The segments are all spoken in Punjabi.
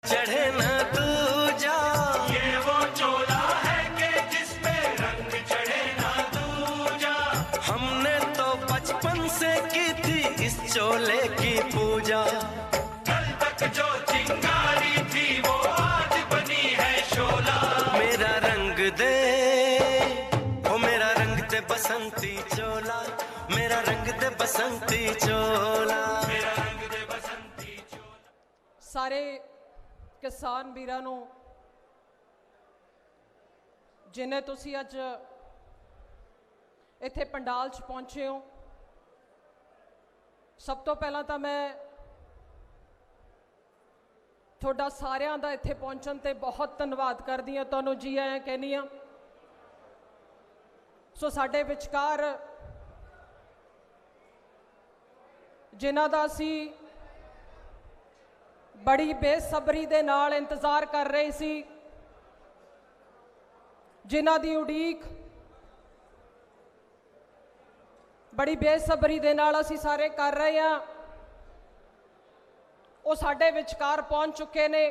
चढ़े न दूजा, ये वो चोला है कि जिसमें रंग चढ़े ना दूजा। हमने तो बचपन से की थी इस चोले की पूजा। कल तक जो चिंगारी थी वो आज बनी है शोला। मेरा रंग दे, ओ मेरा रंग दे बसंती चोला, मेरा रंग दे बसंती चोला, मेरा रंग दे बसंती चोला। सारे किसान ਵੀਰਾਂ ਨੂੰ ਜਿਨੇ ਤੁਸੀਂ ਅੱਜ ਇੱਥੇ ਪੰਡਾਲ 'ਚ ਪਹੁੰਚੇ ਹੋ, ਸਭ ਤੋਂ ਪਹਿਲਾਂ ਤਾਂ ਮੈਂ ਤੁਹਾਡਾ ਸਾਰਿਆਂ ਦਾ ਇੱਥੇ ਪਹੁੰਚਣ ਤੇ ਬਹੁਤ ਧੰਨਵਾਦ ਕਰਦੀ ਹਾਂ, ਤੁਹਾਨੂੰ ਜੀ ਆਇਆਂ ਕਹਿੰਦੀ ਹਾਂ। ਸੋ ਸਾਡੇ ਵਿਚਕਾਰ ਜਿਨ੍ਹਾਂ ਦਾ ਅਸੀਂ बड़ी बेसब्री दे नाल इंतज़ार कर रहे सी, जिन्हां दी उड़ीक बड़ी बेसब्री दे नाल असी सारे कर रहे हैं, वो साडे विचकार पहुंच चुके ने।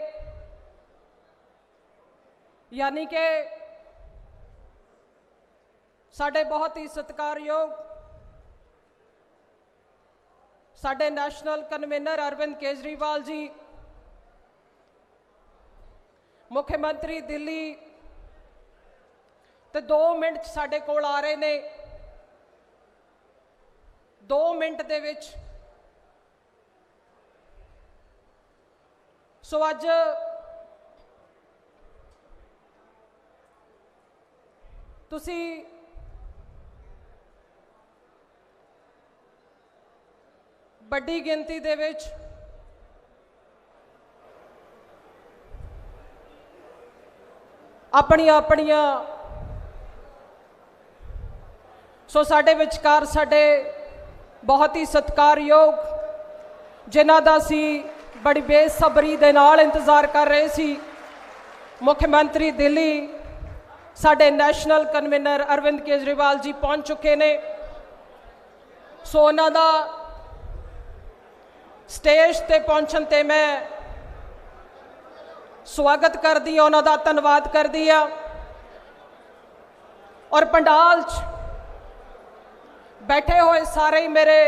यानी कि साडे बहुत ही सत्कारयोग साडे नैशनल कन्वीनर अरविंद केजरीवाल जी, मुख्यमंत्री दिल्ली तो 2 मिनट साडे कोल आ रहे ने। 2 मिनट दे विच सो अज तुसी बड़ी गिनती दे विच अपनियां अपनियां सो साडे विचकार साडे बहुत ही सत्कारयोग जिन्हां दा सी बड़ी बेसब्री दे नाल इंतज़ार कर रहे सी, मुख्यमंत्री दिल्ली साडे नैशनल कन्वीनर अरविंद केजरीवाल जी पहुंच चुके ने। सो उन्हां दा स्टेज ते पहुंचण ते मैं स्वागत कर दी, उन्हां दा धन्नवाद कर दिया। और पंडाल च बैठे हुए सारे ही मेरे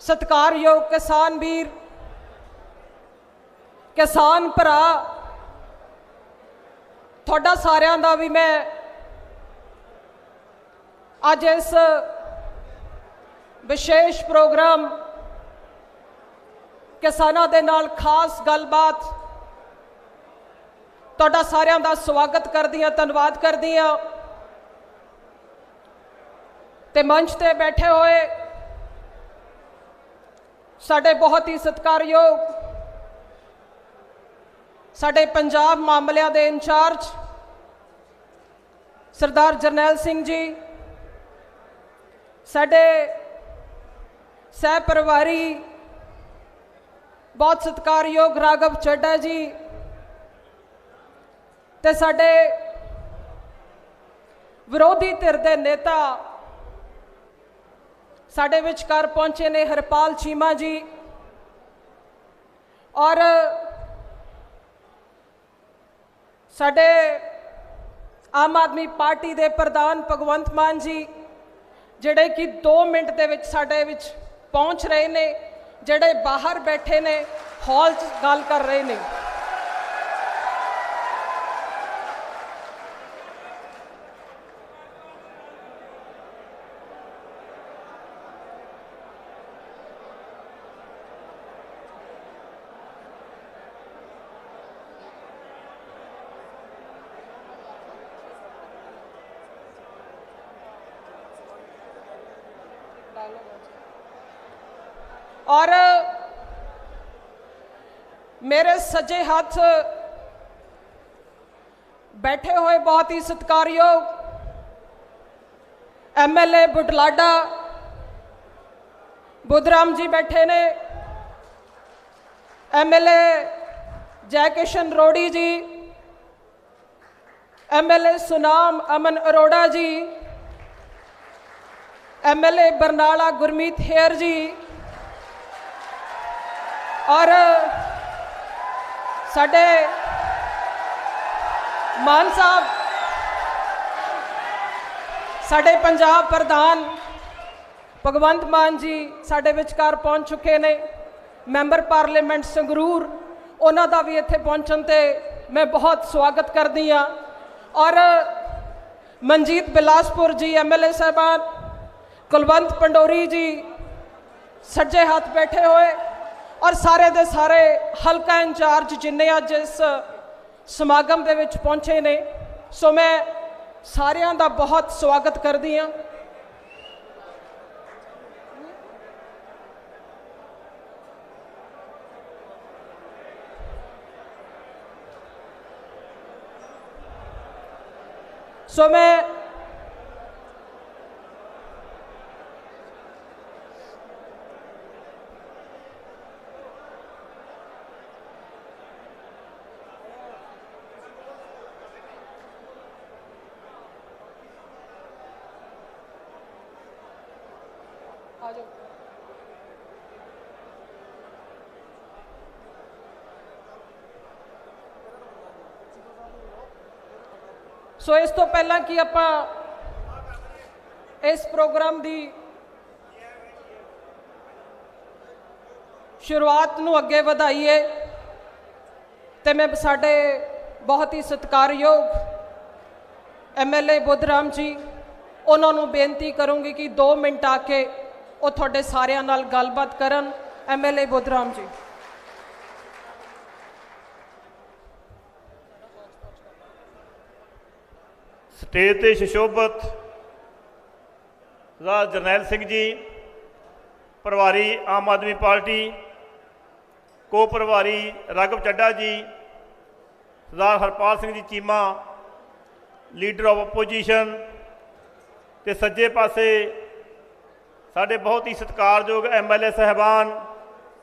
सत्कारयोग किसान वीर, किसान भरा, थोड़ा सारियां दा भी मैं अज इस विशेष प्रोग्राम किसानां दे नाल खास गलबात तुहाडा सारियां दा स्वागत करदी हां, धन्नवाद करदी हां। ते मंच ते बैठे हुए साडे बहुत ही सत्कारयोग साडे पंजाब मामलिਆਂ दे इंचार्ज सरदार जरनैल सिंह जी, साडे सह परिवारी बहुत सत्कारयोग राघव चड्ढा जी, ते साडे विरोधी धिर दे नेता साडे विचकार पहुंचे ने हरपाल चीमा जी, और साडे आम आदमी पार्टी दे प्रधान भगवंत मान जी, जिहड़े कि 2 मिनट दे विच साडे विच पहुंच रहे ने, जिहड़े बाहर बैठे ने हॉल च गल कर रहे ने। और मेरे सज्जे हाथ बैठे हुए बहुत ही सत्कारयोग MLA बुढलाडा बुधराम जी बैठे ने, MLA जयकिशन रोड़ी जी, MLA सुनाम अमन अरोड़ा जी, MLA बरनाला गुरमीत हेयर जी, और ਸਾਡੇ ਮਾਨ ਸਾਹਿਬ, ਸਾਡੇ ਪੰਜਾਬ ਪ੍ਰਧਾਨ ਭਗਵੰਤ ਮਾਨ ਜੀ ਸਾਡੇ ਵਿਚਕਾਰ ਪਹੁੰਚ ਚੁੱਕੇ ਨੇ। ਮੈਂਬਰ ਪਾਰਲੀਮੈਂਟ ਸੰਗਰੂਰ, ਉਹਨਾਂ ਦਾ ਵੀ ਇੱਥੇ ਪਹੁੰਚਣ ਤੇ ਮੈਂ ਬਹੁਤ ਸਵਾਗਤ ਕਰਦੀ ਹਾਂ। ਔਰ ਮਨਜੀਤ ਬਿਲਾਸਪੁਰ ਜੀ ਐਮਐਲਏ ਸਾਹਿਬਾਨ, ਕੁਲਵੰਤ ਪੰਡੋਰੀ ਜੀ ਸੱਜੇ ਹੱਥ ਬੈਠੇ ਹੋਏ, ਔਰ ਸਾਰੇ ਦੇ ਸਾਰੇ ਹਲਕਾ ਇੰਚਾਰਜ ਜਿੰਨੇ ਅੱਜ ਇਸ ਸਮਾਗਮ ਦੇ ਵਿੱਚ ਪਹੁੰਚੇ ਨੇ, ਸੋ ਮੈਂ ਸਾਰਿਆਂ ਦਾ ਬਹੁਤ ਸਵਾਗਤ ਕਰਦੀ ਹਾਂ। ਸੋ ਮੈਂ ਸੋ ਇਸ ਤੋਂ ਪਹਿਲਾਂ ਕਿ ਆਪਾਂ ਇਸ ਪ੍ਰੋਗਰਾਮ ਦੀ ਸ਼ੁਰੂਆਤ ਨੂੰ ਅੱਗੇ ਵਧਾਈਏ ਤੇ ਮੈਂ ਸਾਡੇ ਬਹੁਤ ਹੀ ਸਤਿਕਾਰਯੋਗ ਐਮਐਲਏ ਬੁੱਧਰਾਮ ਜੀ, ਉਹਨਾਂ ਨੂੰ ਬੇਨਤੀ ਕਰੂੰਗੀ ਕਿ 2 ਮਿੰਟ ਆ ਕੇ ਉਹ ਤੁਹਾਡੇ ਸਾਰਿਆਂ ਨਾਲ ਗੱਲਬਾਤ ਕਰਨ। ਐਮਐਲਏ ਬੁੱਧਰਾਮ ਜੀ। ਸਟੇਜ ਤੇ ਸੁਸ਼ੋਭਤ ਸਰਦਾਰ ਜਰਨੈਲ ਸਿੰਘ ਜੀ, ਪ੍ਰਭਾਰੀ ਆਮ ਆਦਮੀ ਪਾਰਟੀ, ਕੋ ਪ੍ਰਭਾਰੀ ਰਾਘਵ ਚੱਡਾ ਜੀ, ਸਰਦਾਰ Harpal Singh ji Cheema, leader of opposition, ਤੇ ਸੱਜੇ ਪਾਸੇ ਸਾਡੇ ਬਹੁਤ ਹੀ ਸਤਿਕਾਰਯੋਗ ਐਮਐਲਏ ਸਾਹਿਬਾਨ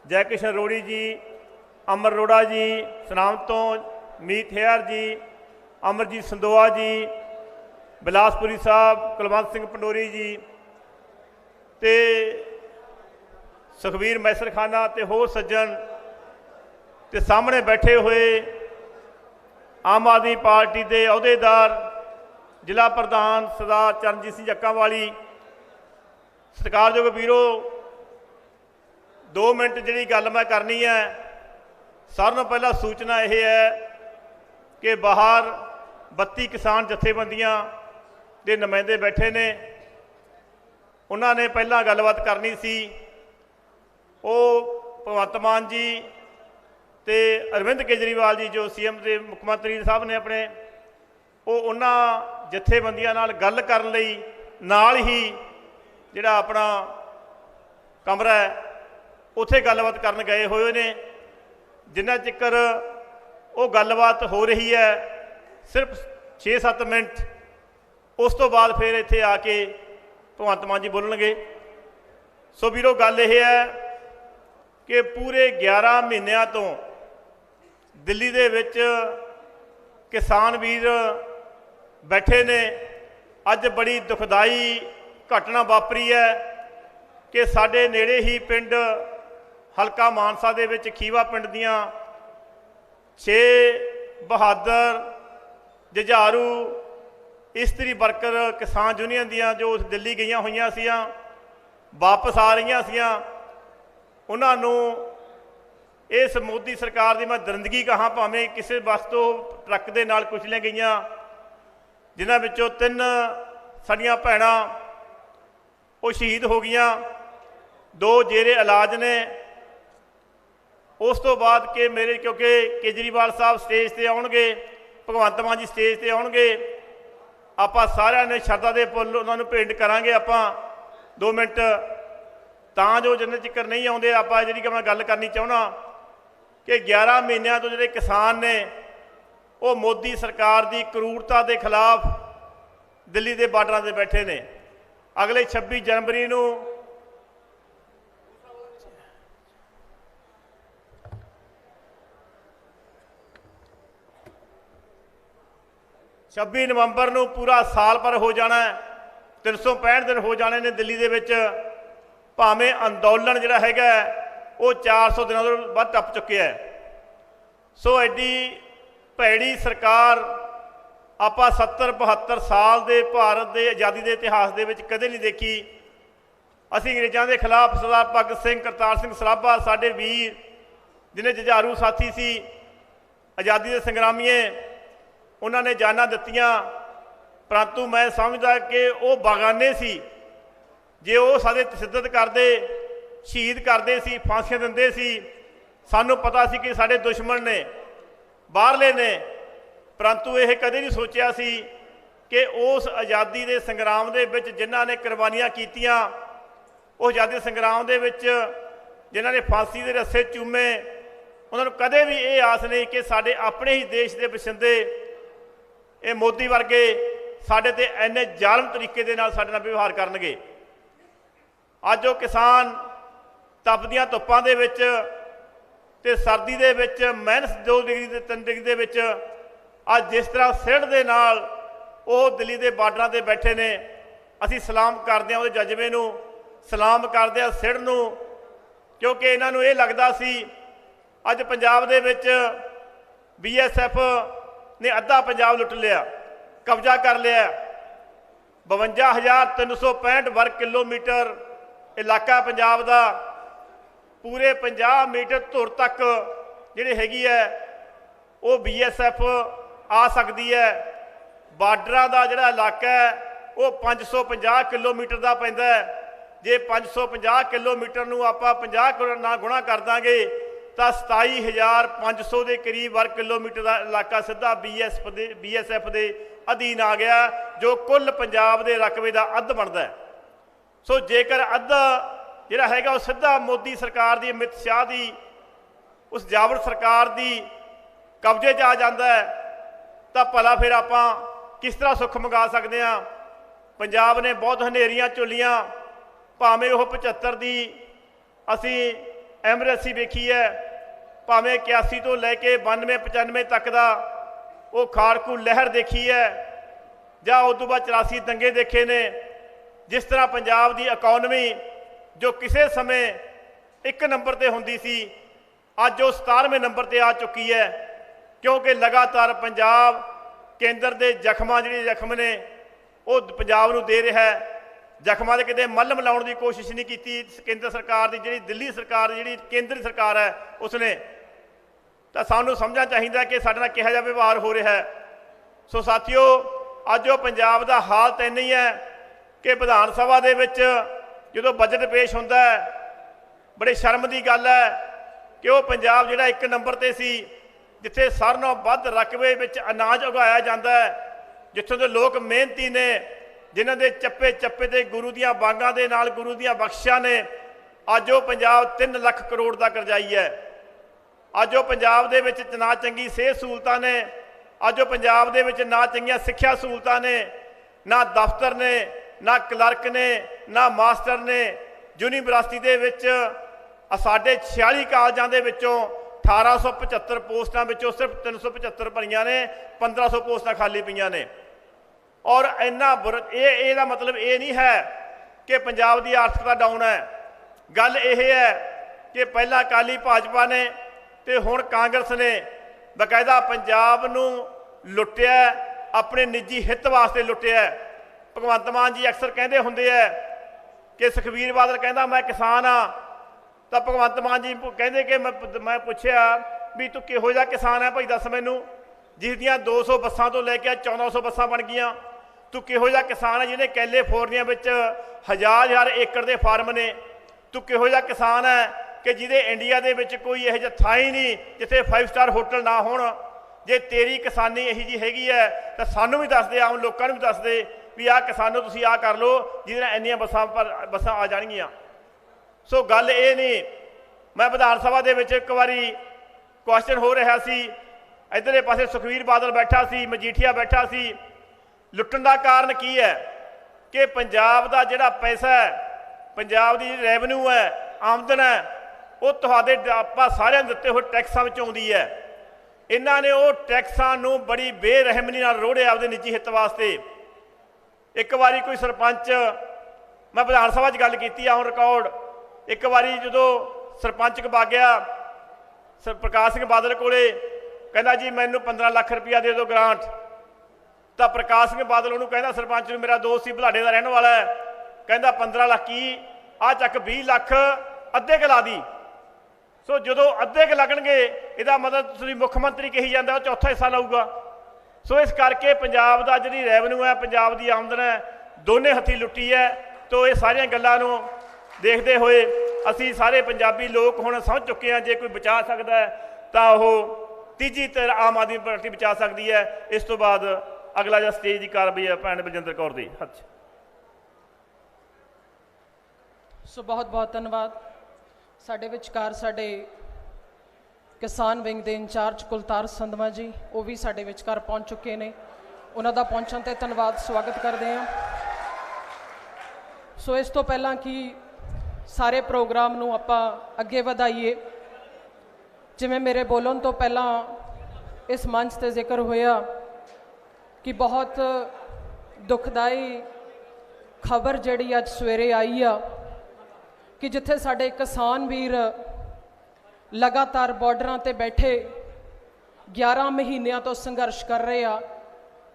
ਜੈ ਕਿਸ਼ਨ ਅਰੋੜੀ ਜੀ, ਅਮਰ ਅਰੋੜਾ ਜੀ, ਸੁਨਾਮ ਤੋਂ ਮੀਤ ਹੇਅਰ ਜੀ, ਅਮਰਜੀਤ ਸੰਦੋਆ ਜੀ, ਬਿਲਾਸਪੁਰੀ ਸਾਹਿਬ, ਕੁਲਵੰਤ ਸਿੰਘ ਪੰਡੋਰੀ ਜੀ, ਤੇ ਸੁਖਬੀਰ ਮੈਸਰਖਾਨਾ ਤੇ ਹੋਰ ਸੱਜਣ, ਤੇ ਸਾਹਮਣੇ ਬੈਠੇ ਹੋਏ ਆਮ ਆਦਮੀ ਪਾਰਟੀ ਦੇ ਅਹੁਦੇਦਾਰ, ਜ਼ਿਲ੍ਹਾ ਪ੍ਰਧਾਨ ਸਰਦਾਰ ਚਰਨਜੀਤ ਸਿੰਘ ਜੱਕਾਂਵਾਲੀ, ਸਤਿਕਾਰਯੋਗ ਵੀਰੋ, 2 ਮਿੰਟ ਜਿਹੜੀ ਗੱਲ ਮੈਂ ਕਰਨੀ ਹੈ। ਸਾਰਿਆਂ ਨੂੰ ਪਹਿਲਾਂ ਸੂਚਨਾ ਇਹ ਹੈ ਕਿ ਬਾਹਰ 32 ਕਿਸਾਨ ਜਥੇਬੰਦੀਆਂ ਦੇ ਨੁਮਾਇੰਦੇ ਬੈਠੇ ਨੇ, ਉਹਨਾਂ ਨੇ ਪਹਿਲਾਂ ਗੱਲਬਾਤ ਕਰਨੀ ਸੀ। ਉਹ ਭਗਵੰਤ ਮਾਨ ਜੀ ਤੇ ਅਰਵਿੰਦ ਕੇਜਰੀਵਾਲ ਜੀ ਜੋ ਸੀਐਮ ਦੇ ਮੁੱਖ ਮੰਤਰੀ ਸਾਹਿਬ ਨੇ ਆਪਣੇ, ਉਹ ਉਹਨਾਂ ਜਥੇਬੰਦੀਆਂ ਨਾਲ ਗੱਲ ਕਰਨ ਲਈ ਨਾਲ ਹੀ ਜਿਹੜਾ ਆਪਣਾ ਕਮਰਾ ਹੈ ਉੱਥੇ ਗੱਲਬਾਤ ਕਰਨ ਗਏ ਹੋਏ ਨੇ। ਜਿੰਨਾ ਚਿਰ ਉਹ ਗੱਲਬਾਤ ਹੋ ਰਹੀ ਹੈ ਸਿਰਫ 6-7 ਮਿੰਟ, ਉਸ ਤੋਂ ਬਾਅਦ ਫਿਰ ਇੱਥੇ ਆ ਕੇ ਭਗਵੰਤ ਮਾਨ ਜੀ ਬੋਲਣਗੇ। ਸੋ ਵੀਰੋ, ਗੱਲ ਇਹ ਹੈ ਕਿ ਪੂਰੇ 11 ਮਹੀਨਿਆਂ ਤੋਂ ਦਿੱਲੀ ਦੇ ਵਿੱਚ ਕਿਸਾਨ ਵੀਰ ਬੈਠੇ ਨੇ। ਅੱਜ ਬੜੀ ਦੁਖਦਾਈ ਘਟਨਾ ਵਾਪਰੀ ਹੈ ਕਿ ਸਾਡੇ ਨੇੜੇ ਹੀ ਪਿੰਡ ਹਲਕਾ ਮਾਨਸਾ ਦੇ ਵਿੱਚ ਖੀਵਾ ਪਿੰਡ ਦੀਆਂ 6 ਬਹਾਦਰ ਜੁਝਾਰੂ ਇਸਤਰੀ ਵਰਕਰ ਕਿਸਾਨ ਯੂਨੀਅਨ ਦੀਆਂ ਜੋ ਦਿੱਲੀ ਗਈਆਂ ਹੋਈਆਂ ਸੀਆਂ, ਵਾਪਸ ਆ ਰਹੀਆਂ ਸੀਆਂ, ਉਹਨਾਂ ਨੂੰ ਇਸ ਮੋਦੀ ਸਰਕਾਰ ਦੀ ਮੈਂ ਦਰਿੰਦਗੀ ਕਹਾਂ, ਭਾਵੇਂ ਕਿਸੇ ਬੱਸ ਤੋਂ ਟਰੱਕ ਦੇ ਨਾਲ ਕੁਚਲੀਆਂ ਗਈਆਂ, ਜਿਨ੍ਹਾਂ ਵਿੱਚੋਂ 3 ਸਾਡੀਆਂ ਭੈਣਾਂ ਉਹ ਸ਼ਹੀਦ ਹੋ ਗਈਆਂ, 2 ਜੇਰੇ ਇਲਾਜ ਨੇ। ਉਸ ਤੋਂ ਬਾਅਦ ਕਿ ਮੇਰੇ, ਕਿਉਂਕਿ ਕੇਜਰੀਵਾਲ ਸਾਹਿਬ ਸਟੇਜ ਤੇ ਆਉਣਗੇ, ਭਗਵੰਤ ਮਾਨ ਜੀ ਸਟੇਜ ਤੇ ਆਉਣਗੇ, ਆਪਾਂ ਸਾਰਿਆਂ ਨੇ ਸ਼ਰਧਾ ਦੇ ਫੁੱਲ ਉਹਨਾਂ ਨੂੰ ਭੇਂਟ ਕਰਾਂਗੇ। ਆਪਾਂ 2 ਮਿੰਟ ਤਾਂ ਜੋ ਜਿੰਨੇ ਚਿਰ ਨਹੀਂ ਆਉਂਦੇ, ਆਪਾਂ ਜਿਹੜੀ ਕਿ ਮੈਂ ਗੱਲ ਕਰਨੀ ਚਾਹੁੰਦਾ ਕਿ 11 ਮਹੀਨਿਆਂ ਤੋਂ ਜਿਹੜੇ ਕਿਸਾਨ ਨੇ ਉਹ ਮੋਦੀ ਸਰਕਾਰ ਦੀ ਕਰੂਰਤਾ ਦੇ ਖਿਲਾਫ ਦਿੱਲੀ ਦੇ ਬਾਰਡਰਾਂ 'ਤੇ ਬੈਠੇ ਨੇ। ਅਗਲੇ 26 ਜਨਵਰੀ ਨੂੰ 26 ਨਵੰਬਰ ਨੂੰ ਪੂਰਾ ਸਾਲ ਭਰ ਹੋ ਜਾਣਾ, 365 ਦਿਨ ਹੋ ਜਾਣੇ ਨੇ ਦਿੱਲੀ ਦੇ ਵਿੱਚ। ਭਾਵੇਂ ਅੰਦੋਲਨ ਜਿਹੜਾ ਹੈਗਾ ਉਹ 400 ਦਿਨਾਂ ਤੋਂ ਵੱਧ ਟੱਪ ਚੁੱਕਿਆ ਹੈ। सो एडी भैड़ी सरकार ਆਪਾਂ 70-72 ਸਾਲ ਦੇ ਭਾਰਤ ਦੇ ਆਜ਼ਾਦੀ ਦੇ ਇਤਿਹਾਸ ਦੇ ਵਿੱਚ ਕਦੇ ਨਹੀਂ ਦੇਖੀ। ਅਸੀਂ ਅੰਗਰੇਜ਼ਾਂ ਦੇ ਖਿਲਾਫ ਸਰਦਾਰ ਭਗਤ ਸਿੰਘ, ਕਰਤਾਰ ਸਿੰਘ ਸਰਾਭਾ ਸਾਡੇ ਵੀਰ ਜਿਹਨੇ ਜੁਝਾਰੂ ਸਾਥੀ ਸੀ, ਆਜ਼ਾਦੀ ਦੇ ਸੰਗਰਾਮੀਏ, ਉਹਨਾਂ ਨੇ ਜਾਨਾਂ ਦਿੱਤੀਆਂ। ਪਰੰਤੂ ਮੈਂ ਸਮਝਦਾ ਕਿ ਉਹ ਬਗਾਨੇ ਸੀ। ਜੇ ਉਹ ਸਾਡੇ ਤਸ਼ੱਦਦ ਕਰਦੇ, ਸ਼ਹੀਦ ਕਰਦੇ ਸੀ, ਫਾਂਸੀਆਂ ਦਿੰਦੇ ਸੀ, ਸਾਨੂੰ ਪਤਾ ਸੀ ਕਿ ਸਾਡੇ ਦੁਸ਼ਮਣ ਨੇ, ਬਾਹਰਲੇ ਨੇ। परंतु यह कदे नहीं सोचा सी कि उस आज़ादी के संग्राम दे विच जिन्हां ने कुर्बानियां कीतियां, उस आज़ादी संग्राम दे विच जिन्हां ने फांसी के रस्से चूमे, उन्होंने कदे भी ये आस नहीं कि साडे अपने ही देश के बशिंदे ये मोदी वर्गे साडे ते इन्ने जालम तरीके दे नाल साडे नाल व्यवहार करनगे। अज वो किसान तपदियां धुप्पां दे विच ते सर्दी दे विच -2 डिग्री ते 3 डिग्री दे विच ਅੱਜ जिस तरह सिढ़ ਦੇ ਨਾਲ ਉਹ ਦਿੱਲੀ ਦੇ ਬਾਰਡਰਾਂ 'ਤੇ ਬੈਠੇ ਨੇ, ਅਸੀਂ ਸਲਾਮ ਕਰਦੇ ਹਾਂ ਉਹਦੇ ਜਜ਼ਬੇ ਨੂੰ, ਸਲਾਮ ਕਰਦੇ ਹਾਂ ਸਿढ़ ਨੂੰ, ਕਿਉਂਕਿ ਇਹਨਾਂ ਨੂੰ ਇਹ ਲੱਗਦਾ ਸੀ ਅੱਜ ਪੰਜਾਬ ਦੇ ਵਿੱਚ BSF ਨੇ ਅੱਧਾ ਪੰਜਾਬ ਲੁੱਟ ਲਿਆ, ਕਬਜ਼ਾ ਕਰ ਲਿਆ। 52,365 वर्ग किलोमीटर ਇਲਾਕਾ ਪੰਜਾਬ ਦਾ, ਪੂਰੇ 50 ਮੀਟਰ ਧੁਰ ਤੱਕ ਜਿਹੜੀ ਹੈਗੀ ਹੈ ਉਹ BSF आ सकती है। बार्डर का जोड़ा इलाका है वो 550 किलोमीटर का पैंदा है। जे 550 किलोमीटर नूं आपां 50 ना गुणा कर देंगे तो 27,500 के करीब वर्ग किलोमीटर का इलाका सीधा BSF के अधीन आ गया, जो कुल पंजाब के रकबे का अद्ध बनता है। सो जेकर अद्ध जिहड़ा हैगा वो सीधा मोदी सरकार की, अमित शाह की, उस जावड़ सरकार की कब्जे च आ जाता है, तो भला फिर आप किस तरह सुख मंगा सकते हैं। पंजाब ने बहुत हनेरियां झुलियां, भावें वो 75 की असी एमरजेंसी वेखी है, भावें 81 तो लैके 92-95 तक का वो खाड़कू लहर देखी है, जां उस तो बाद 84 दंगे देखे ने। जिस तरह पंजाब की इकोनमी जो किसी समय 1 नंबर पर होंदी सी, अज वो 17वें नंबर पर आ चुकी है, क्योंकि लगातार पंजाब केंद्र के जख्मां जिहड़े जख्म ने वो पंजाब नूं दे रहा है। जख्मां दे किते मलम लाउण की कोशिश नहीं की केंद्र सरकार की, जिहड़ी दिल्ली सरकार जिहड़ी केंद्री सरकार है उसने। तो सानूं समझना चाहिए कि साडे नाल किहो जिहा व्यवहार हो रहा है। सो साथियों, अज वो पंजाब का हालत इन्नी है कि विधान सभा दे विच जदों बजट पेश होंदा है, बड़े शर्म की गल है कि वो पंजाब जिहड़ा 1 नंबर ते सी, जिथे सारे नालों वध रकबे विच अनाज उगाया जाता है, जिथों के लोग मेहनती ने, जिन्हां दे चप्पे चप्पे ते गुरु दियां बांगां दे नाल गुरु दियां बख्शिशां ने, अज वो पंजाब 3 लाख करोड़ का करजाई है। अज वो पंजाब दे विच ना चंगी सेहत सहूलतां ने, अज वो पंजाब दे विच ना चंगियां सिक्ख्या सहूलतां ने, ना दफ्तर ने, ना क्लर्क ने, ना मास्टर ने। यूनीवर्सिटी दे विच साढ़े 46 कालजां दे विचों 1875 पोस्टां विचों सिर्फ 375 भरियां ने, 1500 पोस्टां खाली पईयां ने। और इन्ना बुरा मतलब ये नहीं है कि पंजाब की आर्थिकता डाउन है। गल यह है कि पहला अकाली भाजपा ने तो हुण कांग्रेस ने बकायदा पंजाब नूं लुट्टिया, अपने निजी हित वास्ते लुट्टिया। भगवंत मान जी अक्सर कहते होंदे है कि सुखबीर बादल कहता मैं किसान हाँ, तो भगवंत मान जी कहते कि मैं पूछया भी तू किहो जिहा किसान है भाई दस मैनू, जिस दियां 200 बसां तो लैके 1400 बसां बन गईयां। तू किहो जिहा किसान है जिन्हें कैलीफोर्निया विच 1000 एकड़ के फार्म ने। तू किहो जिहा किसान है कि जिहदे इंडिया दे विच कोई इहो जिहा थां ही नहीं जिथे 5 स्टार होटल ना होण। जे तेरी किसानी इही जी हैगी है तो सानू भी दस दे, आम लोगों भी दस दे भी आ किसानों तुसीं आ कर लो जिहदे नाल इन्नियां बसां आ जाणगीआं। सो गल ये नहीं, मैं विधान सभा दे विच एक बारी क्वेश्चन हो रहा सी, इधरले पासे सुखबीर बादल बैठा सी, मजीठिया बैठा सी। लुट्टण का कारण की है कि पंजाब का जिहड़ा पैसा है, पंजाब की रेवन्यू है, आमदन है, वो तुहाडे आपां सारिਆਂ ਦਿੱਤੇ ਹੋਏ टैक्सां विच आउंदी है। इन्हां ने वो टैक्सां नूं बड़ी बेरहमनी नाल रोड़िया आपदे निजी हित वास्ते। एक बारी कोई सरपंच, मैं विधान सभा गल की ऑन रिकॉर्ड, एक बारी जो सरपंच बाग्या प्रकाश सिंह बादल कोले कहना जी मैनू 15 लाख रुपया दे दो ग्रांट, तो प्रकाश सिंह बादल उन्होंने कहना सरपंच मेरा दोस्त ही बुलाडे का रहने वाला है, कहता 15 लाख की आ चक 20 लाख अद्धे क ला दी। सो जो अद्धे क लगणगे इहदा मतलब तुसीं मुख मंत्री कही जांदा चौथा हिस्सा लाऊगा। सो इस करके पंजाब दा जिहड़ी रैवन्यू है, पंजाब की आमदन है, दोने हथी लुट्टी है। तो ये सारिया गल्लां नूं देखते हुए असी सारे पंजाबी लोग हुण समझ चुके हैं, जे कोई बचा सकता है तो वह तीजी धिर आम आदमी पार्टी बचा सकती है। इस तो बाद अगला जो स्टेज की कार्रवाई है भैन बलजिंदर कौर दी हथ। सो बहुत बहुत धन्यवाद। साडे विचकार साडे किसान विंग के इंचार्ज कुलतार संधवा जी वो भी साडे विचकार पहुँच चुके हैं, उन्हों का पहुँचण ते धन्यवाद, स्वागत करते हैं। सो इस तो पहला कि सारे प्रोग्राम नूं आपां अगे वधाईए, जिवें मेरे बोलण तो पहला इस मंच ते जिक्र होया कि बहुत दुखदाई खबर जिहड़ी अज सवेरे आई आ कि जिथे साडे किसान वीर लगातार बॉर्डरां ते बैठे 11 महीनों तो संघर्ष कर रहे आ,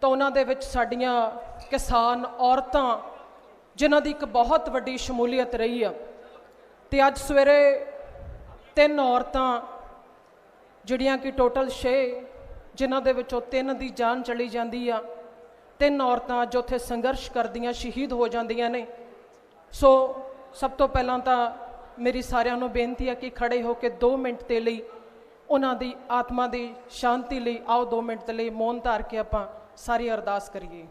तो उन्हां दे विच साडियां किसान औरतां जिन्हां दी एक बहुत वड्डी शमूलीयत रही आ। ते अज सवेरे 3 औरतां जिहड़ियां कि टोटल 6 जिन्हां दे विचों 3 दी जान चली जाती आ, 3 औरतां अज उत्थे संघर्ष करदियां शहीद हो जांदियां ने। सो सब तो पहलां तां मेरी सारियां नूं बेनती है कि खड़े होकर 2 मिनट के लिए उन्हां दी आत्मा की शांति लिए आओ 2 मिनट के लिए मौन धार के आपां सारी अरदास करिए।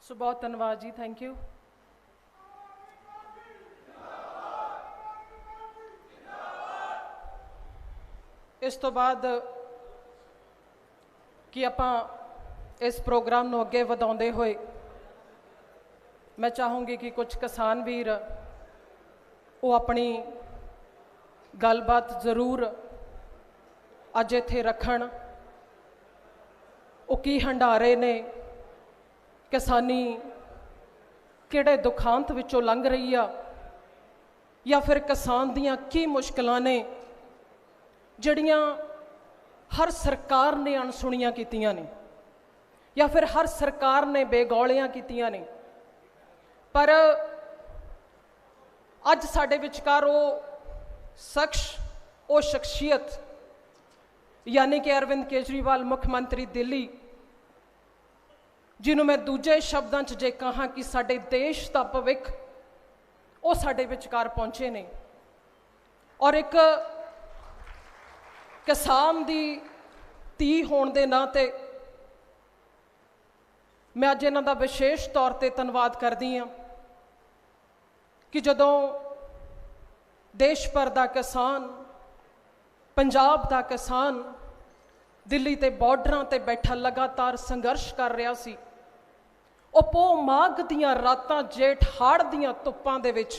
सो बहुत धन्यवाद जी, थैंक यू। इस तो बाद कि आपां इस प्रोग्राम नूं अगे वधाउंदे होए मैं चाहूँगी कि कुछ किसान वीर वो अपनी गलबात जरूर अज इत्थे रखण। वो की हंडारे ने, किसानी किहड़े दुखांत विचों लंघ रही आ, या फिर किसान दियां की मुश्किलां ने जिहड़ियां हर सरकार ने अणसुणियां कीतियां ने, या फिर हर सरकार ने बेगौलियां कीतियां ने। पर अज साडे विचकार वो शख्स, वो शख्सियत यानी कि अरविंद केजरीवाल मुख्यमंत्री दिल्ली, जिन्हों मैं दूजे शब्दों च जे कहा कि साडे देश का भविख, वो साडे विचकार पहुंचे ने। और एक किसान दी धी होने के नाते मैं अज इन्हां दा विशेष तौर पर धन्यवाद करदी हाँ कि जदों देश भर का किसान, पंजाब का किसान दिल्ली ते बॉर्डरां ते बैठा लगातार संघर्ष कर रहा सी, ਉਹ ਪੋ ਮਾਘ ਦੀਆਂ ਰਾਤਾਂ जेठ हाड़ ਦੀਆਂ ਧੁੱਪਾਂ ਦੇ ਵਿੱਚ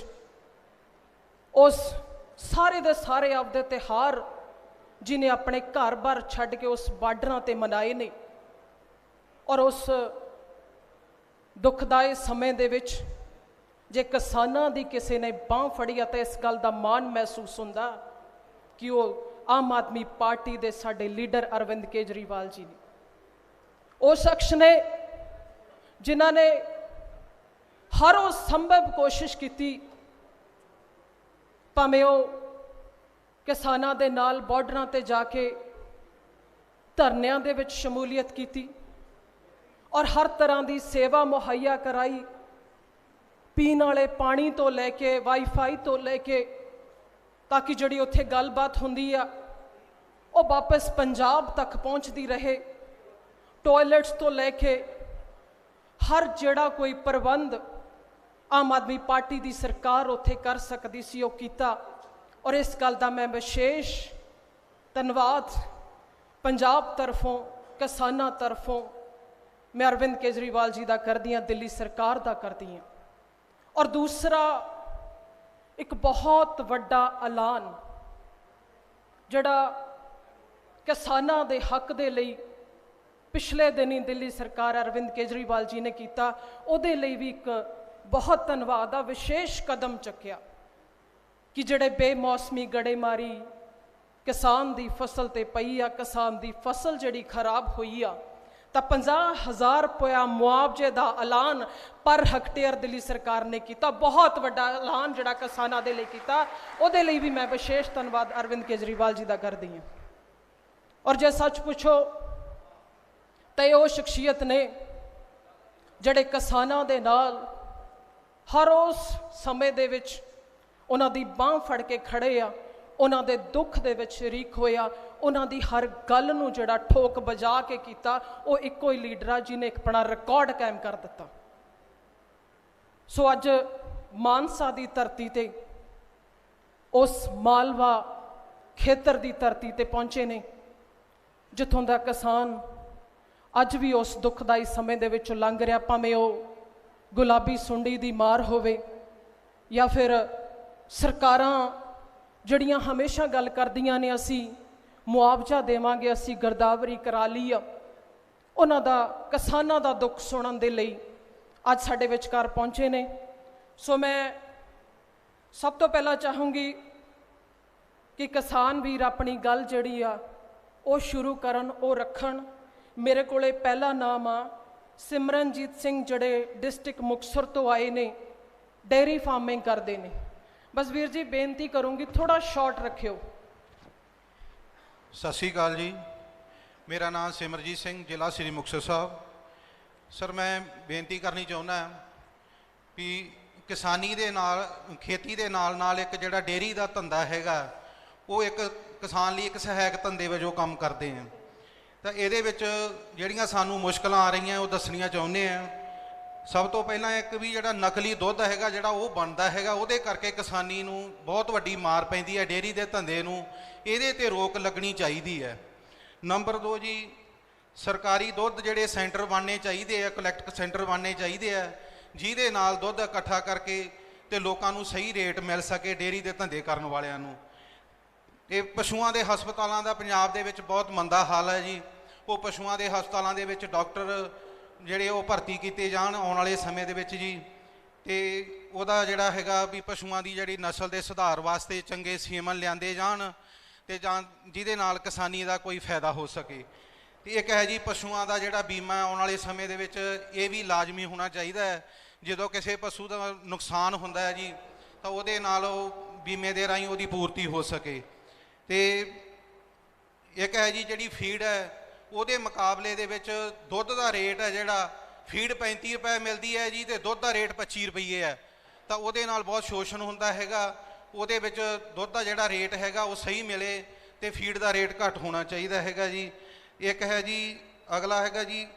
उस सारे दे सारे आपदे ਤਿਉਹਾਰ जिन्हें अपने घर बार छड्ड के उस बार्डरां ते मनाए ने। और उस दुखदाई समय दे विच जे किसानां दी किसी ने बांह फड़ी तो इस गल का मान महसूस हुंदा कि वो आम आदमी पार्टी दे साडे लीडर अरविंद केजरीवाल जी ने, वो शख्स ने जिन्हां ने हर वो संभव कोशिश की, भावें वो किसानां दे नाल बॉर्डरां ते जाके धरनियां दे विच शमूलीयत की और हर तरह की सेवा मुहैया कराई, ਪੀਣ ਵਾਲੇ ਪਾਣੀ ਤੋਂ ਲੈ ਕੇ ਵਾਈਫਾਈ ਤੋਂ ਲੈ ਕੇ, ਤਾਂ ਕਿ ਜਿਹੜੀ ਉੱਥੇ ਗੱਲਬਾਤ ਹੁੰਦੀ ਆ ਉਹ ਵਾਪਸ ਪੰਜਾਬ ਤੱਕ ਪਹੁੰਚਦੀ ਰਹੇ। ਟਾਇਲਟਸ ਤੋਂ ਲੈ ਕੇ ਹਰ ਜਿਹੜਾ ਕੋਈ ਪ੍ਰਬੰਧ ਆਮ ਆਦਮੀ ਪਾਰਟੀ ਦੀ ਸਰਕਾਰ ਉੱਥੇ ਕਰ ਸਕਦੀ ਸੀ ਉਹ ਕੀਤਾ। ਔਰ ਇਸ ਗੱਲ ਦਾ ਮੈਂ ਵਿਸ਼ੇਸ਼ ਧੰਨਵਾਦ ਪੰਜਾਬ ਤਰਫੋਂ, ਕਿਸਾਨਾਂ ਤਰਫੋਂ ਮੈਂ ਅਰਵਿੰਦ ਕੇਜਰੀਵਾਲ ਜੀ ਦਾ ਕਰਦੀ ਹਾਂ, ਦਿੱਲੀ ਸਰਕਾਰ ਦਾ ਕਰਦੀ ਹਾਂ। ਔਰ ਦੂਸਰਾ ਇੱਕ ਬਹੁਤ ਵੱਡਾ ਐਲਾਨ ਜਿਹੜਾ ਕਿਸਾਨਾਂ ਦੇ ਹੱਕ ਦੇ ਲਈ ਪਿਛਲੇ ਦਿਨੀ ਦਿੱਲੀ ਸਰਕਾਰ ਅਰਵਿੰਦ ਕੇਜਰੀਵਾਲ ਜੀ ਨੇ ਕੀਤਾ, ਉਹਦੇ ਲਈ ਵੀ ਇੱਕ ਬਹੁਤ ਧੰਨਵਾਦ ਦਾ ਵਿਸ਼ੇਸ਼ ਕਦਮ ਚੱਕਿਆ ਕਿ ਜਿਹੜੇ ਬੇਮੌਸਮੀ ਗੜੇਮਾਰੀ ਕਿਸਾਨ ਦੀ ਫਸਲ ਤੇ ਪਈ ਆ, ਕਿਸਾਨ ਦੀ ਫਸਲ ਜਿਹੜੀ ਖਰਾਬ ਹੋਈ ਆ, ਤਾਂ 50,000 ਰੁਪਇਆ ਮੁਆਵਜ਼ੇ ਦਾ ਐਲਾਨ ਪਰ ਹੈਕਟੇਅਰ ਦਿੱਲੀ ਸਰਕਾਰ ਨੇ ਕੀਤਾ। ਬਹੁਤ ਵੱਡਾ ਐਲਾਨ ਜਿਹੜਾ ਕਿਸਾਨਾਂ ਦੇ ਲਈ ਕੀਤਾ, ਉਹਦੇ ਲਈ ਵੀ ਮੈਂ ਵਿਸ਼ੇਸ਼ ਧੰਨਵਾਦ ਅਰਵਿੰਦ ਕੇਜਰੀਵਾਲ ਜੀ ਦਾ ਕਰਦੀ ਹਾਂ। ਔਰ ਜੇ ਸੱਚ ਪੁੱਛੋ ਤਾਂ ਇਹ ਉਹ ਸ਼ਖਸੀਅਤ ਨੇ ਜਿਹੜੇ ਕਿਸਾਨਾਂ ਦੇ ਨਾਲ ਹਰ ਉਸ ਸਮੇਂ ਦੇ ਵਿੱਚ ਉਹਨਾਂ ਦੀ ਬਾਂਹ ਫੜ ਕੇ ਖੜੇ ਆ, ਉਹਨਾਂ ਦੇ ਦੁੱਖ ਦੇ ਵਿੱਚ ਸ਼ਰੀਕ ਹੋਇਆ, ਉਹਨਾਂ ਦੀ ਹਰ ਗੱਲ ਨੂੰ ਜਿਹੜਾ ਠੋਕ ਵਜਾ ਕੇ ਕੀਤਾ, ਉਹ ਇੱਕੋ ਹੀ ਲੀਡਰ ਆ ਜਿਹਨੇ ਆਪਣਾ ਰਿਕਾਰਡ ਕਾਇਮ ਕਰ ਦਿੱਤਾ। ਸੋ ਅੱਜ ਮਾਨਸਾ ਦੀ ਧਰਤੀ ਤੇ, ਉਸ ਮਾਲਵਾ ਖੇਤਰ ਦੀ ਧਰਤੀ ਤੇ ਪਹੁੰਚੇ ਨੇ, ਜਿੱਥੋਂ ਦਾ ਕਿਸਾਨ ਅੱਜ ਵੀ ਉਸ ਦੁਖਦਾਈ ਸਮੇਂ ਦੇ ਵਿੱਚੋਂ ਲੰਘ ਰਿਹਾ, ਭਾਵੇਂ ਉਹ ਗੁਲਾਬੀ ਸੁੰਡੀ ਦੀ ਮਾਰ ਹੋਵੇ ਜਾਂ ਫਿਰ ਸਰਕਾਰਾਂ ਜਿਹੜੀਆਂ ਹਮੇਸ਼ਾ ਗੱਲ ਕਰਦੀਆਂ ਨੇ ਅਸੀਂ ਮੁਆਵਜ਼ਾ ਦੇਵਾਂਗੇ, ਅਸੀਂ ਗਿਰਦਾਵਰੀ ਕਰਾ ਲਈ ਆ, ਉਹਨਾਂ ਦਾ ਕਿਸਾਨਾਂ ਦਾ ਦੁੱਖ ਸੁਣਨ ਦੇ ਲਈ ਅੱਜ ਸਾਡੇ ਵਿਚਕਾਰ ਪਹੁੰਚੇ ਨੇ। ਸੋ ਮੈਂ ਸਭ ਤੋਂ ਪਹਿਲਾਂ ਚਾਹੂੰਗੀ ਕਿ ਕਿਸਾਨ ਵੀਰ ਆਪਣੀ ਗੱਲ ਜਿਹੜੀ ਆ ਉਹ ਸ਼ੁਰੂ ਕਰਨ, ਉਹ ਰੱਖਣ। ਮੇਰੇ ਕੋਲੇ ਪਹਿਲਾ ਨਾਮ ਆ ਸਿਮਰਨਜੀਤ ਸਿੰਘ, ਜਿਹੜੇ ਡਿਸਟ੍ਰਿਕਟ ਮੁਕਤਸਰ ਤੋਂ ਆਏ ਨੇ, ਡੇਅਰੀ ਫਾਰਮਿੰਗ ਕਰਦੇ ਨੇ। ਬਸ ਵੀਰ ਜੀ ਬੇਨਤੀ ਕਰੂੰਗੀ ਥੋੜਾ ਸ਼ਾਰਟ ਰੱਖਿਓ। ਸਤਿ ਸ਼੍ਰੀ ਅਕਾਲ ਜੀ, ਮੇਰਾ ਨਾਮ ਸਿਮਰਜੀਤ ਸਿੰਘ, ਜ਼ਿਲ੍ਹਾ ਸ੍ਰੀ ਮੁਕਤਸਰ ਸਾਹਿਬ। ਸਰ ਮੈਂ ਬੇਨਤੀ ਕਰਨੀ ਚਾਹੁੰਦਾ ਵੀ ਕਿਸਾਨੀ ਦੇ ਨਾਲ, ਖੇਤੀ ਦੇ ਨਾਲ ਨਾਲ ਇੱਕ ਜਿਹੜਾ ਡੇਅਰੀ ਦਾ ਧੰਦਾ ਹੈਗਾ, ਉਹ ਇੱਕ ਕਿਸਾਨ ਲਈ ਇੱਕ ਸਹਾਇਕ ਧੰਦੇ ਵਜੋਂ ਕੰਮ ਕਰਦੇ ਆ। ਤਾਂ ਇਹਦੇ ਵਿੱਚ ਜਿਹੜੀਆਂ ਸਾਨੂੰ ਮੁਸ਼ਕਲਾਂ ਆ ਰਹੀਆਂ ਉਹ ਦੱਸਣੀਆਂ ਚਾਹੁੰਦੇ ਆ। ਸਭ ਤੋਂ ਪਹਿਲਾਂ ਇੱਕ ਵੀ ਜਿਹੜਾ ਨਕਲੀ ਦੁੱਧ ਹੈਗਾ ਜਿਹੜਾ ਉਹ ਬਣਦਾ ਹੈਗਾ, ਉਹਦੇ ਕਰਕੇ ਕਿਸਾਨੀ ਨੂੰ ਬਹੁਤ ਵੱਡੀ ਮਾਰ ਪੈਂਦੀ ਹੈ, ਡੇਅਰੀ ਦੇ ਧੰਦੇ ਨੂੰ। ਇਹਦੇ ਤੇ ਰੋਕ ਲੱਗਣੀ ਚਾਹੀਦੀ ਹੈ। ਨੰਬਰ 2 ਜੀ, ਸਰਕਾਰੀ ਦੁੱਧ ਜਿਹੜੇ ਸੈਂਟਰ ਬਣਨੇ ਚਾਹੀਦੇ ਆ, ਕਲੈਕਟ ਸੈਂਟਰ ਬਣਨੇ ਚਾਹੀਦੇ ਆ, ਜਿਹਦੇ ਨਾਲ ਦੁੱਧ ਇਕੱਠਾ ਕਰਕੇ ਤੇ ਲੋਕਾਂ ਨੂੰ ਸਹੀ ਰੇਟ ਮਿਲ ਸਕੇ ਡੇਅਰੀ ਦੇ ਧੰਦੇ ਕਰਨ ਵਾਲਿਆਂ ਨੂੰ। ਇਹ ਪਸ਼ੂਆਂ ਦੇ ਹਸਪਤਾਲਾਂ ਦਾ ਪੰਜਾਬ ਦੇ ਵਿੱਚ ਬਹੁਤ ਮੰਦਾ ਹਾਲ ਹੈ ਜੀ। ਉਹ ਪਸ਼ੂਆਂ ਦੇ ਹਸਪਤਾਲਾਂ ਦੇ ਵਿੱਚ ਡਾਕਟਰ ਜਿਹੜੇ ਉਹ ਭਰਤੀ ਕੀਤੇ ਜਾਣ ਆਉਣ ਵਾਲੇ ਸਮੇਂ ਦੇ ਵਿੱਚ ਜੀ, ਤੇ ਉਹਦਾ ਜਿਹੜਾ ਹੈਗਾ ਵੀ ਪਸ਼ੂਆਂ ਦੀ ਜਿਹੜੀ ਨਸਲ ਦੇ ਸੁਧਾਰ ਵਾਸਤੇ ਚੰਗੇ ਸੀਮਨ ਲਿਆਂਦੇ ਜਾਣ, ਤੇ ਜਾਂ ਜਿਹਦੇ ਨਾਲ ਕਿਸਾਨੀ ਦਾ ਕੋਈ ਫਾਇਦਾ ਹੋ ਸਕੇ। ਤੇ ਇੱਕ ਹੈ ਜੀ ਪਸ਼ੂਆਂ ਦਾ ਜਿਹੜਾ ਬੀਮਾ ਆਉਣ ਵਾਲੇ ਸਮੇਂ ਦੇ ਵਿੱਚ ਇਹ ਵੀ ਲਾਜ਼ਮੀ ਹੋਣਾ ਚਾਹੀਦਾ ਹੈ। ਜਦੋਂ ਕਿਸੇ ਪਸ਼ੂ ਦਾ ਨੁਕਸਾਨ ਹੁੰਦਾ ਹੈ ਜੀ, ਤਾਂ ਉਹਦੇ ਨਾਲ ਉਹ ਬੀਮੇ ਦੇ ਰਾਹੀਂ ਉਹਦੀ ਪੂਰਤੀ ਹੋ ਸਕੇ। ਤੇ ਇੱਕ ਹੈ ਜੀ ਜਿਹੜੀ ਫੀਡ ਹੈ, ਉਹਦੇ ਮੁਕਾਬਲੇ ਦੇ ਵਿੱਚ ਦੁੱਧ ਦਾ ਰੇਟ ਹੈ ਜਿਹੜਾ, ਫੀਡ 35 ਰੁਪਏ ਮਿਲਦੀ ਹੈ ਜੀ, ਤੇ ਦੁੱਧ ਦਾ ਰੇਟ 25 ਰੁਪਏ ਹੈ। ਤਾਂ ਉਹਦੇ ਨਾਲ ਬਹੁਤ ਸ਼ੋਸ਼ਣ ਹੁੰਦਾ ਹੈਗਾ। ਉਹਦੇ ਵਿੱਚ ਦੁੱਧ ਦਾ ਜਿਹੜਾ ਰੇਟ ਹੈਗਾ ਉਹ ਸਹੀ ਮਿਲੇ, ਤੇ ਫੀਡ ਦਾ ਰੇਟ ਘੱਟ ਹੋਣਾ ਚਾਹੀਦਾ ਹੈਗਾ ਜੀ। ਇੱਕ ਹੈ ਜੀ, ਅਗਲਾ ਹੈਗਾ ਜੀ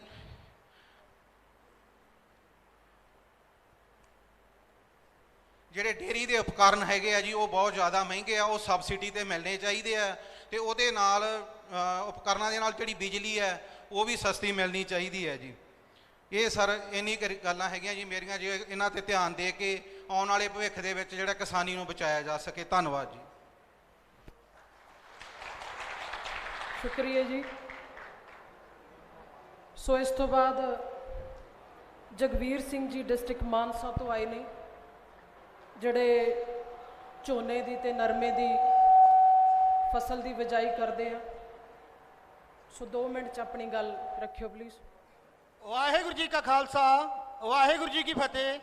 ਜਿਹੜੇ ਡੇਅਰੀ ਦੇ ਉਪਕਰਨ ਹੈਗੇ ਆ ਜੀ, ਉਹ ਬਹੁਤ ਜ਼ਿਆਦਾ ਮਹਿੰਗੇ ਆ, ਉਹ ਸਬਸਿਡੀ ਤੇ ਮਿਲਣੇ ਚਾਹੀਦੇ ਆ। ਤੇ ਉਹਦੇ ਨਾਲ ਉਪਕਰਨਾਂ ਦੇ ਨਾਲ ਜਿਹੜੀ ਬਿਜਲੀ ਹੈ ਉਹ ਵੀ ਸਸਤੀ ਮਿਲਣੀ ਚਾਹੀਦੀ ਹੈ ਜੀ। ਇਹ ਸਰ ਇੰਨੀ ਗੱਲਾਂ ਹੈਗੀਆਂ ਜੀ ਮੇਰੀਆਂ, ਜੇ ਇਹਨਾਂ ਤੇ ਧਿਆਨ ਦੇ ਕੇ ਆਉਣ ਵਾਲੇ ਭਵਿੱਖ ਦੇ ਵਿੱਚ ਜਿਹੜਾ ਕਿਸਾਨੀ ਨੂੰ ਬਚਾਇਆ ਜਾ ਸਕੇ। ਧੰਨਵਾਦ ਜੀ। ਸ਼ੁਕਰੀਆ ਜੀ। ਸੋ ਇਸ ਤੋਂ ਬਾਅਦ ਜਗਵੀਰ ਸਿੰਘ ਜੀ ਡਿਸਟ੍ਰਿਕਟ ਮਾਨਸਾ ਤੋਂ ਆਏ ਨੇ, ਜਿਹੜੇ ਝੋਨੇ ਦੀ ਤੇ ਨਰਮੇ ਦੀ ਫਸਲ ਦੀ ਬਿਜਾਈ ਕਰਦੇ ਆ। ਸੋ 2 ਮਿੰਟ 'ਚ ਆਪਣੀ ਗੱਲ ਰੱਖਿਓ ਪਲੀਜ਼। ਵਾਹਿਗੁਰੂ ਜੀ ਕਾ ਖਾਲਸਾ, ਵਾਹਿਗੁਰੂ ਜੀ ਕੀ ਫਤਿਹ।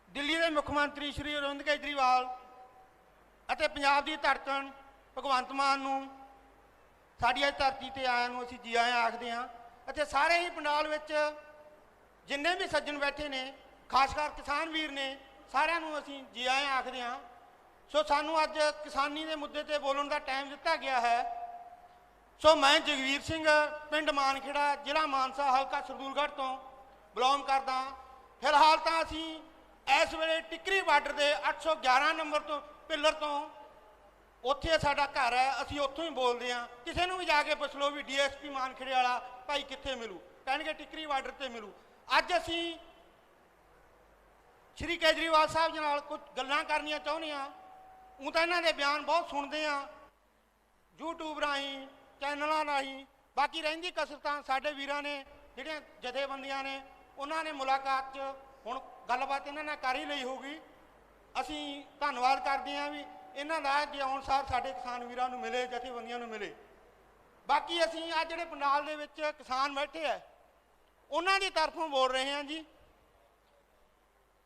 ਦਿੱਲੀ ਦੇ ਮੁੱਖ ਮੰਤਰੀ ਸ਼੍ਰੀ ਅਰਵਿੰਦ ਕੇਜਰੀਵਾਲ ਅਤੇ ਪੰਜਾਬ ਦੀ ਧੜਕਣ ਭਗਵੰਤ ਮਾਨ ਨੂੰ ਸਾਡੀ ਅੱਜ ਧਰਤੀ ਤੇ ਆਇਆਂ ਨੂੰ ਅਸੀਂ ਜੀ ਆਇਆਂ ਆਖਦੇ ਹਾਂ। ਅਤੇ ਸਾਰੇ ਹੀ ਪੰਡਾਲ ਵਿੱਚ ਜਿੰਨੇ ਵੀ ਸੱਜਣ ਬੈਠੇ ਨੇ, ਖਾਸ ਕਰ ਕਿਸਾਨ ਵੀਰ ਨੇ ਸਾਰਿਆਂ ਨੂੰ ਅਸੀਂ ਜੀ ਆਇਆਂ ਆਖਦੇ ਹਾਂ। ਸੋ ਸਾਨੂੰ ਅੱਜ ਕਿਸਾਨੀ ਦੇ ਮੁੱਦੇ ਤੇ ਬੋਲਣ ਦਾ ਟਾਈਮ ਦਿੱਤਾ ਗਿਆ ਹੈ। ਸੋ ਮੈਂ ਜਗਵੀਰ ਸਿੰਘ ਪਿੰਡ ਮਾਨਖੇੜਾ ਜ਼ਿਲ੍ਹਾ ਮਾਨਸਾ ਹਲਕਾ ਸਰਦੂਲਗੜ੍ਹ ਤੋਂ ਬਿਲੋਂਗ ਕਰਦਾ। ਫਿਲਹਾਲ ਤਾਂ ਅਸੀਂ ਇਸ ਵੇਲੇ ਟਿੱਕਰੀ ਬਾਰਡਰ ਦੇ 811 ਨੰਬਰ ਤੋਂ ਪਿੱਲਰ ਤੋਂ ਉੱਥੇ ਸਾਡਾ ਘਰ ਹੈ, ਅਸੀਂ ਉੱਥੋਂ ਹੀ ਬੋਲਦੇ ਹਾਂ। ਕਿਸੇ ਨੂੰ ਵੀ ਜਾ ਕੇ ਪੁੱਛ ਲਓ ਵੀ ਡੀਐਸਪੀ ਮਾਨਖੇੜੇ ਵਾਲਾ ਭਾਈ ਕਿੱਥੇ ਮਿਲੂ, ਕਹਿਣਗੇ ਟਿੱਕਰੀ ਬਾਰਡਰ ਤੇ ਮਿਲੂ। ਅੱਜ ਅਸੀਂ ਸ਼੍ਰੀ ਕੇਜਰੀਵਾਲ ਸਾਹਿਬ ਜੀ ਨਾਲ ਕੁਝ ਗੱਲਾਂ ਕਰਨੀਆਂ ਚਾਹੁੰਦੇ ਹਾਂ। ਉਹ ਤਾਂ ਇਹਨਾਂ ਦੇ ਬਿਆਨ ਬਹੁਤ ਸੁਣਦੇ ਹਾਂ YouTube ਰਾਹੀਂ, ਚੈਨਲਾਂ ਰਾਹੀਂ। ਬਾਕੀ ਰਹਿੰਦੀ ਕਸਰਤਾਂ ਸਾਡੇ ਵੀਰਾਂ ਨੇ, ਜਿਹੜੀਆਂ ਜਥੇਬੰਦੀਆਂ ਨੇ, ਉਹਨਾਂ ਨੇ ਮੁਲਾਕਾਤ 'ਚ ਹੁਣ ਗੱਲਬਾਤ ਇਹਨਾਂ ਨਾਲ ਕਰ ਹੀ ਲਈ ਹੋਊਗੀ। ਅਸੀਂ ਧੰਨਵਾਦ ਕਰਦੇ ਹਾਂ ਵੀ ਇਹਨਾਂ ਦਾ ਜੇ ਆਉਣ ਸਾਰ ਸਾਡੇ ਕਿਸਾਨ ਵੀਰਾਂ ਨੂੰ ਮਿਲੇ, ਜਥੇਬੰਦੀਆਂ ਨੂੰ ਮਿਲੇ। ਬਾਕੀ ਅਸੀਂ ਅੱਜ ਜਿਹੜੇ ਪੰਡਾਲ ਦੇ ਵਿੱਚ ਕਿਸਾਨ ਬੈਠੇ ਆ ਉਹਨਾਂ ਦੀ ਤਰਫੋਂ ਬੋਲ ਰਹੇ ਹਾਂ ਜੀ।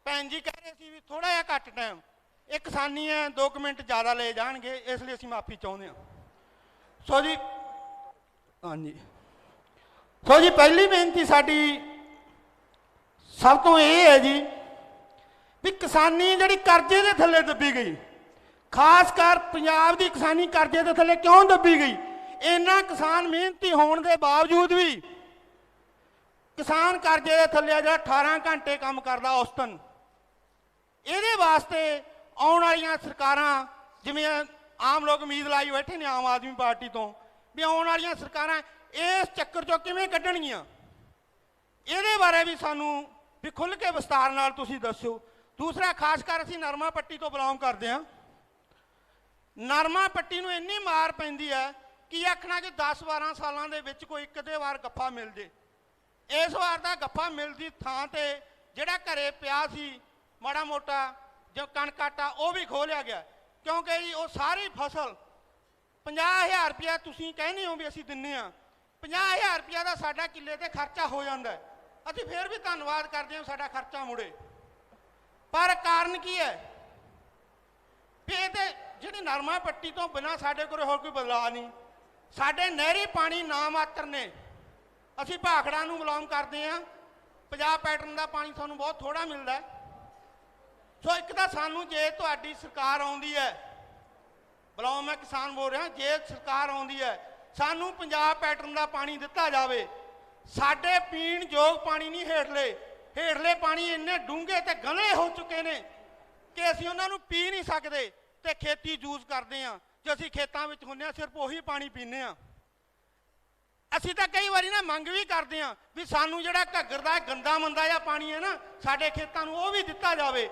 ਭੈਣ ਜੀ ਕਹਿ ਰਹੇ ਸੀ ਵੀ ਥੋੜਾ ਜਿਹਾ ਘੱਟ ਟਾਈਮ, ਇਹ ਕਿਸਾਨੀ ਹੈ 2 ਮਿੰਟ ਜ਼ਿਆਦਾ ਲੈ ਜਾਣਗੇ, ਇਸ ਲਈ ਅਸੀਂ ਮਾਫੀ ਚਾਹੁੰਦੇ ਹਾਂ। ਸੋ ਜੀ ਹਾਂਜੀ, ਸੋ ਜੀ ਪਹਿਲੀ ਬੇਨਤੀ ਸਾਡੀ ਸਭ ਤੋਂ ਇਹ ਹੈ ਜੀ ਵੀ ਕਿਸਾਨੀ ਜਿਹੜੀ ਕਰਜ਼ੇ ਦੇ ਥੱਲੇ ਦੱਬੀ ਗਈ, ਖਾਸ ਕਰ ਪੰਜਾਬ ਦੀ ਕਿਸਾਨੀ ਕਰਜ਼ੇ ਦੇ ਥੱਲੇ ਕਿਉਂ ਦੱਬੀ ਗਈ? ਇੰਨਾ ਕਿਸਾਨ ਮਿਹਨਤੀ ਹੋਣ ਦੇ ਬਾਵਜੂਦ ਵੀ ਕਿਸਾਨ ਕਰਜ਼ੇ ਦੇ ਥੱਲੇ ਜਿਹੜਾ 18 ਘੰਟੇ ਕੰਮ ਕਰਦਾ ਔਸਤਨ, ਇਹਦੇ ਵਾਸਤੇ ਆਉਣ ਵਾਲੀਆਂ ਸਰਕਾਰਾਂ, ਜਿਵੇਂ ਆਮ ਲੋਕ ਉਮੀਦ ਲਾਈ ਬੈਠੇ ਨੇ ਆਮ ਆਦਮੀ ਪਾਰਟੀ ਤੋਂ ਵੀ ਆਉਣ ਵਾਲੀਆਂ ਸਰਕਾਰਾਂ ਇਸ ਚੱਕਰ 'ਚੋਂ ਕਿਵੇਂ ਕੱਢਣਗੀਆਂ, ਇਹਦੇ ਬਾਰੇ ਵੀ ਸਾਨੂੰ ਵੀ ਖੁੱਲ੍ਹ ਕੇ ਵਿਸਤਾਰ ਨਾਲ ਤੁਸੀਂ ਦੱਸੋ। ਦੂਸਰਾ, ਖਾਸ ਕਰ ਅਸੀਂ ਨਰਮਾ ਪੱਟੀ ਤੋਂ ਬਿਲੋਂਗ ਕਰਦੇ ਹਾਂ। ਨਰਮਾ ਪੱਟੀ ਨੂੰ ਇੰਨੀ ਮਾਰ ਪੈਂਦੀ ਹੈ ਕਿ ਆਖਣਾ ਕਿ 10-12 ਸਾਲਾਂ ਦੇ ਵਿੱਚ ਕੋਈ ਇੱਕ ਅੱਧੇ ਵਾਰ ਗੱਫਾ ਮਿਲ ਜੇ। ਇਸ ਵਾਰ ਦਾ ਗੱਫਾ ਮਿਲਦੀ ਥਾਂ ਤੇ ਜਿਹੜਾ ਘਰੇ ਪਿਆ ਸੀ ਮਾੜਾ ਮੋਟਾ ਜੋ ਕਣਕ ਆਟਾ, ਉਹ ਵੀ ਖੋਹ ਲਿਆ ਗਿਆ। ਕਿਉਂਕਿ ਜੀ ਉਹ ਸਾਰੀ ਫਸਲ 50,000 ਰੁਪਇਆ ਤੁਸੀਂ ਕਹਿੰਦੇ ਹੋ ਵੀ ਅਸੀਂ ਦਿੰਦੇ ਹਾਂ, 50,000 ਰੁਪਇਆ ਦਾ ਸਾਡਾ ਕਿੱਲੇ ਤੇ ਖਰਚਾ ਹੋ ਜਾਂਦਾ ਹੈ। ਅਸੀਂ ਫਿਰ ਵੀ ਧੰਨਵਾਦ ਕਰਦੇ ਹਾਂ ਸਾਡਾ ਖਰਚਾ ਮੁੜੇ। ਪਰ ਕਾਰਨ ਕੀ ਹੈ ਵੀ ਇਹ ਤੇ ਜਿਹੜੀ ਨਰਮਾ ਪੱਟੀ ਤੋਂ ਬਿਨਾਂ ਸਾਡੇ ਕੋਲ ਹੋਰ ਕੋਈ ਬਦਲਾਅ ਨਹੀਂ। ਸਾਡੇ ਨਹਿਰੀ ਪਾਣੀ ਨਾ ਮਾਤਰ ਨੇ। ਅਸੀਂ ਭਾਖੜਾ ਨੂੰ ਬਿਲੋਂਗ ਕਰਦੇ ਹਾਂ, ਪੰਜਾਬ ਪੈਟਰਨ ਦਾ ਪਾਣੀ ਸਾਨੂੰ ਬਹੁਤ ਥੋੜਾ ਮਿਲਦਾ। ਸੋ ਇੱਕ ਤਾਂ ਸਾਨੂੰ ਜੇ ਤੁਹਾਡੀ ਸਰਕਾਰ ਆਉਂਦੀ ਹੈ, ਬਿਲੋਂਗ ਮੈਂ ਕਿਸਾਨ ਬੋਲ ਰਿਹਾ, ਜੇ ਸਰਕਾਰ ਆਉਂਦੀ ਹੈ ਸਾਨੂੰ ਪੰਜਾਬ ਪੈਟਰਨ ਦਾ ਪਾਣੀ ਦਿੱਤਾ ਜਾਵੇ। ਸਾਡੇ ਪੀਣ ਯੋਗ ਪਾਣੀ ਨਹੀਂ, ਹੇਠਲੇ ਪਾਣੀ ਇੰਨੇ ਡੂੰਘੇ ਤੇ ਗੰਧਲੇ ਹੋ ਚੁੱਕੇ ਨੇ ਕਿ ਅਸੀਂ ਉਹਨਾਂ ਨੂੰ ਪੀ ਨਹੀਂ ਸਕਦੇ ਤੇ ਖੇਤੀ ਯੂਜ਼ ਕਰਦੇ ਹਾਂ। ਜੇ ਅਸੀਂ ਖੇਤਾਂ ਵਿੱਚ ਹੁੰਦੇ ਹਾਂ ਸਿਰਫ ਉਹੀ ਪਾਣੀ ਪੀਂਦੇ ਹਾਂ। ਅਸੀਂ ਤਾਂ ਕਈ ਵਾਰੀ ਨਾ ਮੰਗ ਵੀ ਕਰਦੇ ਹਾਂ ਵੀ ਸਾਨੂੰ ਜਿਹੜਾ ਘੱਗਰ ਦਾ ਗੰਦਾ ਮੰਦਾ ਜਿਹਾ ਪਾਣੀ ਹੈ ਨਾ ਸਾਡੇ ਖੇਤਾਂ ਨੂੰ, ਉਹ ਵੀ ਦਿੱਤਾ ਜਾਵੇ,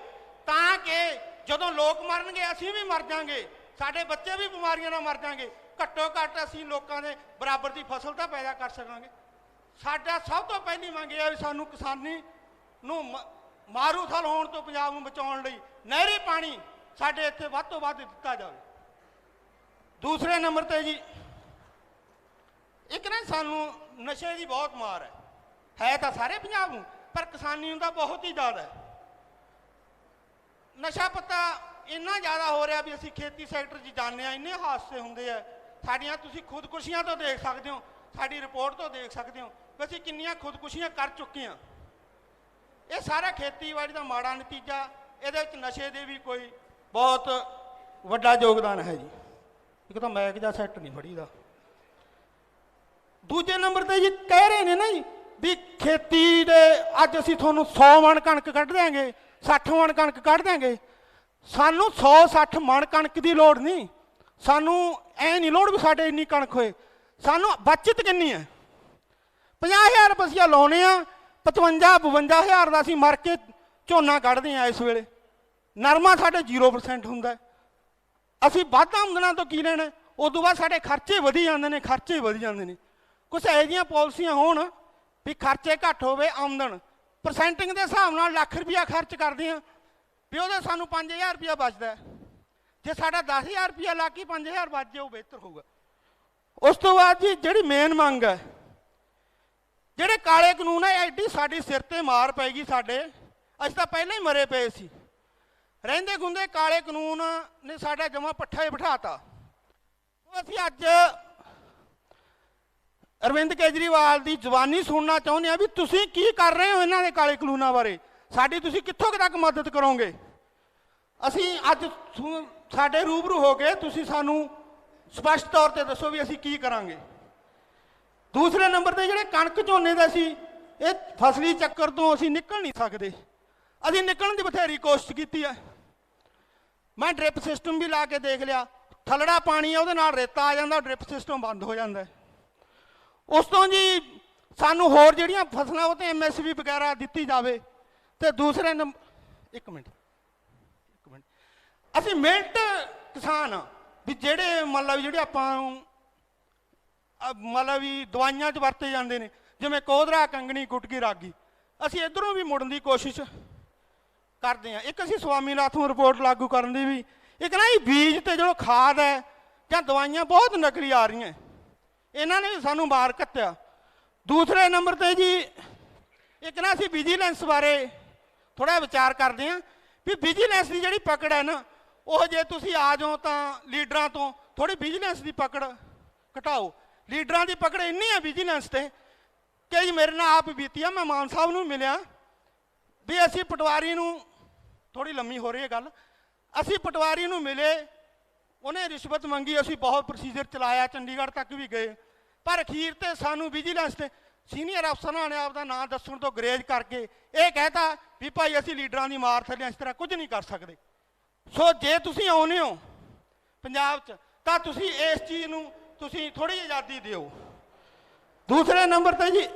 ਤਾਂ ਕਿ ਜਦੋਂ ਲੋਕ ਮਰਨਗੇ ਅਸੀਂ ਵੀ ਮਰ ਜਾਵਾਂਗੇ, ਸਾਡੇ ਬੱਚੇ ਵੀ ਬਿਮਾਰੀਆਂ ਨਾਲ ਮਰ ਜਾਣਗੇ। ਘੱਟੋ ਘੱਟ ਅਸੀਂ ਲੋਕਾਂ ਦੇ ਬਰਾਬਰ ਦੀ ਫਸਲ ਤਾਂ ਪੈਦਾ ਕਰ ਸਕਾਂਗੇ। ਸਾਡਾ ਸਭ ਤੋਂ ਪਹਿਲੀ ਮੰਗ ਇਹ ਹੈ ਵੀ ਸਾਨੂੰ ਕਿਸਾਨੀ ਨੂੰ ਮਾਰੂਥਲ ਹੋਣ ਤੋਂ ਪੰਜਾਬ ਨੂੰ ਬਚਾਉਣ ਲਈ ਨਹਿਰੀ ਪਾਣੀ ਸਾਡੇ ਇੱਥੇ ਵੱਧ ਤੋਂ ਵੱਧ ਦਿੱਤਾ ਜਾਵੇ। ਦੂਸਰੇ ਨੰਬਰ ਤੇ ਜੀ ਇੱਕ ਨਾ ਸਾਨੂੰ ਨਸ਼ੇ ਦੀ ਬਹੁਤ ਮਾਰ ਹੈ ਤਾਂ ਸਾਰੇ ਪੰਜਾਬ ਨੂੰ, ਪਰ ਕਿਸਾਨੀ ਨੂੰ ਤਾਂ ਬਹੁਤ ਹੀ ਜ਼ਿਆਦਾ ਹੈ। ਨਸ਼ਾ ਪੱਤਾ ਇੰਨਾ ਜ਼ਿਆਦਾ ਹੋ ਰਿਹਾ ਵੀ ਅਸੀਂ ਖੇਤੀ ਸੈਕਟਰ 'ਚ ਜਾਂਦੇ ਹਾਂ, ਇੰਨੇ ਹਾਦਸੇ ਹੁੰਦੇ ਆ। ਸਾਡੀਆਂ ਤੁਸੀਂ ਖੁਦਕੁਸ਼ੀਆਂ ਤੋਂ ਦੇਖ ਸਕਦੇ ਹੋ, ਸਾਡੀ ਰਿਪੋਰਟ ਤੋਂ ਦੇਖ ਸਕਦੇ ਹੋ ਵੀ ਅਸੀਂ ਕਿੰਨੀਆਂ ਖੁਦਕੁਸ਼ੀਆਂ ਕਰ ਚੁੱਕੇ ਹਾਂ। ਇਹ ਸਾਰਾ ਖੇਤੀਬਾੜੀ ਦਾ ਮਾੜਾ ਨਤੀਜਾ। ਇਹਦੇ ਵਿੱਚ ਨਸ਼ੇ ਦੇ ਵੀ ਕੋਈ ਬਹੁਤ ਵੱਡਾ ਯੋਗਦਾਨ ਹੈ ਜੀ। ਇੱਕ ਤਾਂ ਮੈਕ ਜਾਂ ਸੈੱਟ ਨਹੀਂ ਫੜੀਦਾ। ਦੂਜੇ ਨੰਬਰ ਤੇ ਜੀ ਕਹਿ ਰਹੇ ਨੇ ਨਾ ਜੀ ਵੀ ਖੇਤੀ ਦੇ ਅੱਜ ਅਸੀਂ ਤੁਹਾਨੂੰ 100 ਮਣ ਕਣਕ ਕੱਢ ਦਿਆਂਗੇ, 60 ਮਣ ਕਣਕ ਕੱਢ ਦਿਆਂਗੇ। ਸਾਨੂੰ 100-60 ਮਣ ਕਣਕ ਦੀ ਲੋੜ ਨਹੀਂ। ਸਾਨੂੰ ਐ ਨਹੀਂ ਲੋੜ ਵੀ ਸਾਡੇ ਇੰਨੀ ਕਣਕ ਹੋਏ। ਸਾਨੂੰ ਬਚਤ ਕਿੰਨੀ ਹੈ? 50,000 ਰੁਪਈਆ ਲਾਉਣੇ ਆ, 55-52,000 ਦਾ ਅਸੀਂ ਮਰ ਕੇ ਝੋਨਾ ਕੱਢਦੇ ਹਾਂ। ਇਸ ਵੇਲੇ ਨਰਮਾ ਸਾਡੇ 0% ਹੁੰਦਾ। ਅਸੀਂ ਵੱਧ ਆਮਦਨਾਂ ਤੋਂ ਕੀ ਲੈਣਾ? ਉਦੋਂ ਬਾਅਦ ਸਾਡੇ ਖਰਚੇ ਵਧੀ ਜਾਂਦੇ ਨੇ, ਖਰਚੇ ਵਧੀ ਜਾਂਦੇ ਨੇ। ਕੁਛ ਇਹੋ ਜਿਹੀਆਂ ਪਾਲਿਸੀਆਂ ਹੋਣ ਵੀ ਖਰਚੇ ਘੱਟ ਹੋਵੇ, ਆਮਦਨ ਪਰਸੈਂਟਿੰਗ ਦੇ ਹਿਸਾਬ ਨਾਲ ਲੱਖ ਰੁਪਈਆ ਖਰਚ ਕਰਦੇ ਹਾਂ ਵੀ ਉਹਦੇ ਸਾਨੂੰ 5,000 ਰੁਪਈਆ ਬਚਦਾ। ਜੇ ਸਾਡਾ 10,000 ਰੁਪਈਆ ਲਾ ਕੇ 5,000 ਬਚ ਜਾਏ ਉਹ ਬਿਹਤਰ ਹੋਊਗਾ। ਉਸ ਤੋਂ ਬਾਅਦ ਜੀ ਜਿਹੜੀ ਮੇਨ ਮੰਗ ਹੈ, ਜਿਹੜੇ ਕਾਲੇ ਕਾਨੂੰਨ ਹੈ, ਐਡੀ ਸਾਡੀ ਸਿਰ ਤੇ ਮਾਰ ਪੈ ਗਈ ਸਾਡੇ। ਅਸੀਂ ਤਾਂ ਪਹਿਲਾਂ ਹੀ ਮਰੇ ਪਏ ਸੀ। ਰਹਿੰਦੇ ਗੁੰਦੇ ਕਾਲੇ ਕਾਨੂੰਨ ਨੇ ਸਾਡਾ ਜਮਾ ਪੱਠਾ ਹੀ ਬਿਠਾਤਾ। ਅਸੀਂ ਅੱਜ ਅਰਵਿੰਦ ਕੇਜਰੀਵਾਲ ਦੀ ਜ਼ੁਬਾਨੀ ਸੁਣਨਾ ਚਾਹੁੰਦੇ ਹਾਂ ਵੀ ਤੁਸੀਂ ਕੀ ਕਰ ਰਹੇ ਹੋ ਇਹਨਾਂ ਦੇ ਕਾਲੇ ਕਾਨੂੰਨਾਂ ਬਾਰੇ। ਸਾਡੀ ਤੁਸੀਂ ਕਿੱਥੋਂ ਕੁ ਤੱਕ ਮਦਦ ਕਰੋਗੇ? ਅਸੀਂ ਅੱਜ ਸਾਡੇ ਰੂਬਰੂ ਹੋ ਕੇ ਤੁਸੀਂ ਸਾਨੂੰ ਸਪਸ਼ਟ ਤੌਰ ਤੇ ਦੱਸੋ ਵੀ ਅਸੀਂ ਕੀ ਕਰਾਂਗੇ। ਦੂਸਰੇ ਨੰਬਰ ਤੇ ਜਿਹੜੇ ਕਣਕ ਝੋਨੇ ਦਾ ਸੀ, ਇਹ ਫਸਲੀ ਚੱਕਰ ਤੋਂ ਅਸੀਂ ਨਿਕਲ ਨਹੀਂ ਸਕਦੇ। ਅਸੀਂ ਨਿਕਲਣ ਦੀ ਬਥੇਰੀ ਕੋਸ਼ਿਸ਼ ਕੀਤੀ ਹੈ। ਮੈਂ ਡ੍ਰਿਪ ਸਿਸਟਮ ਵੀ ਲਾ ਕੇ ਦੇਖ ਲਿਆ, ਥੱਲੜਾ ਪਾਣੀ ਹੈ ਉਹਦੇ ਨਾਲ ਰੇਤਾ ਆ ਜਾਂਦਾ, ਡ੍ਰਿਪ ਸਿਸਟਮ ਬੰਦ ਹੋ ਜਾਂਦਾ। ਉਸ ਤੋਂ ਜੀ ਸਾਨੂੰ ਹੋਰ ਜਿਹੜੀਆਂ ਫਸਲਾਂ ਉਹ ਤੇ MSP ਵਗੈਰਾ ਦਿੱਤੀ ਜਾਵੇ। ਤੇ ਦੂਸਰੇ ਨੰਬਰ ਇੱਕ ਮਿੰਟ ਅਸੀਂ ਮਿਹਨਤ ਕਿਸਾਨ ਆ ਵੀ ਜਿਹੜੇ ਮੰਨ ਲਾ ਵੀ ਜਿਹੜੇ ਆਪਾਂ ਮੰਨ ਲਾ ਵੀ ਦਵਾਈਆਂ 'ਚ ਵਰਤੇ ਜਾਂਦੇ ਨੇ, ਜਿਵੇਂ ਕੋਧਰਾ, ਕੰਗਣੀ, ਗੁਟਕੀ, ਰਾਗੀ, ਅਸੀਂ ਇੱਧਰੋਂ ਵੀ ਮੁੜਨ ਦੀ ਕੋਸ਼ਿਸ਼ ਕਰਦੇ ਹਾਂ। ਇੱਕ ਅਸੀਂ ਸਵਾਮੀਨਾਥਨ ਰਿਪੋਰਟ ਲਾਗੂ ਕਰਨ ਦੀ ਵੀ, ਇੱਕ ਨਾ ਇਹ ਬੀਜ ਤੇ ਜੋ ਖਾਦ ਹੈ ਜਾਂ ਦਵਾਈਆਂ ਬਹੁਤ ਨਕਲੀ ਆ ਰਹੀਆਂ, ਇਹਨਾਂ ਨੇ ਵੀ ਸਾਨੂੰ ਬਾਹਰ ਕੱਤਿਆ। ਦੂਸਰੇ ਨੰਬਰ ਤੇ ਜੀ ਇੱਕ ਨਾ ਅਸੀਂ ਵਿਜੀਲੈਂਸ ਬਾਰੇ ਥੋੜ੍ਹਾ ਵਿਚਾਰ ਕਰਦੇ ਹਾਂ ਵੀ ਵਿਜੀਲੈਂਸ ਦੀ ਜਿਹੜੀ ਪਕੜ ਹੈ ਨਾ, ਉਹ ਜੇ ਤੁਸੀਂ ਆ ਜਾਓ ਤਾਂ ਲੀਡਰਾਂ ਤੋਂ ਥੋੜ੍ਹੀ ਵਿਜੀਲੈਂਸ ਦੀ ਪਕੜ ਘਟਾਓ। ਲੀਡਰਾਂ ਦੀ ਪਕੜ ਇੰਨੀ ਹੈ ਵਿਜੀਲੈਂਸ ਤੇ ਕਿ ਜੀ ਮੇਰੇ ਨਾਲ ਆਪ ਬੀਤੀ ਆ। ਮੈਂ ਮਾਨ ਸਾਹਿਬ ਨੂੰ ਮਿਲਿਆ ਵੀ ਅਸੀਂ ਪਟਵਾਰੀ ਨੂੰ, ਥੋੜ੍ਹੀ ਲੰਮੀ ਹੋ ਰਹੀ ਹੈ ਗੱਲ, ਅਸੀਂ ਪਟਵਾਰੀ ਨੂੰ ਮਿਲੇ, ਉਹਨੇ ਰਿਸ਼ਵਤ ਮੰਗੀ, ਅਸੀਂ ਬਹੁਤ ਪ੍ਰੋਸੀਜਰ ਚਲਾਇਆ, ਚੰਡੀਗੜ੍ਹ ਤੱਕ ਵੀ ਗਏ, ਪਰ ਅਖੀਰ ਤੇ ਸਾਨੂੰ ਵਿਜੀਲੈਂਸ ਤੇ ਸੀਨੀਅਰ ਅਫਸਰਾਂ ਨੇ ਆਪਦਾ ਨਾਂ ਦੱਸਣ ਤੋਂ ਗਰੇਜ ਕਰਕੇ ਇਹ ਕਹਿਤਾ ਵੀ ਭਾਈ ਅਸੀਂ ਲੀਡਰਾਂ ਦੀ ਮਾਰ ਥੱਲੇ ਇਸ ਤਰ੍ਹਾਂ ਕੁਝ ਨਹੀਂ ਕਰ ਸਕਦੇ। ਸੋ ਜੇ ਤੁਸੀਂ ਆਉਂਦੇ ਹੋ ਪੰਜਾਬ 'ਚ ਤਾਂ ਤੁਸੀਂ ਇਸ ਚੀਜ਼ ਨੂੰ ਤੁਸੀਂ ਥੋੜ੍ਹੀ ਆਜ਼ਾਦੀ ਦਿਓ। ਦੂਸਰੇ ਨੰਬਰ ਤੇ ਜੀ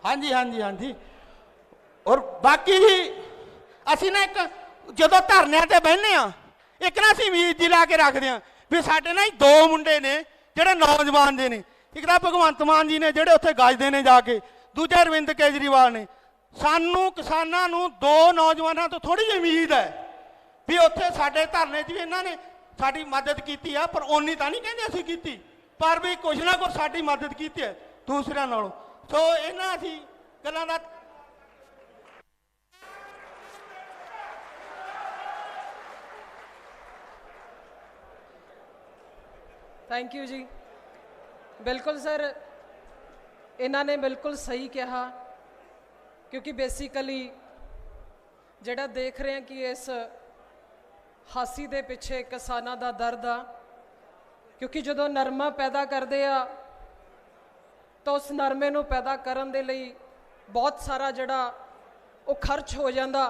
ਹਾਂਜੀ ਔਰ ਬਾਕੀ ਜੀ ਅਸੀਂ ਨਾ ਇੱਕ ਜਦੋਂ ਧਰਨਿਆਂ ਤੇ ਬਹਿੰਦੇ ਆ, ਇੱਕ ਨਾ ਅਸੀਂ ਉਮੀਦ ਜੀ ਲਾ ਕੇ ਰੱਖਦੇ ਆ ਵੀ ਸਾਡੇ ਨਾ ਦੋ ਮੁੰਡੇ ਨੇ ਜਿਹੜੇ ਨੌਜਵਾਨ ਦੇ ਨੇ, ਇੱਕ ਤਾਂ ਭਗਵੰਤ ਮਾਨ ਜੀ ਨੇ ਜਿਹੜੇ ਉੱਥੇ ਗੱਜਦੇ ਨੇ ਜਾ ਕੇ, ਦੂਜਾ ਅਰਵਿੰਦ ਕੇਜਰੀਵਾਲ ਨੇ। ਸਾਨੂੰ ਕਿਸਾਨਾਂ ਨੂੰ ਦੋ ਨੌਜਵਾਨਾਂ ਤੋਂ ਥੋੜ੍ਹੀ ਜਿਹੀ ਉਮੀਦ ਹੈ ਵੀ ਉੱਥੇ ਸਾਡੇ ਧਰਨੇ 'ਚ ਵੀ ਇਹਨਾਂ ਨੇ ਸਾਡੀ ਮਦਦ ਕੀਤੀ ਆ, ਪਰ ਓਨੀ ਤਾਂ ਨਹੀਂ ਕਹਿੰਦੇ ਅਸੀਂ ਕੀਤੀ, ਪਰ ਵੀ ਕੁਛ ਨਾ ਕੁਛ ਸਾਡੀ ਮਦਦ ਕੀਤੀ ਹੈ ਦੂਸਰਿਆਂ ਨਾਲੋਂ। ਸੋ ਇਹਨਾਂ ਅਸੀਂ ਗੱਲਾਂ ਦਾ ਥੈਂਕ ਯੂ ਜੀ। ਬਿਲਕੁਲ ਸਰ, ਇਹਨਾਂ ਨੇ ਬਿਲਕੁਲ ਸਹੀ ਕਿਹਾ, ਕਿਉਂਕਿ ਬੇਸਿਕਲੀ ਜਿਹੜਾ ਦੇਖ ਰਹੇ ਹਾਂ ਕਿ ਇਸ ਹਾਸੀ ਦੇ ਪਿੱਛੇ ਕਿਸਾਨਾਂ ਦਾ ਦਰਦ ਆ, ਕਿਉਂਕਿ ਜਦੋਂ ਨਰਮਾ ਪੈਦਾ ਕਰਦੇ ਆ ਤਾਂ ਉਸ ਨਰਮੇ ਨੂੰ ਪੈਦਾ ਕਰਨ ਦੇ ਲਈ ਬਹੁਤ ਸਾਰਾ ਜਿਹੜਾ ਉਹ ਖਰਚ ਹੋ ਜਾਂਦਾ।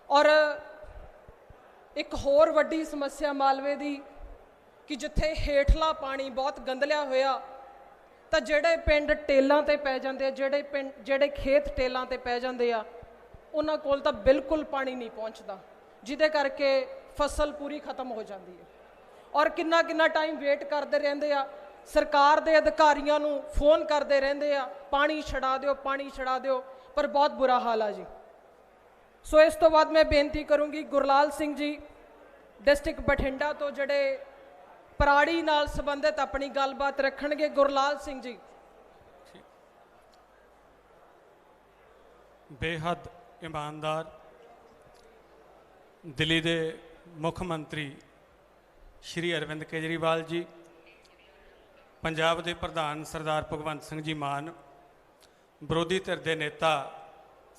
ਔਰ ਇੱਕ ਹੋਰ ਵੱਡੀ ਸਮੱਸਿਆ ਮਾਲਵੇ ਦੀ ਕਿ ਜਿੱਥੇ ਹੇਠਲਾ ਪਾਣੀ ਬਹੁਤ ਗੰਦਲਿਆ ਹੋਇਆ, ਤਾਂ ਜਿਹੜੇ ਪਿੰਡ ਟੇਲਾਂ ਤੇ ਪੈ ਜਾਂਦੇ ਆ, ਜਿਹੜੇ ਖੇਤ ਟੇਲਾਂ ਤੇ ਪੈ ਜਾਂਦੇ ਆ, ਉਹਨਾਂ ਕੋਲ ਤਾਂ ਬਿਲਕੁਲ ਪਾਣੀ ਨਹੀਂ ਪਹੁੰਚਦਾ, ਜਿਹਦੇ ਕਰਕੇ ਫਸਲ ਪੂਰੀ ਖਤਮ ਹੋ ਜਾਂਦੀ ਹੈ। ਔਰ ਕਿੰਨਾ ਟਾਈਮ ਵੇਟ ਕਰਦੇ ਰਹਿੰਦੇ ਆ, ਸਰਕਾਰ ਦੇ ਅਧਿਕਾਰੀਆਂ ਨੂੰ ਫੋਨ ਕਰਦੇ ਰਹਿੰਦੇ ਆ, ਪਾਣੀ ਛਡਾ ਦਿਓ, ਪਰ ਬਹੁਤ ਬੁਰਾ ਹਾਲ ਆ ਜੀ। ਸੋ ਇਸ ਤੋਂ ਬਾਅਦ ਮੈਂ ਬੇਨਤੀ ਕਰੂੰਗੀ ਗੁਰਲਾਲ ਸਿੰਘ ਜੀ ਡਿਸਟ੍ਰਿਕਟ ਬਠਿੰਡਾ ਤੋਂ, ਜਿਹੜੇ ਪਰਾੜੀ ਨਾਲ ਸੰਬੰਧਿਤ ਆਪਣੀ ਗੱਲਬਾਤ ਰੱਖਣਗੇ। ਗੁਰਲਾਲ ਸਿੰਘ ਜੀ। ਬੇਹੱਦ ਇਮਾਨਦਾਰ ਦਿੱਲੀ ਦੇ ਮੁੱਖ ਮੰਤਰੀ ਸ਼੍ਰੀ ਅਰਵਿੰਦ ਕੇਜਰੀਵਾਲ ਜੀ, ਪੰਜਾਬ ਦੇ ਪ੍ਰਧਾਨ ਸਰਦਾਰ ਭਗਵੰਤ ਸਿੰਘ ਜੀ ਮਾਨ, ਵਿਰੋਧੀ ਧਿਰ ਦੇ ਨੇਤਾ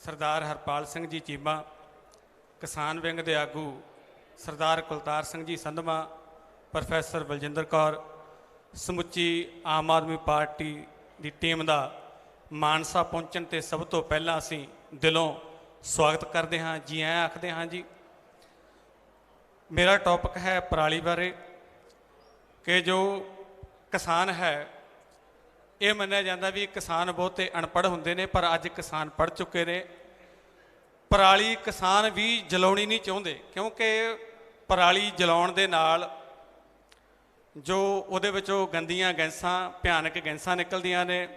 ਸਰਦਾਰ ਹਰਪਾਲ ਸਿੰਘ ਜੀ ਚੀਮਾ, ਕਿਸਾਨ ਵਿੰਗ ਦੇ ਆਗੂ ਸਰਦਾਰ ਕੁਲਤਾਰ ਸਿੰਘ ਜੀ ਸੰਧਮਾ, ਪ੍ਰੋਫੈਸਰ ਬਲਜਿੰਦਰ ਕੌਰ, ਸਮੁੱਚੀ ਆਮ ਆਦਮੀ ਪਾਰਟੀ ਦੀ ਟੀਮ ਦਾ ਮਾਨਸਾ ਪਹੁੰਚਣ ਤੇ ਸਭ ਤੋਂ ਪਹਿਲਾਂ ਅਸੀਂ ਦਿਲੋਂ ਸਵਾਗਤ ਕਰਦੇ ਹਾਂ, ਜੀ ਆਇਆਂ ਆਖਦੇ ਹਾਂ ਜੀ। ਮੇਰਾ ਟੌਪਿਕ ਹੈ ਪਰਾਲੀ ਬਾਰੇ ਕਿ ਜੋ ਕਿਸਾਨ ਹੈ, ਇਹ ਮੰਨਿਆ ਜਾਂਦਾ ਵੀ ਕਿਸਾਨ ਬਹੁਤੇ ਅਨਪੜ੍ਹ ਹੁੰਦੇ ਨੇ, ਪਰ ਅੱਜ ਕਿਸਾਨ ਪੜ੍ਹ ਚੁੱਕੇ ਨੇ। ਪਰਾਲੀ ਕਿਸਾਨ ਵੀ ਜਲਾਉਣੀ ਨਹੀਂ ਚਾਹੁੰਦੇ, ਕਿਉਂਕਿ ਪਰਾਲੀ ਜਲਾਉਣ ਦੇ ਨਾਲ ਜੋ ਉਹਦੇ ਵਿੱਚੋਂ ਗੰਦੀਆਂ ਗੈਸਾਂ, ਭਿਆਨਕ ਗੈਸਾਂ ਨਿਕਲਦੀਆਂ ਨੇ,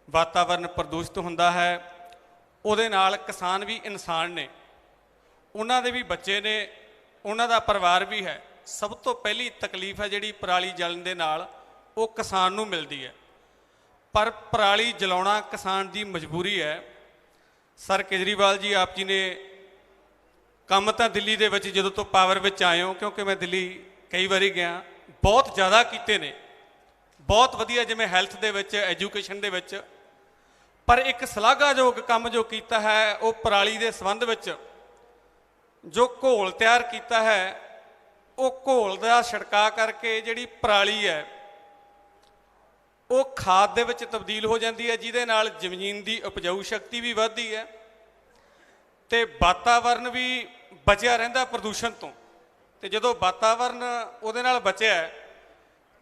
ਵਾਤਾਵਰਨ ਪ੍ਰਦੂਸ਼ਿਤ ਹੁੰਦਾ ਹੈ। ਉਹਦੇ ਨਾਲ ਕਿਸਾਨ ਵੀ ਇਨਸਾਨ ਨੇ, ਉਹਨਾਂ ਦੇ ਵੀ ਬੱਚੇ ਨੇ, ਉਹਨਾਂ ਦਾ ਪਰਿਵਾਰ ਵੀ ਹੈ। ਸਭ ਤੋਂ ਪਹਿਲੀ ਤਕਲੀਫ ਹੈ ਜਿਹੜੀ ਪਰਾਲੀ ਜਲਣ ਦੇ ਨਾਲ ਉਹ ਕਿਸਾਨ ਨੂੰ ਮਿਲਦੀ ਹੈ, ਪਰ ਪਰਾਲੀ ਜਲਾਉਣਾ ਕਿਸਾਨ ਦੀ ਮਜਬੂਰੀ ਹੈ। ਸਰ ਕੇਜਰੀਵਾਲ ਜੀ, ਆਪ ਜੀ ਨੇ ਕੰਮ ਤਾਂ ਦਿੱਲੀ ਦੇ ਵਿੱਚ ਜਦੋਂ ਤੋਂ ਪਾਵਰ ਵਿੱਚ ਆਏ ਹੋ, ਕਿਉਂਕਿ ਮੈਂ ਦਿੱਲੀ ਕਈ ਵਾਰੀ ਗਿਆ, ਬਹੁਤ ਜ਼ਿਆਦਾ ਕੀਤੇ ਨੇ, ਬਹੁਤ ਵਧੀਆ, ਜਿਵੇਂ ਹੈਲਥ ਦੇ ਵਿੱਚ, ਐਜੂਕੇਸ਼ਨ ਦੇ ਵਿੱਚ, ਪਰ ਇੱਕ ਸ਼ਲਾਘਾਯੋਗ ਕੰਮ ਜੋ ਕੀਤਾ ਹੈ ਉਹ ਪਰਾਲੀ ਦੇ ਸੰਬੰਧ ਵਿੱਚ ਜੋ ਘੋਲ ਤਿਆਰ ਕੀਤਾ ਹੈ, ਉਹ ਘੋਲ ਦਾ ਛਿੜਕਾਅ ਕਰਕੇ ਜਿਹੜੀ ਪਰਾਲੀ ਹੈ ਉਹ ਖਾਦ ਦੇ ਵਿੱਚ ਤਬਦੀਲ ਹੋ ਜਾਂਦੀ ਹੈ, ਜਿਹਦੇ ਨਾਲ ਜ਼ਮੀਨ ਦੀ ਉਪਜਾਊ ਸ਼ਕਤੀ ਵੀ ਵੱਧਦੀ ਹੈ ਤੇ ਵਾਤਾਵਰਨ ਵੀ ਬਚਿਆ ਰਹਿੰਦਾ ਪ੍ਰਦੂਸ਼ਣ ਤੋਂ। ਤੇ ਜਦੋਂ ਵਾਤਾਵਰਨ ਉਹਦੇ ਨਾਲ ਬਚਿਆ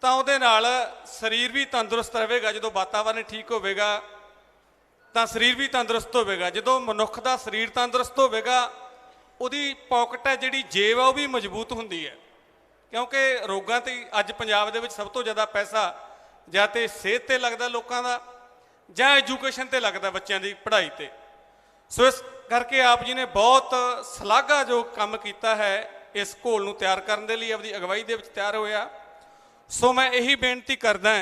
ਤਾਂ ਉਹਦੇ ਨਾਲ ਸਰੀਰ ਵੀ ਤੰਦਰੁਸਤ ਰਹੇਗਾ। ਜਦੋਂ ਵਾਤਾਵਰਨ ਠੀਕ ਹੋਵੇਗਾ ਤਾਂ ਸਰੀਰ ਵੀ ਤੰਦਰੁਸਤ ਹੋਵੇਗਾ। ਜਦੋਂ ਮਨੁੱਖ ਦਾ ਸਰੀਰ ਤੰਦਰੁਸਤ ਹੋਵੇਗਾ, ਉਹਦੀ ਪੌਕਟ ਹੈ ਜਿਹੜੀ ਜੇਬ ਆ ਉਹ ਵੀ ਮਜ਼ਬੂਤ ਹੁੰਦੀ ਹੈ, ਕਿਉਂਕਿ ਰੋਗਾਂ ਤੇ ਅੱਜ ਪੰਜਾਬ ਦੇ ਵਿੱਚ ਸਭ ਤੋਂ ਜ਼ਿਆਦਾ ਪੈਸਾ ਜਾਂ ਤੇ ਸਿਹਤ ਤੇ ਲੱਗਦਾ ਲੋਕਾਂ ਦਾ, ਜਾਂ ਐਜੂਕੇਸ਼ਨ ਤੇ ਲੱਗਦਾ ਬੱਚਿਆਂ ਦੀ ਪੜ੍ਹਾਈ ਤੇ। ਸੋ ਇਸ ਕਰਕੇ ਆਪ ਜੀ ਨੇ ਬਹੁਤ ਸ਼ਲਾਘਾਯੋਗ ਕੰਮ ਕੀਤਾ ਹੈ ਇਸ ਘੋਲ ਨੂੰ ਤਿਆਰ ਕਰਨ ਦੇ ਲਈ, ਆਪਦੀ ਅਗਵਾਈ ਦੇ ਵਿੱਚ ਤਿਆਰ ਹੋਇਆ। ਸੋ ਮੈਂ ਇਹੀ ਬੇਨਤੀ ਕਰਦਾ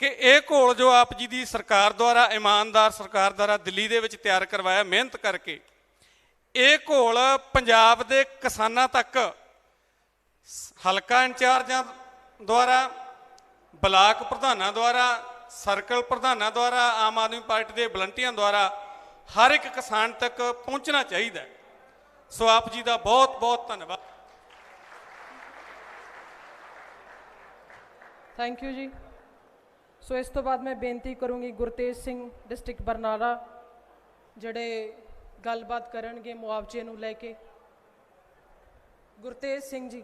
ਕਿ ਇਹ ਘੋਲ ਜੋ ਆਪ ਜੀ ਦੀ ਸਰਕਾਰ ਦੁਆਰਾ, ਇਮਾਨਦਾਰ ਸਰਕਾਰ ਦੁਆਰਾ ਦਿੱਲੀ ਦੇ ਵਿੱਚ ਤਿਆਰ ਕਰਵਾਇਆ ਮਿਹਨਤ ਕਰਕੇ, ਇਹ ਘੋਲ ਪੰਜਾਬ ਦੇ ਕਿਸਾਨਾਂ ਤੱਕ ਹਲਕਾ ਇੰਚਾਰਜਾਂ ਦੁਆਰਾ, ਬਲਾਕ ਪ੍ਰਧਾਨਾਂ ਦੁਆਰਾ, ਸਰਕਲ ਪ੍ਰਧਾਨਾਂ ਦੁਆਰਾ, ਆਮ ਆਦਮੀ ਪਾਰਟੀ ਦੇ ਵਲੰਟੀਅਰਾਂ ਦੁਆਰਾ ਹਰ ਇੱਕ ਕਿਸਾਨ ਤੱਕ ਪਹੁੰਚਣਾ ਚਾਹੀਦਾ ਹੈ। ਸੋ ਆਪ ਜੀ ਦਾ ਬਹੁਤ ਬਹੁਤ ਧੰਨਵਾਦ। ਥੈਂਕ ਯੂ ਜੀ। ਸੋ ਇਸ ਤੋਂ ਬਾਅਦ ਮੈਂ ਬੇਨਤੀ ਕਰੂੰਗੀ ਗੁਰਤੇਜ ਸਿੰਘ ਡਿਸਟ੍ਰਿਕਟ ਬਰਨਾਲਾ, ਜਿਹੜੇ ਗੱਲਬਾਤ ਕਰਨਗੇ ਮੁਆਵਜ਼ੇ ਨੂੰ ਲੈ ਕੇ। ਗੁਰਤੇਜ ਸਿੰਘ ਜੀ।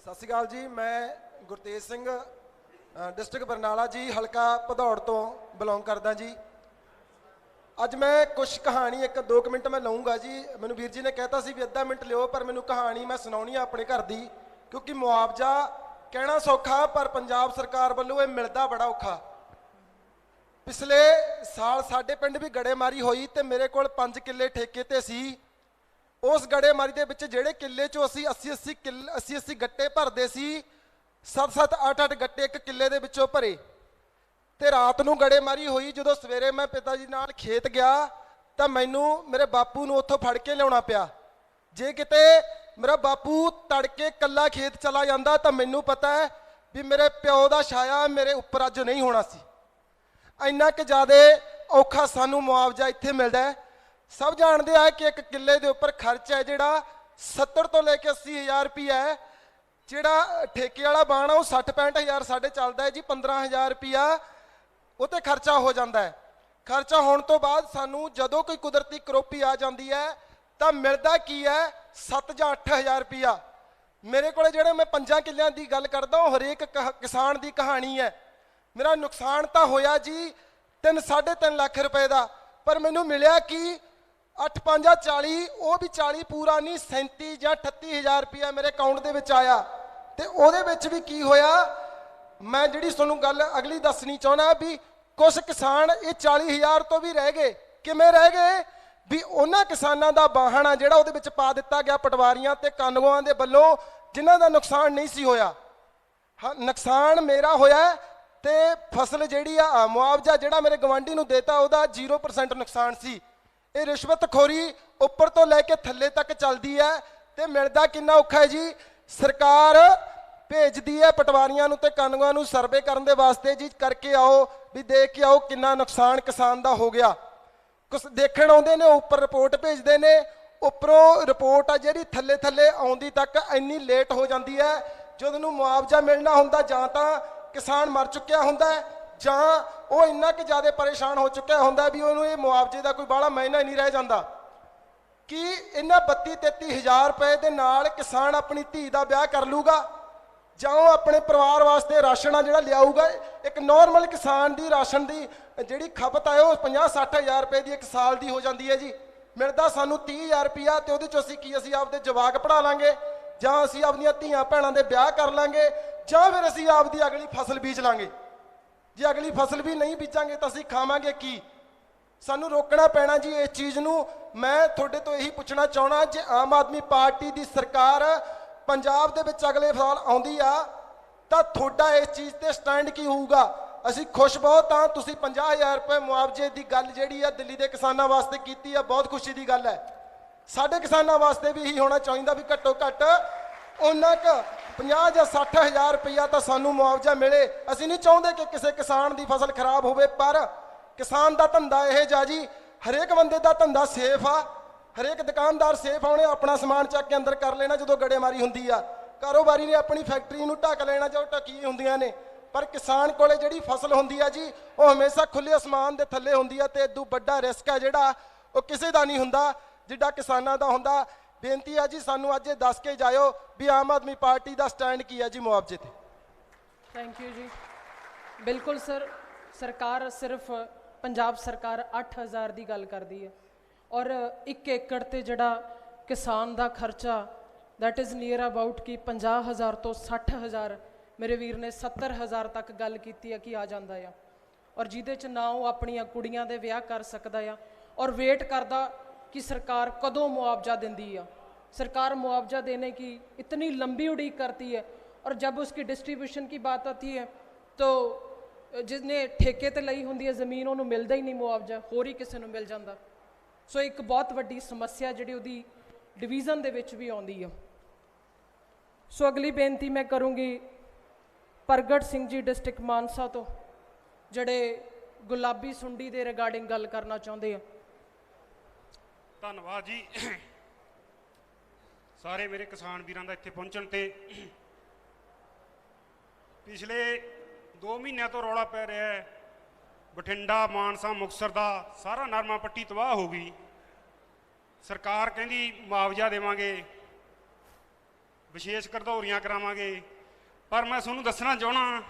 ਸਤਿ ਸ਼੍ਰੀ ਅਕਾਲ ਜੀ। ਮੈਂ ਗੁਰਤੇਜ ਸਿੰਘ ਡਿਸਟ੍ਰਿਕਟ ਬਰਨਾਲਾ ਜੀ, ਹਲਕਾ ਭਦੌੜ ਤੋਂ ਬਿਲੋਂਗ ਕਰਦਾ ਜੀ। ਅੱਜ ਮੈਂ ਕੁਝ ਕਹਾਣੀ 1-2 ਮਿੰਟ ਮੈਂ ਲਊਂਗਾ ਜੀ। ਮੈਨੂੰ ਵੀਰ ਜੀ ਨੇ ਕਹਿਤਾ ਸੀ ਵੀ ਅੱਧਾ ਮਿੰਟ ਲਿਓ, ਪਰ ਮੈਨੂੰ ਕਹਾਣੀ ਮੈਂ ਸੁਣਾਉਣੀ ਆ ਆਪਣੇ ਘਰ ਦੀ, ਕਿਉਂਕਿ ਮੁਆਵਜ਼ਾ ਕਹਿਣਾ ਸੌਖਾ ਪਰ ਪੰਜਾਬ ਸਰਕਾਰ ਵੱਲੋਂ ਇਹ ਮਿਲਦਾ ਬੜਾ ਔਖਾ। ਪਿਛਲੇ ਸਾਲ ਸਾਡੇ ਪਿੰਡ ਵੀ ਗੜੇਮਾਰੀ ਹੋਈ ਤੇ ਮੇਰੇ ਕੋਲ 5 ਕਿੱਲੇ ਠੇਕੇ ਤੇ ਸੀ। ਉਸ ਗੜੇਮਾਰੀ ਦੇ ਵਿੱਚ ਜਿਹੜੇ ਕਿੱਲੇ 'ਚੋਂ ਅਸੀਂ 80 ਗੱਟੇ ਭਰਦੇ ਸੀ, 7-7 8-8 ਗੱਟੇ ਇੱਕ ਕਿੱਲੇ ਦੇ ਵਿੱਚੋਂ ਭਰੇ। ਤੇ ਰਾਤ ਨੂੰ ਗੜੇਮਾਰੀ ਹੋਈ। ਜਦੋਂ ਸਵੇਰੇ ਮੈਂ ਪਿਤਾ ਜੀ ਨਾਲ ਖੇਤ ਗਿਆ ਤਾਂ ਮੈਨੂੰ ਮੇਰੇ ਬਾਪੂ ਨੂੰ ਉੱਥੋਂ ਫੜ ਕੇ ਲਿਆਉਣਾ ਪਿਆ। ਜੇ ਕਿਤੇ ਮੇਰਾ ਬਾਪੂ ਤੜਕੇ ਕੱਲਾ ਖੇਤ ਚਲਾ ਜਾਂਦਾ ਤਾਂ ਮੈਨੂੰ ਪਤਾ ਹੈ ਵੀ ਮੇਰੇ ਪਿਓ ਦਾ ਛਾਇਆ ਮੇਰੇ ਉੱਪਰ ਅੱਜ ਨਹੀਂ ਹੋਣਾ ਸੀ। ਇੰਨਾ ਕਿ ਜ਼ਿਆਦਾ ਔਖਾ ਸਾਨੂੰ ਮੁਆਵਜ਼ਾ ਇੱਥੇ ਮਿਲਦਾ ਹੈ। ਸਭ ਜਾਣਦੇ ਆ ਕਿ ਇੱਕ ਕਿੱਲੇ ਦੇ ਉੱਪਰ ਖਰਚ ਹੈ ਜਿਹੜਾ 70 ਤੋਂ ਲੈ ਕੇ 80 ਹਜ਼ਾਰ ਰੁਪਈਆ ਹੈ। ਜਿਹੜਾ ਠੇਕੇ ਵਾਲਾ ਬਾਣ ਆ ਉਹ 60-65 ਹਜ਼ਾਰ ਸਾਡੇ ਚੱਲਦਾ ਹੈ ਜੀ। 15 ਹਜ਼ਾਰ ਰੁਪਈਆ ਉਹ 'ਤੇ ਖਰਚਾ ਹੋ ਜਾਂਦਾ ਹੈ। ਖਰਚਾ ਹੋਣ ਤੋਂ ਬਾਅਦ ਸਾਨੂੰ ਜਦੋਂ ਕੋਈ ਕੁਦਰਤੀ ਕਰੋਪੀ ਆ ਜਾਂਦੀ ਹੈ ਤਾਂ ਮਿਲਦਾ ਕੀ ਹੈ 7 ਜਾਂ 8 ਹਜ਼ਾਰ ਰੁਪਈਆ। ਮੇਰੇ ਕੋਲੇ ਜਿਹੜੇ ਮੈਂ 5 ਕਿੱਲਿਆਂ ਦੀ ਗੱਲ ਕਰਦਾ ਉਹ ਹਰੇਕ ਕਿਸਾਨ ਦੀ ਕਹਾਣੀ ਹੈ। ਮੇਰਾ ਨੁਕਸਾਨ ਤਾਂ ਹੋਇਆ ਜੀ 3-3.5 ਲੱਖ ਰੁਪਏ ਦਾ, ਪਰ ਮੈਨੂੰ ਮਿਲਿਆ ਕਿ 8-5 40, ਉਹ ਵੀ 40 ਪੂਰਾ ਨਹੀਂ, 37 ਜਾਂ 38 ਹਜ਼ਾਰ ਰੁਪਈਆ ਮੇਰੇ ਅਕਾਊਂਟ ਦੇ ਵਿੱਚ ਆਇਆ। ਤੇ ਉਹਦੇ ਵਿੱਚ ਵੀ ਕੀ ਹੋਇਆ, ਮੈਂ ਜਿਹੜੀ ਤੁਹਾਨੂੰ ਗੱਲ ਅਗਲੀ ਦੱਸਣੀ ਚਾਹੁੰਦਾ ਵੀ ਕੁਝ ਕਿਸਾਨ ਇਹ 40 ਹਜ਼ਾਰ ਤੋਂ ਵੀ ਰਹਿ ਗਏ। ਕਿਵੇਂ ਰਹਿ ਗਏ ਵੀ ਉਹਨਾਂ ਕਿਸਾਨਾਂ ਦਾ ਵਾਹਣ ਆ ਜਿਹੜਾ ਉਹਦੇ ਵਿੱਚ ਪਾ ਦਿੱਤਾ ਗਿਆ ਪਟਵਾਰੀਆਂ ਤੇ ਕਾਨੂੰਨਾਂ ਦੇ ਵੱਲੋਂ, ਜਿਨ੍ਹਾਂ ਦਾ ਨੁਕਸਾਨ ਨਹੀਂ ਸੀ ਹੋਇਆ। ਨੁਕਸਾਨ ਮੇਰਾ ਹੋਇਆ ਤੇ ਫਸਲ ਜਿਹੜੀ ਆ ਮੁਆਵਜ਼ਾ ਜਿਹੜਾ ਮੇਰੇ ਗਵਾਂਢੀ ਨੂੰ ਦੇਤਾ ਉਹਦਾ 0% ਨੁਕਸਾਨ ਸੀ। ਇਹ ਰਿਸ਼ਵਤਖੋਰੀ ਉੱਪਰ ਤੋਂ ਲੈ ਕੇ ਥੱਲੇ ਤੱਕ ਚੱਲਦੀ ਹੈ ਤੇ ਮਿਲਦਾ ਕਿੰਨਾ ਔਖਾ ਹੈ ਜੀ। ਸਰਕਾਰ ਭੇਜਦੀ ਹੈ ਪਟਵਾਰੀਆਂ ਨੂੰ ਤੇ ਕਾਨੂੰਨਾਂ ਨੂੰ ਸਰਵੇ ਕਰਨ ਦੇ ਵਾਸਤੇ ਜੀ, ਕਰਕੇ ਆਓ ਵੀ ਦੇਖ ਕੇ ਆਓ ਕਿੰਨਾ ਨੁਕਸਾਨ ਕਿਸਾਨ ਦਾ ਹੋ ਗਿਆ। ਕੁਛ ਦੇਖਣ ਆਉਂਦੇ ਨੇ, ਉੱਪਰ ਰਿਪੋਰਟ ਭੇਜਦੇ ਨੇ, ਉੱਪਰੋਂ ਰਿਪੋਰਟ ਆ ਜਿਹੜੀ ਥੱਲੇ ਥੱਲੇ ਆਉਂਦੀ ਤੱਕ ਇੰਨੀ ਲੇਟ ਹੋ ਜਾਂਦੀ ਹੈ। ਜਦੋਂ ਨੂੰ ਮੁਆਵਜ਼ਾ ਮਿਲਣਾ ਹੁੰਦਾ ਜਾਂ ਤਾਂ ਕਿਸਾਨ ਮਰ ਚੁੱਕਿਆ ਹੁੰਦਾ ਜਾਂ ਉਹ ਇੰਨਾ ਕਿ ਜ਼ਿਆਦਾ ਪਰੇਸ਼ਾਨ ਹੋ ਚੁੱਕਿਆ ਹੁੰਦਾ ਵੀ ਉਹਨੂੰ ਇਹ ਮੁਆਵਜ਼ੇ ਦਾ ਕੋਈ ਬਾਹਲਾ ਮਹੀਨਾ ਹੀ ਨਹੀਂ ਰਹਿ ਜਾਂਦਾ। ਕਿ ਇਹਨਾਂ 32-33 ਹਜ਼ਾਰ ਰੁਪਏ ਦੇ ਨਾਲ ਕਿਸਾਨ ਆਪਣੀ ਧੀ ਦਾ ਵਿਆਹ ਕਰ ਲੂਗਾ ਜਾਂ ਉਹ ਆਪਣੇ ਪਰਿਵਾਰ ਵਾਸਤੇ ਰਾਸ਼ਨ ਆ ਜਿਹੜਾ ਲਿਆਊਗਾ। ਇੱਕ ਨਾਰਮਲ ਕਿਸਾਨ ਦੀ ਰਾਸ਼ਨ ਦੀ ਜਿਹੜੀ ਖਪਤ ਹੈ ਉਹ 50-60 ਹਜ਼ਾਰ ਰੁਪਏ ਦੀ ਇੱਕ ਸਾਲ ਦੀ ਹੋ ਜਾਂਦੀ ਹੈ ਜੀ। ਮਿਲਦਾ ਸਾਨੂੰ 30 ਹਜ਼ਾਰ ਰੁਪਈਆ ਤੇ ਉਹਦੇ 'ਚ ਅਸੀਂ ਆਪਦੇ ਜਵਾਕ ਪੜ੍ਹਾ ਲਾਂਗੇ ਜਾਂ ਅਸੀਂ ਆਪਣੀਆਂ ਧੀਆਂ ਭੈਣਾਂ ਦੇ ਵਿਆਹ ਕਰ ਲਾਂਗੇ ਜਾਂ ਫਿਰ ਅਸੀਂ ਆਪਦੀ ਅਗਲੀ ਫਸਲ ਬੀਜ ਲਾਂਗੇ। ਜੇ ਅਗਲੀ ਫਸਲ ਵੀ ਨਹੀਂ ਬੀਜਾਂਗੇ ਤਾਂ ਅਸੀਂ ਖਾਵਾਂਗੇ ਕੀ। ਸਾਨੂੰ ਰੋਕਣਾ ਪੈਣਾ ਜੀ ਇਸ ਚੀਜ਼ ਨੂੰ। ਮੈਂ ਤੁਹਾਡੇ ਤੋਂ ਇਹੀ ਪੁੱਛਣਾ ਚਾਹਣਾ, ਜੇ ਆਮ ਆਦਮੀ ਪਾਰਟੀ ਦੀ ਸਰਕਾਰ ਪੰਜਾਬ ਦੇ ਵਿੱਚ ਅਗਲੇ ਸਾਲ ਆਉਂਦੀ ਆ ਤਾਂ ਤੁਹਾਡਾ ਇਸ ਚੀਜ਼ ਤੇ ਸਟੈਂਡ ਕੀ ਹੋਊਗਾ। ਅਸੀਂ ਖੁਸ਼ ਬਹੁਤ ਹਾਂ ਤੁਸੀਂ 50,000 ਰੁਪਏ ਮੁਆਵਜ਼ੇ ਦੀ ਗੱਲ ਜਿਹੜੀ ਆ ਦਿੱਲੀ ਦੇ ਕਿਸਾਨਾਂ ਵਾਸਤੇ ਕੀਤੀ ਆ, ਬਹੁਤ ਖੁਸ਼ੀ ਦੀ ਗੱਲ ਹੈ। ਸਾਡੇ ਕਿਸਾਨਾਂ ਵਾਸਤੇ ਵੀ ਇਹੀ ਹੋਣਾ ਚਾਹੀਦਾ ਵੀ ਘੱਟੋ ਘੱਟ ਉਹਨਾਂ ਕੁ 50 ਜਾਂ 60 ਹਜ਼ਾਰ ਰੁਪਈਆ ਤਾਂ ਸਾਨੂੰ ਮੁਆਵਜ਼ਾ ਮਿਲੇ। ਅਸੀਂ ਨਹੀਂ ਚਾਹੁੰਦੇ ਕਿ ਕਿਸੇ ਕਿਸਾਨ ਦੀ ਫਸਲ ਖਰਾਬ ਹੋਵੇ, ਪਰ ਕਿਸਾਨ ਦਾ ਧੰਦਾ ਇਹ ਜਾ ਜੀ, ਹਰੇਕ ਬੰਦੇ ਦਾ ਧੰਦਾ ਸੇਫ ਆ, ਹਰੇਕ ਦੁਕਾਨਦਾਰ ਸੇਫ ਆ, ਉਹਨੇ ਆਪਣਾ ਸਮਾਨ ਚੱਕ ਕੇ ਅੰਦਰ ਕਰ ਲੈਣਾ ਜਦੋਂ ਗੜੇਮਾਰੀ ਹੁੰਦੀ ਆ। ਕਾਰੋਬਾਰੀ ਨੇ ਆਪਣੀ ਫੈਕਟਰੀ ਨੂੰ ਢੱਕ ਲੈਣਾ ਜੋ ਢੱਕੀ ਹੁੰਦੀਆਂ ਨੇ, ਪਰ ਕਿਸਾਨ ਕੋਲੇ ਜਿਹੜੀ ਫਸਲ ਹੁੰਦੀ ਆ ਜੀ ਉਹ ਹਮੇਸ਼ਾ ਖੁੱਲੇ ਅਸਮਾਨ ਦੇ ਥੱਲੇ ਹੁੰਦੀ ਆ, ਤੇ ਇਦੋਂ ਵੱਡਾ ਰਿਸਕ ਆ ਜਿਹੜਾ ਉਹ ਕਿਸੇ ਦਾ ਨਹੀਂ ਹੁੰਦਾ ਜਿੱਡਾ ਕਿਸਾਨਾਂ ਦਾ ਹੁੰਦਾ। ਬੇਨਤੀ ਆ ਜੀ ਸਾਨੂੰ ਅੱਜ ਇਹ ਦੱਸ ਕੇ ਜਾਇਓ ਵੀ ਆਮ ਆਦਮੀ ਪਾਰਟੀ ਦਾ ਸਟੈਂਡ ਕੀ ਹੈ ਜੀ ਮੁਆਵਜ਼ੇ ਤੇ। ਥੈਂਕ ਯੂ ਜੀ। ਬਿਲਕੁਲ ਸਰ, ਸਰਕਾਰ ਸਿਰਫ ਪੰਜਾਬ ਸਰਕਾਰ 8000 ਦੀ ਗੱਲ ਕਰਦੀ ਹੈ ਔਰ 1 ਏਕੜ ਤੇ ਜਿਹੜਾ ਕਿਸਾਨ ਦਾ ਖਰਚਾ ਦੈਟ ਇਜ਼ ਨੀਅਰ ਅਬਾਊਟ ਕਿ 50000 ਤੋਂ 60000, ਮੇਰੇ ਵੀਰ ਨੇ 70000 ਤੱਕ ਗੱਲ ਕੀਤੀ ਹੈ ਕਿ ਆ ਜਾਂਦਾ ਆ, ਔਰ ਜਿਹਦੇ 'ਚ ਨਾ ਉਹ ਆਪਣੀਆਂ ਕੁੜੀਆਂ ਦੇ ਵਿਆਹ ਕਰ ਸਕਦਾ ਆ ਔਰ ਵੇਟ ਕਰਦਾ कि सरकार कदों मुआवजा देती है। सरकार मुआवजा देने की इतनी लंबी उड़ीक करती है और जब उसकी डिस्ट्रीब्यूशन की बात आती है तो जिसने ठेके ते लई होंदी है ज़मीन उन्होंने मिलता ही नहीं मुआवजा, होर ही किसी को मिल जाता। सो एक बहुत वड्डी समस्या जिहड़ी उहदी डिवीज़न दे विच भी आउंदी है। सो अगली बेनती मैं करूँगी प्रगट सिंह जी डिस्ट्रिक्ट मानसा तो, जिहड़े गुलाबी सुंडी दे रिगार्डिंग गल करना चाहुंदे हैं। ਧੰਨਵਾਦ ਜੀ ਸਾਰੇ ਮੇਰੇ ਕਿਸਾਨ ਵੀਰਾਂ ਦਾ ਇੱਥੇ ਪਹੁੰਚਣ ਤੇ। ਪਿਛਲੇ 2 ਮਹੀਨਿਆਂ ਤੋਂ ਰੌਲਾ ਪੈ ਰਿਹਾ ਹੈ, ਬਠਿੰਡਾ ਮਾਨਸਾ ਮੁਕਤਸਰ ਦਾ ਸਾਰਾ ਨਰਮਾ ਪੱਟੀ ਤਬਾਹ ਹੋ ਗਈ। ਸਰਕਾਰ ਕਹਿੰਦੀ ਮੁਆਵਜ਼ਾ ਦੇਵਾਂਗੇ, ਵਿਸ਼ੇਸ਼ ਗਰਦੌਰੀਆਂ ਕਰਾਵਾਂਗੇ, ਪਰ ਮੈਂ ਤੁਹਾਨੂੰ ਦੱਸਣਾ ਚਾਹਣਾ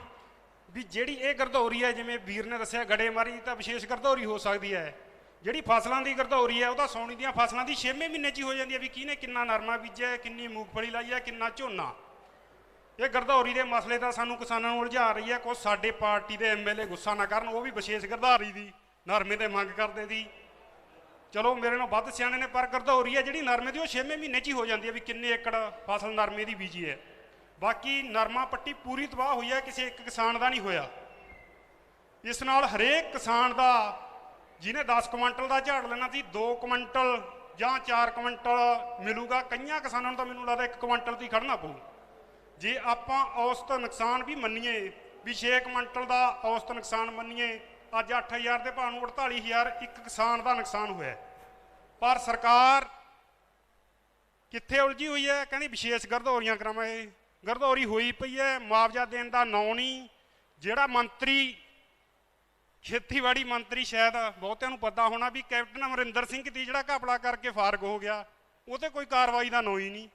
ਵੀ ਜਿਹੜੀ ਇਹ ਗਰਦੌਰੀ ਹੈ, ਜਿਵੇਂ ਵੀਰ ਨੇ ਦੱਸਿਆ ਗੜੇਮਾਰੀ ਤਾਂ ਵਿਸ਼ੇਸ਼ ਗਰਦੌਰੀ ਹੋ ਸਕਦੀ ਹੈ। ਜਿਹੜੀ ਫਸਲਾਂ ਦੀ ਗਰਦੌਰੀ ਹੈ ਉਹ ਤਾਂ ਸਾਉਣੀ ਦੀਆਂ ਫਸਲਾਂ ਦੀ 6ਵੇਂ ਮਹੀਨੇ 'ਚ ਹੀ ਹੋ ਜਾਂਦੀ ਹੈ ਵੀ ਕਿਹਨੇ ਕਿੰਨਾ ਨਰਮਾ ਬੀਜਿਆ, ਕਿੰਨੀ ਮੂੰਗਫਲੀ ਲਾਈ ਹੈ, ਕਿੰਨਾ ਝੋਨਾ। ਇਹ ਗਰਦੌਰੀ ਦੇ ਮਸਲੇ ਤਾਂ ਸਾਨੂੰ ਕਿਸਾਨਾਂ ਨੂੰ ਉਲਝਾ ਰਹੀ ਹੈ। ਕੁਛ ਸਾਡੇ ਪਾਰਟੀ ਦੇ ਐਮਐਲਏ ਗੁੱਸਾ ਨਾ ਕਰਨ, ਉਹ ਵੀ ਵਿਸ਼ੇਸ਼ ਗਰਦੌਰੀ ਦੀ ਨਰਮੇ ਤੇ ਮੰਗ ਕਰਦੇ ਸੀ, ਚਲੋ ਮੇਰੇ ਨਾਲ ਵੱਧ ਸਿਆਣੇ ਨੇ, ਪਰ ਗਰਦੌਰੀ ਹੈ ਜਿਹੜੀ ਨਰਮੇ ਦੀ ਉਹ 6ਵੇਂ ਮਹੀਨੇ 'ਚ ਹੀ ਹੋ ਜਾਂਦੀ ਹੈ ਵੀ ਕਿੰਨੇ ਏਕੜ ਫਸਲ ਨਰਮੇ ਦੀ ਬੀਜੀ ਹੈ। ਬਾਕੀ ਨਰਮਾ ਪੱਟੀ ਪੂਰੀ ਤਬਾਹ ਹੋਈ ਹੈ, ਕਿਸੇ ਇੱਕ ਕਿਸਾਨ ਦਾ ਨਹੀਂ ਹੋਇਆ। ਇਸ ਨਾਲ ਹਰੇਕ ਕਿਸਾਨ ਦਾ ਜਿਹਨੇ 10 ਕੁਇੰਟਲ ਦਾ ਝਾੜ ਲੈਣਾ ਸੀ 2 ਕੁਇੰਟਲ ਜਾਂ 4 ਕੁਇੰਟਲ ਮਿਲੂਗਾ। ਕਈਆਂ ਕਿਸਾਨਾਂ ਨੂੰ ਤਾਂ ਮੈਨੂੰ ਲੱਗਦਾ 1 ਕੁਇੰਟਲ 'ਤੇ ਹੀ ਖੜਨਾ ਪਊ। ਜੇ ਆਪਾਂ ਔਸਤ ਨੁਕਸਾਨ ਵੀ ਮੰਨੀਏ ਵੀ 6 ਕੁਇੰਟਲ ਦਾ ਔਸਤ ਨੁਕਸਾਨ ਮੰਨੀਏ, ਅੱਜ 8000 ਦੇ ਭਾਅ ਨੂੰ 48000 ਇੱਕ ਕਿਸਾਨ ਦਾ ਨੁਕਸਾਨ ਹੋਇਆ। ਪਰ ਸਰਕਾਰ ਕਿੱਥੇ ਉਲਝੀ ਹੋਈ ਹੈ, ਕਹਿੰਦੀ ਵਿਸ਼ੇਸ਼ ਗਰਦੌਰੀਆਂ ਕਰਾਵਾਂਗੇ। ਗਰਦੌਰੀ ਹੋਈ ਪਈ ਹੈ, ਮੁਆਵਜ਼ਾ ਦੇਣ ਦਾ ਨਾਂ ਨਹੀਂ। ਜਿਹੜਾ ਮੰਤਰੀ ਖੇਤੀਬਾੜੀ ਮੰਤਰੀ ਸ਼ਾਇਦ ਬਹੁਤਿਆਂ ਨੂੰ ਪਤਾ ਹੋਣਾ ਵੀ ਕੈਪਟਨ ਅਮਰਿੰਦਰ ਸਿੰਘ ਦੀ ਜਿਹੜਾ ਘਪਲਾ ਕਰਕੇ ਫਾਰਗ ਹੋ ਗਿਆ, ਉਹ 'ਤੇ ਕੋਈ ਕਾਰਵਾਈ ਦਾ ਨਾਂ ਹੀ ਨਹੀਂ।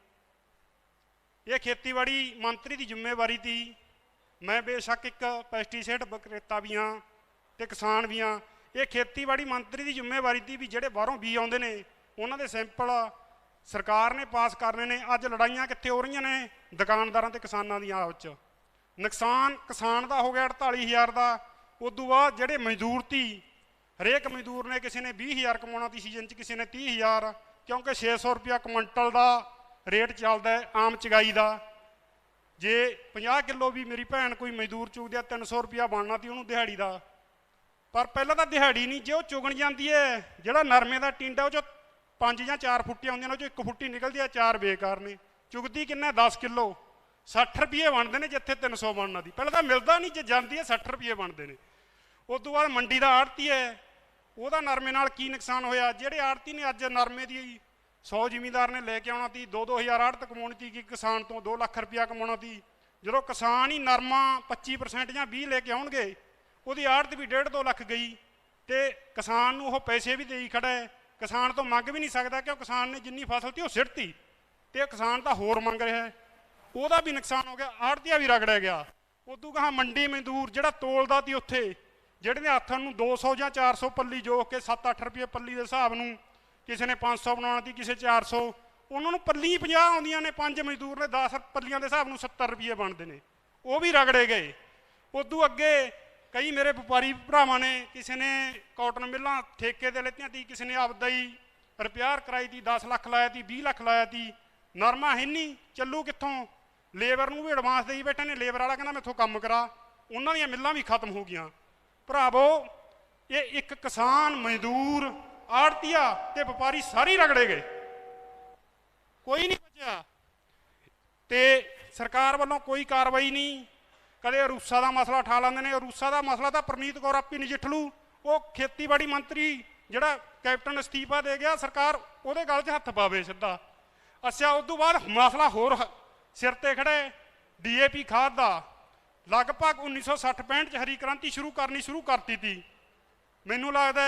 ਇਹ ਖੇਤੀਬਾੜੀ ਮੰਤਰੀ ਦੀ ਜ਼ਿੰਮੇਵਾਰੀ ਤੀ। ਮੈਂ ਬੇਸ਼ੱਕ ਇੱਕ ਪੈਸਟੀਸਾਈਡ ਵਿਕਰੇਤਾ ਵੀ ਹਾਂ ਅਤੇ ਕਿਸਾਨ ਵੀ ਹਾਂ। ਇਹ ਖੇਤੀਬਾੜੀ ਮੰਤਰੀ ਦੀ ਜ਼ਿੰਮੇਵਾਰੀ ਤੀ ਵੀ ਜਿਹੜੇ ਬਾਹਰੋਂ ਬੀਜ ਆਉਂਦੇ ਨੇ ਉਹਨਾਂ ਦੇ ਸੈਂਪਲ ਸਰਕਾਰ ਨੇ ਪਾਸ ਕਰਨੇ ਨੇ। ਅੱਜ ਲੜਾਈਆਂ ਕਿੱਥੇ ਹੋ ਰਹੀਆਂ ਨੇ? ਦੁਕਾਨਦਾਰਾਂ ਅਤੇ ਕਿਸਾਨਾਂ ਦੀਆਂ ਆਪਸ 'ਚ। ਨੁਕਸਾਨ ਕਿਸਾਨ ਦਾ ਹੋ ਗਿਆ 48000 ਦਾ। ਉਦੋਂ ਬਾਅਦ ਜਿਹੜੇ ਮਜ਼ਦੂਰ ਤੀ, ਹਰੇਕ ਮਜ਼ਦੂਰ ਨੇ ਕਿਸੇ ਨੇ 20000 ਕਮਾਉਣਾ ਤੀ ਸੀਜ਼ਨ 'ਚ, ਕਿਸੇ ਨੇ 30000, ਕਿਉਂਕਿ 600 ਰੁਪਇਆ ਕੁਇੰਟਲ ਦਾ ਰੇਟ ਚੱਲਦਾ ਹੈ ਆਮ ਚੁਗਾਈ ਦਾ। ਜੇ 50 ਕਿਲੋ ਵੀ ਮੇਰੀ ਭੈਣ ਕੋਈ ਮਜ਼ਦੂਰ ਚੁਗਦੀ ਆ 300 ਰੁਪਇਆ ਬਣਨਾ ਤੀ ਉਹਨੂੰ ਦਿਹਾੜੀ ਦਾ। ਪਰ ਪਹਿਲਾਂ ਤਾਂ ਦਿਹਾੜੀ ਨਹੀਂ, ਜੇ ਉਹ ਚੁਗਣ ਜਾਂਦੀ ਹੈ ਜਿਹੜਾ ਨਰਮੇ ਦਾ ਟਿੰਡਾ ਉਹ 'ਚ 5 ਜਾਂ 4 ਫੁੱਟੀਆਂ ਹੁੰਦੀਆਂ ਨੇ, ਉਹ 'ਚੋਂ 1 ਫੁੱਟੀ ਨਿਕਲਦੀ ਆ, 4 ਬੇਕਾਰ ਨੇ। ਚੁਗਦੀ ਕਿੰਨਾ? 10 ਕਿਲੋ 60 ਰੁਪਏ ਬਣਦੇ ਨੇ ਜਿੱਥੇ 300 ਬਣਨਾ ਦੀ। ਪਹਿਲਾਂ ਤਾਂ ਮਿਲਦਾ ਨਹੀਂ, ਜੇ ਜਾਂਦੀ ਹੈ 60 ਰੁਪਏ ਬਣਦੇ ਨੇ। ਉਸ ਤੋਂ ਬਾਅਦ ਮੰਡੀ ਦਾ ਆੜਤੀ ਹੈ, ਉਹਦਾ ਨਰਮੇ ਨਾਲ ਕੀ ਨੁਕਸਾਨ ਹੋਇਆ? ਜਿਹੜੇ ਆੜਤੀ ਨੇ ਅੱਜ ਨਰਮੇ ਦੀ 100 ਜ਼ਿਮੀਂਦਾਰ ਨੇ ਲੈ ਕੇ ਆਉਣਾ ਤੀ, 2-2000 ਆੜਤ ਕਮਾਉਣੀ ਤੀ ਕਿ ਕਿਸਾਨ ਤੋਂ 2 ਲੱਖ ਰੁਪਇਆ ਕਮਾਉਣਾ ਤੀ। ਜਦੋਂ ਕਿਸਾਨ ਹੀ ਨਰਮਾ 25% ਜਾਂ 20 ਲੈ ਕੇ ਆਉਣਗੇ, ਉਹਦੀ ਆੜਤ ਵੀ 1.5-2 ਲੱਖ ਗਈ ਅਤੇ ਕਿਸਾਨ ਨੂੰ ਉਹ ਪੈਸੇ ਵੀ ਦੇਈ ਖੜਾ ਹੈ। ਕਿਸਾਨ ਤੋਂ ਮੰਗ ਵੀ ਨਹੀਂ ਸਕਦਾ ਕਿਉਂ ਕਿਸਾਨ ਨੇ ਜਿੰਨੀ ਫਸਲ ਤੀ ਉਹ ਸਿੱਟਤੀ ਅਤੇ ਕਿਸਾਨ ਤਾਂ ਹੋਰ ਮੰਗ ਰਿਹਾ ਹੈ, ਉਹਦਾ ਵੀ ਨੁਕਸਾਨ ਹੋ ਗਿਆ, ਆੜਤੀਆ ਵੀ ਰਗੜਿਆ ਗਿਆ। ਉਦੋਂ ਕਹਾਂ ਮੰਡੀ ਮਜ਼ਦੂਰ ਜਿਹੜਾ ਤੋਲਦਾ ਤੀ ਉੱਥੇ, ਜਿਹੜੇ ਦੇ ਹੱਥਾਂ ਨੂੰ 200 ਜਾਂ 400 ਪੱਲੀ ਜੋਖ ਕੇ 7-8 ਰੁਪਏ ਪੱਲੀ ਦੇ ਹਿਸਾਬ ਨੂੰ, ਕਿਸੇ ਨੇ 500 ਬਣਾਉਣਾ ਤੀ, ਕਿਸੇ 400, ਉਹਨਾਂ ਨੂੰ ਪੱਲੀ 50 ਆਉਂਦੀਆਂ ਨੇ, 5 ਮਜ਼ਦੂਰ ਨੇ 10 ਪੱਲੀਆਂ ਦੇ ਹਿਸਾਬ ਨੂੰ 70 ਰੁਪਏ ਬਣਦੇ ਨੇ, ਉਹ ਵੀ ਰਗੜੇ ਗਏ। ਉਦੋਂ ਅੱਗੇ ਕਈ ਮੇਰੇ ਵਪਾਰੀ ਭਰਾਵਾਂ ਨੇ, ਕਿਸੇ ਨੇ ਕਾਟਨ ਮਿੱਲਾਂ ਠੇਕੇ 'ਤੇ ਲੈਤੀਆਂ ਤੀ, ਕਿਸੇ ਨੇ ਆਪਦਾ ਹੀ ਰਿਪੇਅਰ ਕਰਾਈ ਤੀ, 10 ਲੱਖ ਲਾਇਆ ਤੀ, 20 ਲੱਖ ਲਾਇਆ ਤੀ। ਨਰਮਾ ਹੈ ਨਹੀਂ, ਚੱਲੂ ਕਿੱਥੋਂ? ਲੇਬਰ ਨੂੰ ਵੀ ਐਡਵਾਂਸ ਦੇਈ ਬੈਠੇ ਨੇ। ਲੇਬਰ ਵਾਲਾ ਕਹਿੰਦਾ ਮੈਥੋਂ ਕੰਮ ਕਰਾ, ਉਹਨਾਂ ਦੀਆਂ ਮਿੱਲਾਂ ਵੀ ਖਤਮ ਹੋ ਗਈਆਂ। ਭਰਾਵੋ, ਇਹ ਇੱਕ ਕਿਸਾਨ, ਮਜ਼ਦੂਰ, ਆੜਤੀਆ ਤੇ ਵਪਾਰੀ ਸਾਰੇ ਰਗੜੇ ਗਏ, ਕੋਈ ਨਹੀਂ ਬਚਿਆ। ਤੇ ਸਰਕਾਰ ਵੱਲੋਂ ਕੋਈ ਕਾਰਵਾਈ ਨਹੀਂ। ਕਦੇ ਅਰੂਸਾ ਦਾ ਮਸਲਾ ਉਠਾ ਲੈਂਦੇ ਨੇ, ਅਰੂਸਾ ਦਾ ਮਸਲਾ ਤਾਂ ਪ੍ਰਨੀਤ ਕੌਰ ਆਪੀ ਨਜਿੱਠ ਲੂ, ਉਹ ਖੇਤੀਬਾੜੀ ਮੰਤਰੀ ਜਿਹੜਾ ਕੈਪਟਨ ਅਸਤੀਫਾ ਦੇ ਗਿਆ, ਸਰਕਾਰ ਉਹਦੇ ਗਲ 'ਚ ਹੱਥ ਪਾਵੇ ਸਿੱਧਾ। ਅੱਛਾ, ਉਸ ਤੋਂ ਬਾਅਦ ਮਸਲਾ ਹੋਰ ਸਿਰ ਤੇ ਖੜੇ ਡੀਏਪੀ ਖਾਦ ਦਾ। ਲਗਭਗ 1960-65 'ਚ ਹਰੀ ਕ੍ਰਾਂਤੀ ਸ਼ੁਰੂ ਕਰਤੀ ਤੀ। ਮੈਨੂੰ ਲੱਗਦਾ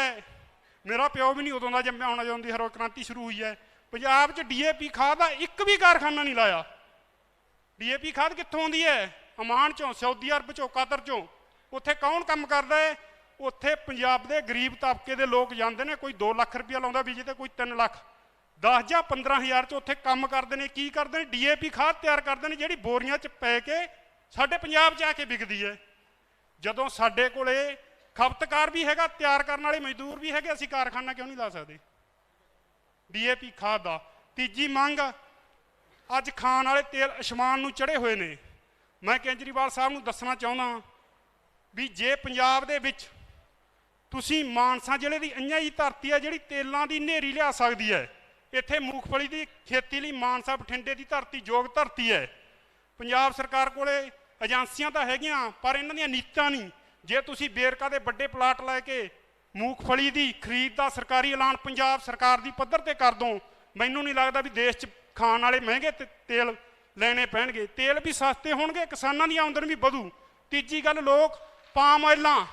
ਮੇਰਾ ਪਿਓ ਵੀ ਨਹੀਂ ਉਦੋਂ ਦਾ ਜੰਮਿਆ ਹੋਣਾ ਜਦੋਂ ਦੀ ਹਰੀ ਕ੍ਰਾਂਤੀ ਸ਼ੁਰੂ ਹੋਈ ਹੈ। ਪੰਜਾਬ 'ਚ ਡੀਏਪੀ ਖਾਦ ਦਾ ਇੱਕ ਵੀ ਕਾਰਖਾਨਾ ਨਹੀਂ ਲਾਇਆ। ਡੀਏਪੀ ਖਾਦ ਕਿੱਥੋਂ ਆਉਂਦੀ ਹੈ? ਅਮਾਨ 'ਚੋਂ, ਸਾਊਦੀ ਅਰਬ 'ਚੋਂ, ਕਤਰ 'ਚੋਂ। ਉੱਥੇ ਕੌਣ ਕੰਮ ਕਰਦਾ ਹੈ? ਉੱਥੇ ਪੰਜਾਬ ਦੇ ਗਰੀਬ ਤਬਕੇ ਦੇ ਲੋਕ ਜਾਂਦੇ ਨੇ, ਕੋਈ 2 ਲੱਖ ਰੁਪਇਆ ਲਾਉਂਦਾ ਬੀਜੇ ਤੇ ਕੋਈ 3 ਲੱਖ, 10 ਜਾਂ 15,000 'ਚ ਉੱਥੇ ਕੰਮ ਕਰਦੇ ਨੇ। ਕੀ ਕਰਦੇ ਨੇ? ਡੀਏਪੀ ਖਾਦ ਤਿਆਰ ਕਰਦੇ ਨੇ, ਜਿਹੜੀ ਬੋਰੀਆਂ 'ਚ ਪੈ ਕੇ ਸਾਡੇ ਪੰਜਾਬ 'ਚ ਆ ਕੇ ਵਿਕਦੀ ਹੈ। ਜਦੋਂ ਸਾਡੇ ਕੋਲੇ ਖਪਤਕਾਰ ਵੀ ਹੈਗਾ, ਤਿਆਰ ਕਰਨ ਵਾਲੇ ਮਜ਼ਦੂਰ ਵੀ ਹੈਗੇ, ਅਸੀਂ ਕਾਰਖਾਨਾ ਕਿਉਂ ਨਹੀਂ ਲਾ ਸਕਦੇ ਡੀਏਪੀ ਖਾਦ ਦਾ? ਤੀਜੀ ਮੰਗ, ਅੱਜ ਖਾਣ ਵਾਲੇ ਤੇਲ ਅਸਮਾਨ ਨੂੰ ਚੜ੍ਹੇ ਹੋਏ ਨੇ। ਮੈਂ ਕੇਜਰੀਵਾਲ ਸਾਹਿਬ ਨੂੰ ਦੱਸਣਾ ਚਾਹੁੰਦਾ ਵੀ ਜੇ ਪੰਜਾਬ ਦੇ ਵਿੱਚ ਤੁਸੀਂ ਮਾਨਸਾ ਜ਼ਿਲ੍ਹੇ ਦੀ ਇੰਨੀ ਹੀ ਧਰਤੀ ਹੈ ਜਿਹੜੀ ਤੇਲਾਂ ਦੀ ਹਨੇਰੀ ਲਿਆ ਸਕਦੀ ਹੈ, ਇੱਥੇ ਮੂੰਗਫਲੀ ਦੀ ਖੇਤੀ ਲਈ ਮਾਨਸਾ ਬਠਿੰਡੇ ਦੀ ਧਰਤੀ ਯੋਗ ਧਰਤੀ ਹੈ। ਪੰਜਾਬ ਸਰਕਾਰ ਕੋਲੇ ਏਜੰਸੀਆਂ ਤਾਂ ਹੈਗੀਆਂ ਪਰ ਇਹਨਾਂ ਦੀਆਂ ਨੀਤਾਂ ਨਹੀਂ। ਜੇ ਤੁਸੀਂ ਵੇਰਕਾ ਦੇ ਵੱਡੇ ਪਲਾਟ ਲੈ ਕੇ ਮੂੰਗਫਲੀ ਦੀ ਖਰੀਦ ਦਾ ਸਰਕਾਰੀ ਐਲਾਨ ਪੰਜਾਬ ਸਰਕਾਰ ਦੀ ਪੱਧਰ ਤੇ ਕਰ ਦੋ, ਮੈਨੂੰ ਨਹੀਂ ਲੱਗਦਾ ਵੀ ਦੇਸ਼ 'ਚ ਖਾਣ ਵਾਲੇ ਮਹਿੰਗੇ ਤੇਲ ਲੈਣੇ ਪੈਣਗੇ। ਤੇਲ ਵੀ ਸਸਤੇ ਹੋਣਗੇ, ਕਿਸਾਨਾਂ ਦੀ ਆਮਦਨ ਵੀ ਵਧੂ। ਤੀਜੀ ਗੱਲ, ਲੋਕ ਪਾਮ ਆਇਲਾਂ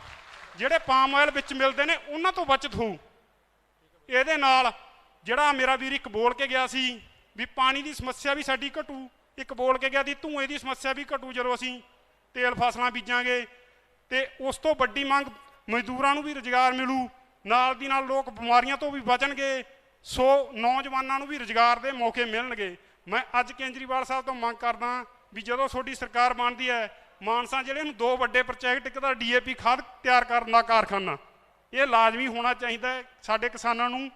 ਜਿਹੜੇ ਪਾਮ ਆਇਲ ਵਿੱਚ ਮਿਲਦੇ ਨੇ ਉਹਨਾਂ ਤੋਂ ਬਚਤ ਹੋਊ। ਇਹਦੇ ਨਾਲ ਜਿਹੜਾ ਮੇਰਾ ਵੀਰ ਇੱਕ ਬੋਲ ਕੇ ਗਿਆ ਸੀ ਵੀ ਪਾਣੀ ਦੀ ਸਮੱਸਿਆ ਵੀ ਸਾਡੀ ਘਟੂ, ਇੱਕ ਬੋਲ ਕੇ ਗਿਆ ਸੀ ਧੂਏ ਦੀ ਸਮੱਸਿਆ ਵੀ ਘਟੂ ਜਦੋਂ ਅਸੀਂ ਤੇਲ ਫਸਲਾਂ ਬੀਜਾਂਗੇ। ਤੇ ਉਸ ਤੋਂ ਵੱਡੀ ਮੰਗ, ਮਜ਼ਦੂਰਾਂ ਨੂੰ ਵੀ ਰੁਜ਼ਗਾਰ ਮਿਲੂ, ਨਾਲ ਦੀ ਨਾਲ ਲੋਕ ਬਿਮਾਰੀਆਂ ਤੋਂ ਵੀ ਬਚਣਗੇ, ਸੋ ਨੌਜਵਾਨਾਂ ਨੂੰ ਵੀ ਰੁਜ਼ਗਾਰ ਦੇ ਮੌਕੇ ਮਿਲਣਗੇ। ਮੈਂ ਅੱਜ ਕੇਜਰੀਵਾਲ ਸਾਹਿਬ ਤੋਂ ਮੰਗ ਕਰਦਾ ਵੀ ਜਦੋਂ ਤੁਹਾਡੀ ਸਰਕਾਰ ਬਣਦੀ ਹੈ, ਮਾਨਸਾ ਜ਼ਿਲ੍ਹੇ ਨੂੰ 2 ਵੱਡੇ ਪ੍ਰੋਜੈਕਟ, ਇੱਕ ਤਾਂ ਡੀਏਪੀ ਖਾਦ ਤਿਆਰ ਕਰਨ ਦਾ ਕਾਰਖਾਨਾ, ਇਹ ਲਾਜ਼ਮੀ ਹੋਣਾ ਚਾਹੀਦਾ ਹੈ ਸਾਡੇ ਕਿਸਾਨਾਂ ਨੂੰ।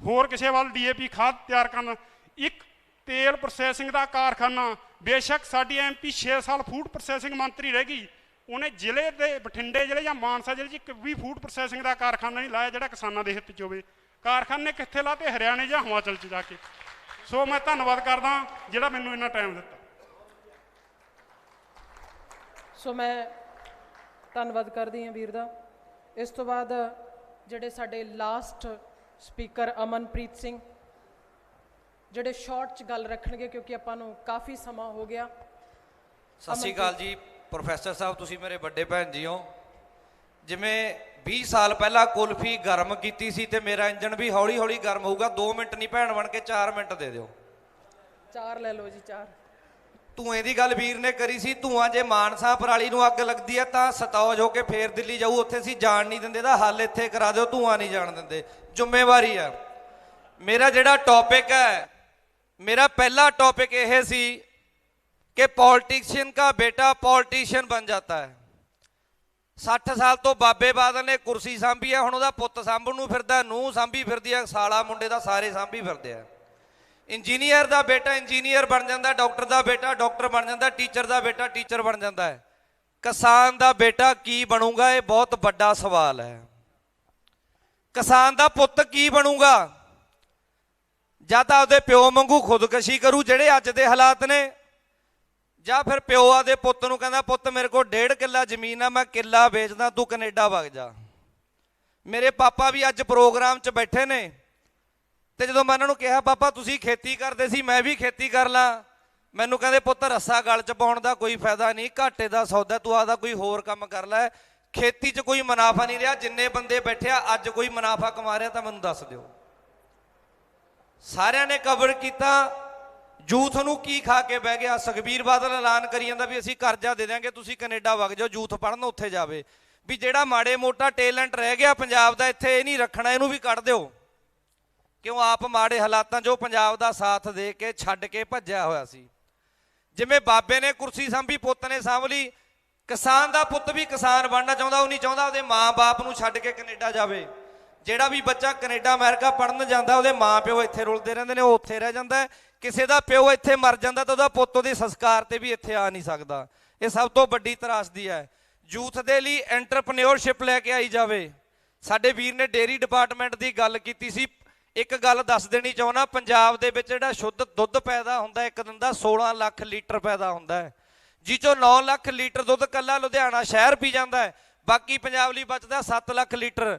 ਹੋਰ ਕਿਸੇ ਵੱਲ ਡੀਏਪੀ ਖਾਦ ਤਿਆਰ ਕਰਨ, ਇੱਕ ਤੇਲ ਪ੍ਰੋਸੈਸਿੰਗ ਦਾ ਕਾਰਖਾਨਾ। ਬੇਸ਼ੱਕ ਸਾਡੀ MP 6 ਸਾਲ ਫੂਡ ਪ੍ਰੋਸੈਸਿੰਗ ਮੰਤਰੀ ਰਹਿ ਗਈ, ਉਹਨੇ ਜ਼ਿਲ੍ਹੇ ਦੇ ਬਠਿੰਡੇ ਜ਼ਿਲ੍ਹੇ ਜਾਂ ਮਾਨਸਾ ਜ਼ਿਲ੍ਹੇ 'ਚ ਇੱਕ ਵੀ ਫੂਡ ਪ੍ਰੋਸੈਸਿੰਗ ਦਾ ਕਾਰਖਾਨਾ ਨਹੀਂ ਲਾਇਆ ਜਿਹੜਾ ਕਿਸਾਨਾਂ ਦੇ ਹਿੱਤ 'ਚ ਹੋਵੇ। ਕਾਰਖਾਨੇ ਕਿੱਥੇ ਲਾਤੇ? ਹਰਿਆਣੇ ਜਾਂ ਹਿਮਾਚਲ 'ਚ ਜਾ ਕੇ। ਸੋ ਮੈਂ ਧੰਨਵਾਦ ਕਰਦਾ ਜਿਹੜਾ ਮੈਨੂੰ ਇੰਨਾ ਟਾਈਮ ਦਿੱਤਾ। ਸੋ ਮੈਂ ਧੰਨਵਾਦ ਕਰਦੀ ਹਾਂ ਵੀਰ ਦਾ। ਇਸ ਤੋਂ ਬਾਅਦ ਜਿਹੜੇ ਸਾਡੇ ਲਾਸਟ ਸਪੀਕਰ ਅਮਨਪ੍ਰੀਤ ਸਿੰਘ, ਜਿਹੜੇ ਸ਼ਾਰਟ 'ਚ ਗੱਲ ਰੱਖਣਗੇ ਕਿਉਂਕਿ ਆਪਾਂ ਨੂੰ ਕਾਫੀ ਸਮਾਂ ਹੋ ਗਿਆ। ਸਤਿ ਸ਼੍ਰੀ ਅਕਾਲ ਜੀ ਪ੍ਰੋਫੈਸਰ ਸਾਹਿਬ, ਤੁਸੀਂ ਮੇਰੇ ਵੱਡੇ ਭੈਣ ਜੀ ਹੋ। ਜਿਵੇਂ 20 ਸਾਲ ਪਹਿਲਾਂ ਕੁਲਫੀ ਗਰਮ ਕੀਤੀ ਸੀ ਤੇ ਮੇਰਾ ਇੰਜਣ ਵੀ ਹੌਲੀ ਹੌਲੀ ਗਰਮ ਹੋਊਗਾ। 2 ਮਿੰਟ ਨਹੀਂ ਭੈਣ ਬਣ ਕੇ 4 ਮਿੰਟ ਦੇ ਦਿਓ। 4 ਲੈ ਲਓ ਜੀ, 4। ਧੂਏ ਦੀ ਗੱਲ ਵੀਰ ਨੇ ਕਰੀ ਸੀ। ਧੂਆਂ ਜੇ ਮਾਨਸਾ ਪਰਾਲੀ ਨੂੰ ਅੱਗ ਲੱਗਦੀ ਹੈ ਤਾਂ ਸਤੌਜ ਹੋ ਕੇ ਫੇਰ ਦਿੱਲੀ ਜਾਊ, ਉੱਥੇ ਅਸੀਂ ਜਾਣ ਨਹੀਂ ਦਿੰਦੇ। ਦਾ ਹੱਲ ਇੱਥੇ ਕਰਾ ਦਿਓ, ਧੂਆਂ ਨਹੀਂ ਜਾਣ ਦਿੰਦੇ, ਜ਼ਿੰਮੇਵਾਰੀ ਆ। ਮੇਰਾ ਜਿਹੜਾ ਟੌਪਿਕ ਹੈ, मेरा पहला टॉपिक यह सी कि पॉलिटिशियन का बेटा पॉलिटिशियन बन जाता है। 60 साल तो बाबे बादल ने कुर्सी सांभी है, हुण उहदा पुत्त सांभण नूं फिरदा, नूंह सांभी फिरदी है, साला मुंडे दा सारे सांभी फिरदे आ। इंजीनियर दा बेटा इंजीनियर बन जाता, डॉक्टर दा बेटा डॉक्टर बन जाता, टीचर दा बेटा टीचर बन जाता है। किसान दा बेटा की बनूगा, ये बहुत बड़ा सवाल है। किसान दा पुत्त की बनूगा? ਜਾਂ ਤਾਂ ਉਹਦੇ ਪਿਓ ਵਾਂਗੂ ਖੁਦਕਸ਼ੀ ਕਰੂ ਜਿਹੜੇ ਅੱਜ ਦੇ ਹਾਲਾਤ ਨੇ, ਜਾਂ ਫਿਰ ਪਿਓ ਆਦੇ ਪੁੱਤ ਨੂੰ ਕਹਿੰਦਾ ਪੁੱਤ ਮੇਰੇ ਕੋਲ 1.5 ਕਿੱਲਾ ਜ਼ਮੀਨ ਆ, ਮੈਂ ਕਿੱਲਾ ਵੇਚਦਾ, ਤੂੰ ਕੈਨੇਡਾ ਵਗ ਜਾ। ਮੇਰੇ ਪਾਪਾ ਵੀ ਅੱਜ ਪ੍ਰੋਗਰਾਮ 'ਚ ਬੈਠੇ ਨੇ ਤੇ ਜਦੋਂ ਮੈਂ ਉਹਨਾਂ ਨੂੰ ਕਿਹਾ ਪਾਪਾ ਤੁਸੀਂ ਖੇਤੀ ਕਰਦੇ ਸੀ, ਮੈਂ ਵੀ ਖੇਤੀ ਕਰ ਲਾਂ, ਮੈਨੂੰ ਕਹਿੰਦੇ ਪੁੱਤ ਰੱਸਾ ਗਲ 'ਚ ਪਾਉਣ ਦਾ ਕੋਈ ਫਾਇਦਾ ਨਹੀਂ, ਘਾਟੇ ਦਾ ਸੌਦਾ, ਤੂੰ ਆਦਾ ਕੋਈ ਹੋਰ ਕੰਮ ਕਰ ਲੈ, ਖੇਤੀ 'ਚ ਕੋਈ ਮੁਨਾਫਾ ਨਹੀਂ ਰਿਹਾ। ਜਿੰਨੇ ਬੰਦੇ ਬੈਠੇ ਆ ਅੱਜ ਕੋਈ ਮੁਨਾਫਾ ਕਮਾ ਰਿਹਾ ਤਾਂ ਮੈਨੂੰ ਦੱਸ ਦਿਓ। ਸਾਰਿਆਂ ਨੇ ਕਵਰ ਕੀਤਾ। ਯੂਥ ਨੂੰ ਕੀ ਖਾ ਕੇ ਬਹਿ ਗਿਆ? ਸੁਖਬੀਰ ਬਾਦਲ ਐਲਾਨ ਕਰੀ ਜਾਂਦਾ ਵੀ ਅਸੀਂ ਕਰਜ਼ਾ ਦੇ ਦਿਆਂਗੇ, ਤੁਸੀਂ ਕੈਨੇਡਾ ਵਗ ਜਾਓ, ਯੂਥ ਪੜ੍ਹਨ ਉੱਥੇ ਜਾਵੇ। ਵੀ ਜਿਹੜਾ ਮਾੜੇ ਮੋਟਾ ਟੈਲੈਂਟ ਰਹਿ ਗਿਆ ਪੰਜਾਬ ਦਾ ਇੱਥੇ, ਇਹ ਨਹੀਂ ਰੱਖਣਾ, ਇਹਨੂੰ ਵੀ ਕੱਢ ਦਿਓ। ਕਿਉਂ? ਆਪ ਮਾੜੇ ਹਾਲਾਤਾਂ 'ਚੋਂ ਪੰਜਾਬ ਦਾ ਸਾਥ ਦੇ ਕੇ ਛੱਡ ਕੇ ਭੱਜਿਆ ਹੋਇਆ ਸੀ। ਜਿਵੇਂ ਬਾਬੇ ਨੇ ਕੁਰਸੀ ਸਾਂਭੀ, ਪੁੱਤ ਨੇ ਸਾਂਭ ਲਈ। ਕਿਸਾਨ ਦਾ ਪੁੱਤ ਵੀ ਕਿਸਾਨ ਬਣਨਾ ਚਾਹੁੰਦਾ, ਉਹ ਨਹੀਂ ਚਾਹੁੰਦਾ ਉਹਦੇ ਮਾਂ-ਬਾਪ ਨੂੰ ਛੱਡ ਕੇ ਕੈਨੇਡਾ ਜਾਵੇ। ਜਿਹੜਾ ਵੀ ਬੱਚਾ ਕੈਨੇਡਾ ਅਮਰੀਕਾ ਪੜ੍ਹਨ ਜਾਂਦਾ, ਉਹਦੇ ਮਾਂ ਪਿਓ ਇੱਥੇ ਰੁਲਦੇ ਰਹਿੰਦੇ ਨੇ, ਉਹ ਉੱਥੇ ਰਹਿ ਜਾਂਦਾ। ਕਿਸੇ ਦਾ ਪਿਓ ਇੱਥੇ ਮਰ ਜਾਂਦਾ ਤਾਂ ਉਹਦਾ ਪੁੱਤ ਉਹਦੇ ਸੰਸਕਾਰ ਤੇ ਵੀ ਇੱਥੇ ਆ ਨਹੀਂ ਸਕਦਾ। ਇਹ ਸਭ ਤੋਂ ਵੱਡੀ ਤਰਾਸਦੀ ਹੈ। ਯੂਥ ਦੇ ਲਈ ਐਂਟਰਪ੍ਰੇਨਿਓਰਸ਼ਿਪ ਲੈ ਕੇ ਆਈ ਜਾਵੇ। ਸਾਡੇ ਵੀਰ ਨੇ ਡੇਅਰੀ ਡਿਪਾਰਟਮੈਂਟ ਦੀ ਗੱਲ ਕੀਤੀ ਸੀ। ਇੱਕ ਗੱਲ ਦੱਸ ਦੇਣੀ ਚਾਹੁੰਦਾ, ਪੰਜਾਬ ਦੇ ਵਿੱਚ ਜਿਹੜਾ ਸ਼ੁੱਧ ਦੁੱਧ ਪੈਦਾ ਹੁੰਦਾ ਇੱਕ ਦਿਨ ਦਾ 16 ਲੱਖ ਲੀਟਰ ਪੈਦਾ ਹੁੰਦਾ ਹੈ, ਜਿਸ ਚੋਂ 9 ਲੱਖ ਲੀਟਰ ਦੁੱਧ ਕੱਲਾ ਲੁਧਿਆਣਾ ਸ਼ਹਿਰ ਪੀ ਜਾਂਦਾ ਹੈ। ਬਾਕੀ ਪੰਜਾਬ ਲਈ ਬਚਦਾ 7 ਲੱਖ ਲੀਟਰ।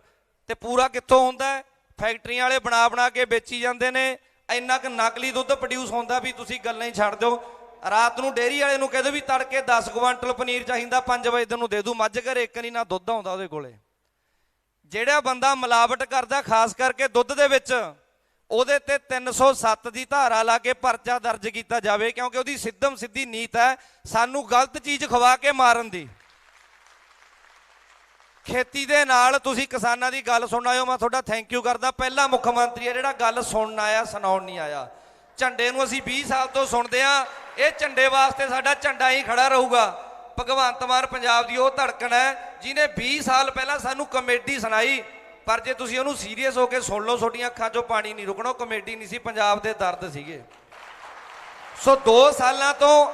ਤੇ ਪੂਰਾ ਕਿੱਥੋਂ ਹੁੰਦਾ ਹੈ? ਫੈਕਟਰੀਆਂ ਵਾਲੇ ਬਣਾ ਕੇ ਵੇਚੀ ਜਾਂਦੇ ਨੇ। ਇੰਨਾ ਕੁ ਨਕਲੀ ਦੁੱਧ ਪ੍ਰੋਡਿਊਸ ਹੁੰਦਾ ਵੀ ਤੁਸੀਂ ਗੱਲਾਂ ਹੀ ਛੱਡ ਦਿਓ। ਰਾਤ ਨੂੰ ਡੇਅਰੀ ਵਾਲੇ ਨੂੰ ਕਹਿ ਦਿਓ ਵੀ ਤੜਕੇ 10 ਕੁਆਂਟਲ ਪਨੀਰ ਚਾਹੀਦਾ, 5 ਵਜੇ ਤੈਨੂੰ ਦੇ ਦੂ। ਮੱਝ ਘਰੇ ਇੱਕ ਨਹੀਂ ਨਾ ਦੁੱਧ ਆਉਂਦਾ ਉਹਦੇ ਕੋਲੇ। ਜਿਹੜਾ ਬੰਦਾ ਮਿਲਾਵਟ ਕਰਦਾ ਖਾਸ ਕਰਕੇ ਦੁੱਧ ਦੇ ਵਿੱਚ, ਉਹਦੇ ਤੇ 307 ਦੀ ਧਾਰਾ ਲਾ ਕੇ ਪਰਚਾ ਦਰਜ ਕੀਤਾ ਜਾਵੇ, ਕਿਉਂਕਿ ਉਹਦੀ ਸਿੱਧਮ ਸਿੱਧੀ ਨੀਤ ਹੈ ਸਾਨੂੰ ਗਲਤ ਚੀਜ਼ ਖਵਾ ਕੇ ਮਾਰਨ ਦੀ। ਖੇਤੀ ਦੇ ਨਾਲ ਤੁਸੀਂ ਕਿਸਾਨਾਂ ਦੀ ਗੱਲ ਸੁਣਨ ਆਇਓ, ਮੈਂ ਤੁਹਾਡਾ ਥੈਂਕ ਯੂ ਕਰਦਾ। ਪਹਿਲਾ ਮੁੱਖ ਮੰਤਰੀ ਹੈ ਜਿਹੜਾ ਗੱਲ ਸੁਣਨ ਆਇਆ, ਸੁਣਾਉਣ ਨਹੀਂ ਆਇਆ। ਝੰਡੇ ਨੂੰ ਅਸੀਂ 20 ਸਾਲ ਤੋਂ ਸੁਣਦੇ ਆ, ਇਹ ਝੰਡੇ ਵਾਸਤੇ ਸਾਡਾ ਝੰਡਾ ਹੀ ਖੜਾ ਰਹੂਗਾ। ਭਗਵੰਤ ਮਾਨ ਪੰਜਾਬ ਦੀ ਉਹ ਧੜਕਣ ਹੈ ਜਿਹਨੇ 20 ਸਾਲ ਪਹਿਲਾਂ ਸਾਨੂੰ ਕਮੇਡੀ ਸੁਣਾਈ, ਪਰ ਜੇ ਤੁਸੀਂ ਉਹਨੂੰ ਸੀਰੀਅਸ ਹੋ ਕੇ ਸੁਣ ਲਓ, ਤੁਹਾਡੀਆਂ ਅੱਖਾਂ 'ਚੋਂ ਪਾਣੀ ਨਹੀਂ ਰੁਕਣਾ। ਕਮੇਡੀ ਨਹੀਂ ਸੀ, ਪੰਜਾਬ ਦੇ ਦਰਦ ਸੀਗੇ। ਸੋ 2 ਸਾਲਾਂ ਤੋਂ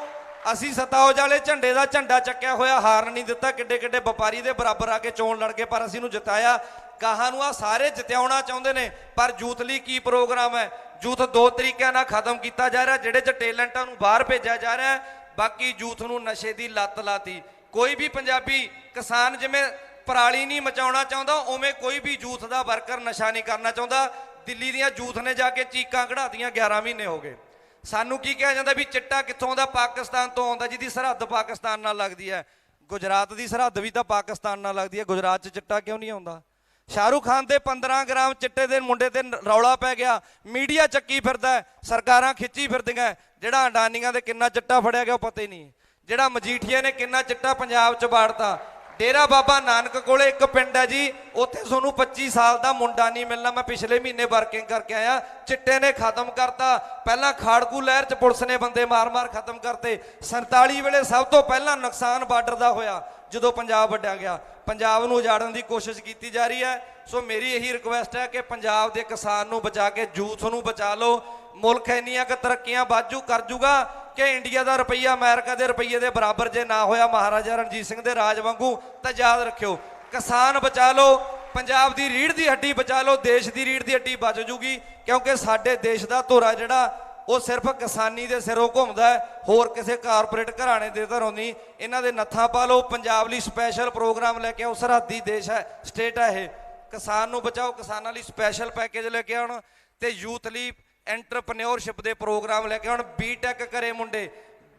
ਅਸੀਂ ਸਤਾਉਜ ਵਾਲੇ ਝੰਡੇ ਦਾ ਝੰਡਾ ਚੱਕਿਆ ਹੋਇਆ, ਹਾਰਨ ਨਹੀਂ ਦਿੱਤਾ। ਕਿੱਡੇ ਕਿੱਡੇ ਵਪਾਰੀ ਦੇ ਬਰਾਬਰ ਆ ਕੇ ਚੋਣ ਲੜ ਕੇ, ਪਰ ਅਸੀਂ ਨੂੰ ਜਿਤਾਇਆ। ਗਾਹਾਂ ਨੂੰ ਆ ਸਾਰੇ ਜਿਤਾਉਣਾ ਚਾਹੁੰਦੇ ਨੇ, ਪਰ ਯੂਥ ਲਈ ਕੀ ਪ੍ਰੋਗਰਾਮ ਹੈ? ਯੂਥ 2 ਤਰੀਕਿਆਂ ਨਾਲ ਖਤਮ ਕੀਤਾ ਜਾ ਰਿਹਾ। ਜਿਹੜੇ 'ਚ ਟੈਲੈਂਟਾਂ ਨੂੰ ਬਾਹਰ ਭੇਜਿਆ ਜਾ ਰਿਹਾ ਹੈ, ਬਾਕੀ ਯੂਥ ਨੂੰ ਨਸ਼ੇ ਦੀ ਲੱਤ ਲਾਤੀ। ਕੋਈ ਵੀ ਪੰਜਾਬੀ ਕਿਸਾਨ ਜਿਵੇਂ ਪਰਾਲੀ ਨਹੀਂ ਮਚਾਉਣਾ ਚਾਹੁੰਦਾ, ਉਵੇਂ ਕੋਈ ਵੀ ਯੂਥ ਦਾ ਵਰਕਰ ਨਸ਼ਾ ਨਹੀਂ ਕਰਨਾ ਚਾਹੁੰਦਾ। ਦਿੱਲੀ ਦੀਆਂ ਯੂਥ ਨੇ ਜਾ ਕੇ ਚੀਕਾਂ ਕਢਾਤੀਆਂ, 11 ਮਹੀਨੇ ਹੋ ਗਏ। ਸਾਨੂੰ ਕੀ ਕਿਹਾ ਜਾਂਦਾ ਵੀ ਚਿੱਟਾ ਕਿੱਥੋਂ ਆਉਂਦਾ? ਪਾਕਿਸਤਾਨ ਤੋਂ ਆਉਂਦਾ, ਜਿਹਦੀ ਸਰਹੱਦ ਪਾਕਿਸਤਾਨ ਨਾਲ ਲੱਗਦੀ ਹੈ। ਗੁਜਰਾਤ ਦੀ ਸਰਹੱਦ ਵੀ ਤਾਂ ਪਾਕਿਸਤਾਨ ਨਾਲ ਲੱਗਦੀ ਹੈ, ਗੁਜਰਾਤ 'ਚ ਚਿੱਟਾ ਕਿਉਂ ਨਹੀਂ ਆਉਂਦਾ? ਸ਼ਾਹਰੁਖ ਖਾਨ ਦੇ 15 ਗ੍ਰਾਮ ਚਿੱਟੇ ਦੇ ਮੁੰਡੇ ਤੇ ਰੌਲਾ ਪੈ ਗਿਆ, ਮੀਡੀਆ ਚੱਕੀ ਫਿਰਦਾ, ਸਰਕਾਰਾਂ ਖਿੱਚੀ ਫਿਰਦੀਆਂ। ਜਿਹੜਾ ਅਡਾਨੀਆਂ ਦੇ ਕਿੰਨਾ ਚਿੱਟਾ ਫੜਿਆ ਗਿਆ ਉਹ ਪਤਾ ਹੀ ਨਹੀਂ। ਜਿਹੜਾ ਮਜੀਠੀਆ ਨੇ ਕਿੰਨਾ ਚਿੱਟਾ ਪੰਜਾਬ 'ਚ ਬਾੜਤਾ। ਡੇਰਾ ਬਾਬਾ ਨਾਨਕ ਕੋਲੇ ਇੱਕ ਪਿੰਡ ਹੈ ਜੀ, ਉੱਥੇ ਤੁਹਾਨੂੰ 25 ਸਾਲ ਦਾ ਮੁੰਡਾ ਨਹੀਂ ਮਿਲਣਾ। ਮੈਂ ਪਿਛਲੇ ਮਹੀਨੇ ਵਰਕਿੰਗ ਕਰਕੇ ਆਇਆ। ਚਿੱਟੇ ਨੇ ਖਤਮ ਕਰਤਾ। ਪਹਿਲਾਂ ਖਾੜਕੂ ਲਹਿਰ 'ਚ ਪੁਲਿਸ ਨੇ ਬੰਦੇ ਮਾਰ-ਮਾਰ ਖਤਮ ਕਰਤੇ। 47 ਵੇਲੇ ਸਭ ਤੋਂ ਪਹਿਲਾਂ ਨੁਕਸਾਨ ਬਾਰਡਰ ਦਾ ਹੋਇਆ, ਜਦੋਂ ਪੰਜਾਬ ਵੱਢਿਆ ਗਿਆ। ਪੰਜਾਬ ਨੂੰ ਉਜਾੜਨ ਦੀ ਕੋਸ਼ਿਸ਼ ਕੀਤੀ ਜਾ ਰਹੀ ਹੈ। ਸੋ ਮੇਰੀ ਇਹੀ ਰਿਕੁਐਸਟ ਹੈ ਕਿ ਪੰਜਾਬ ਦੇ ਕਿਸਾਨ ਨੂੰ ਬਚਾ ਕੇ ਯੂਥ ਨੂੰ ਬਚਾ ਲਓ। ਮੁਲਕ ਇੰਨੀਆਂ ਕੁ ਤਰੱਕੀਆਂ ਬਾਜੂ ਕਰ ਜੂਗਾ ਕਿ ਇੰਡੀਆ ਦਾ ਰੁਪਈਆ ਅਮਰੀਕਾ ਦੇ ਰੁਪਈਏ ਦੇ ਬਰਾਬਰ ਜੇ ਨਾ ਹੋਇਆ ਮਹਾਰਾਜਾ ਰਣਜੀਤ ਸਿੰਘ ਦੇ ਰਾਜ ਵਾਂਗੂ, ਤਾਂ ਯਾਦ ਰੱਖਿਓ ਕਿਸਾਨ ਬਚਾ ਲਓ, ਪੰਜਾਬ ਦੀ ਰੀੜ੍ਹ ਦੀ ਹੱਡੀ ਬਚਾ ਲਓ, ਦੇਸ਼ ਦੀ ਰੀੜ੍ਹ ਦੀ ਹੱਡੀ ਬਚ ਜੂਗੀ। ਕਿਉਂਕਿ ਸਾਡੇ ਦੇਸ਼ ਦਾ ਧੁਰਾ ਜਿਹੜਾ ਉਹ ਸਿਰਫ ਕਿਸਾਨੀ ਦੇ ਸਿਰੋਂ ਘੁੰਮਦਾ ਹੈ, ਹੋਰ ਕਿਸੇ ਕਾਰਪੋਰੇਟ ਘਰਾਣੇ ਦੇ ਧਰੋਂ ਨਹੀਂ। ਇਹਨਾਂ ਦੇ ਨੱਥਾਂ ਪਾ ਲਓ। ਪੰਜਾਬ ਲਈ ਸਪੈਸ਼ਲ ਪ੍ਰੋਗਰਾਮ ਲੈ ਕੇ ਆਓ। ਸਰਹੱਦੀ ਦੇਸ਼ ਹੈ, ਸਟੇਟ ਹੈ ਇਹ। ਕਿਸਾਨ ਨੂੰ ਬਚਾਓ, ਕਿਸਾਨਾਂ ਲਈ ਸਪੈਸ਼ਲ ਪੈਕੇਜ ਲੈ ਕੇ ਆਉਣ, ਤੇ ਯੂਥ ਲਈ ਐਂਟਰਪ੍ਰੈਨਿਓਰਸ਼ਿਪ ਦੇ ਪ੍ਰੋਗਰਾਮ ਲੈ ਕੇ ਆਉਣ। ਬੀਟੈਕ ਕਰੇ ਮੁੰਡੇ,